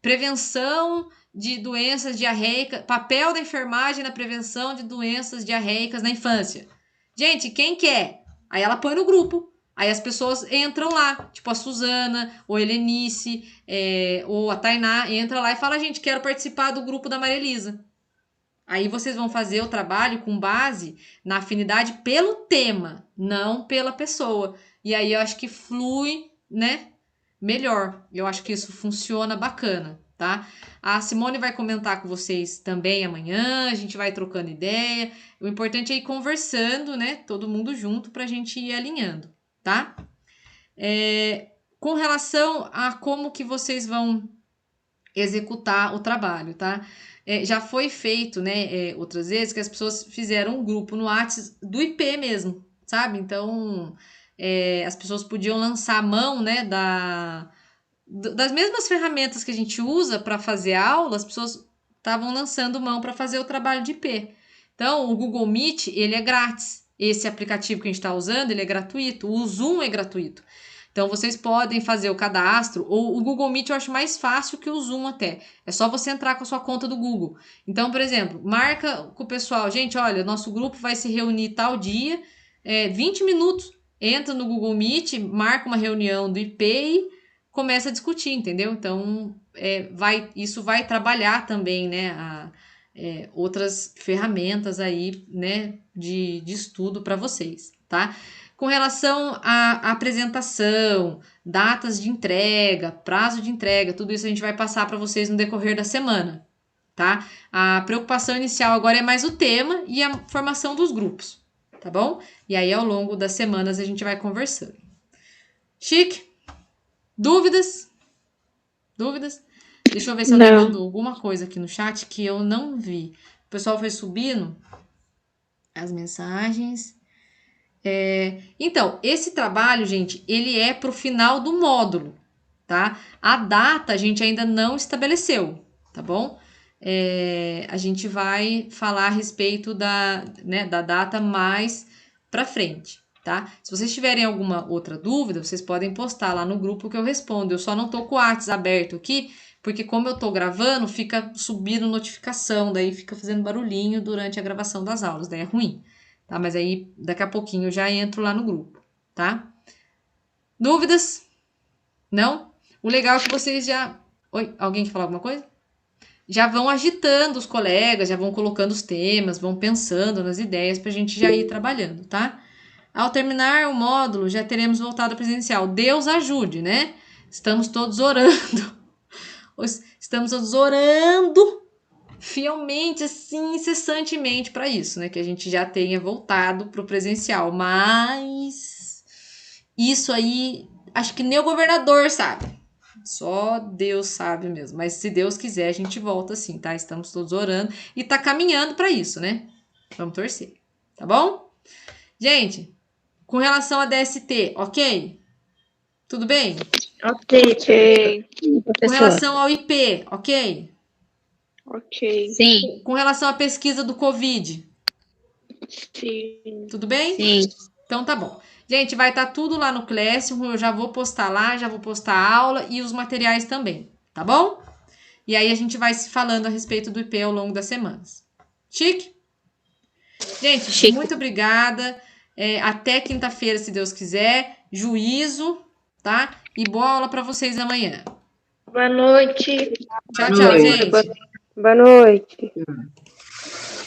prevenção de doenças diarreicas, papel da enfermagem na prevenção de doenças diarreicas na infância. Gente, quem quer? Aí ela põe no grupo. Aí as pessoas entram lá, tipo a Suzana, ou a Helenice, ou a Tainá, entra lá e fala, gente, quero participar do grupo da Maria Elisa. Aí vocês vão fazer o trabalho com base na afinidade pelo tema, não pela pessoa. E aí eu acho que flui, né, melhor. Eu acho que isso funciona bacana, tá? A Simone vai comentar com vocês também amanhã, a gente vai trocando ideia. O importante é ir conversando, né, todo mundo junto pra gente ir alinhando, tá? Com relação a como que vocês vão executar o trabalho, tá? Já foi feito, né, outras vezes que as pessoas fizeram um grupo no WhatsApp do IP mesmo, sabe? Então, as pessoas podiam lançar a mão, né, das mesmas ferramentas que a gente usa para fazer aula, as pessoas estavam lançando mão para fazer o trabalho de IP. Então, o Google Meet, ele é grátis. Esse aplicativo que a gente está usando, ele é gratuito. O Zoom é gratuito. Então, vocês podem fazer o cadastro, ou o Google Meet eu acho mais fácil que o Zoom até. É só você entrar com a sua conta do Google. Então, por exemplo, marca com o pessoal. Gente, olha, nosso grupo vai se reunir tal dia, 20 minutos. Entra no Google Meet, marca uma reunião do IP e começa a discutir, entendeu? Então, isso vai trabalhar também, né, outras ferramentas aí, né, de estudo para vocês, tá? Com relação à apresentação, datas de entrega, prazo de entrega, tudo isso a gente vai passar para vocês no decorrer da semana, tá? A preocupação inicial agora é mais o tema e a formação dos grupos, tá bom? E aí, ao longo das semanas, a gente vai conversando. Chique? Dúvidas? Dúvidas? Deixa eu ver se alguém mandou alguma coisa aqui no chat que eu não vi. O pessoal foi subindo as mensagens. Então, esse trabalho, gente, ele é para o final do módulo, tá? A data a gente ainda não estabeleceu, tá bom? A gente vai falar a respeito da data mais para frente, tá? Se vocês tiverem alguma outra dúvida, vocês podem postar lá no grupo que eu respondo. Eu só não tô com o WhatsApp aberto aqui, porque como eu tô gravando, fica subindo notificação, daí fica fazendo barulhinho durante a gravação das aulas, daí é ruim. Tá? Mas aí, daqui a pouquinho, eu já entro lá no grupo, tá? Dúvidas? Não? O legal é que vocês já... Oi, alguém quer falar alguma coisa? Já vão agitando os colegas, já vão colocando os temas, vão pensando nas ideias pra gente já ir trabalhando, tá? Ao terminar o módulo, já teremos voltado ao presencial. Deus ajude, né? Estamos todos orando. Estamos todos orando fielmente, assim, incessantemente para isso, né? Que a gente já tenha voltado para o presencial. Mas isso aí, acho que nem o governador sabe. Só Deus sabe mesmo. Mas se Deus quiser, a gente volta sim, tá? Estamos todos orando e tá caminhando para isso, né? Vamos torcer, tá bom? Gente, com relação a DST, ok? Tudo bem? Ok. Com relação ao IP, ok? Ok. Sim. Com relação à pesquisa do Covid, Sim. tudo bem? Sim. Então tá bom. Gente, vai estar tudo lá no Classroom, eu já vou postar lá, já vou postar a aula e os materiais também, tá bom? E aí a gente vai se falando a respeito do IP ao longo das semanas. Chique? Gente, Chique. muito obrigada. Até quinta-feira, se Deus quiser. Juízo, tá? E boa aula para vocês amanhã. Boa noite. Tchau, tchau, gente. Boa noite.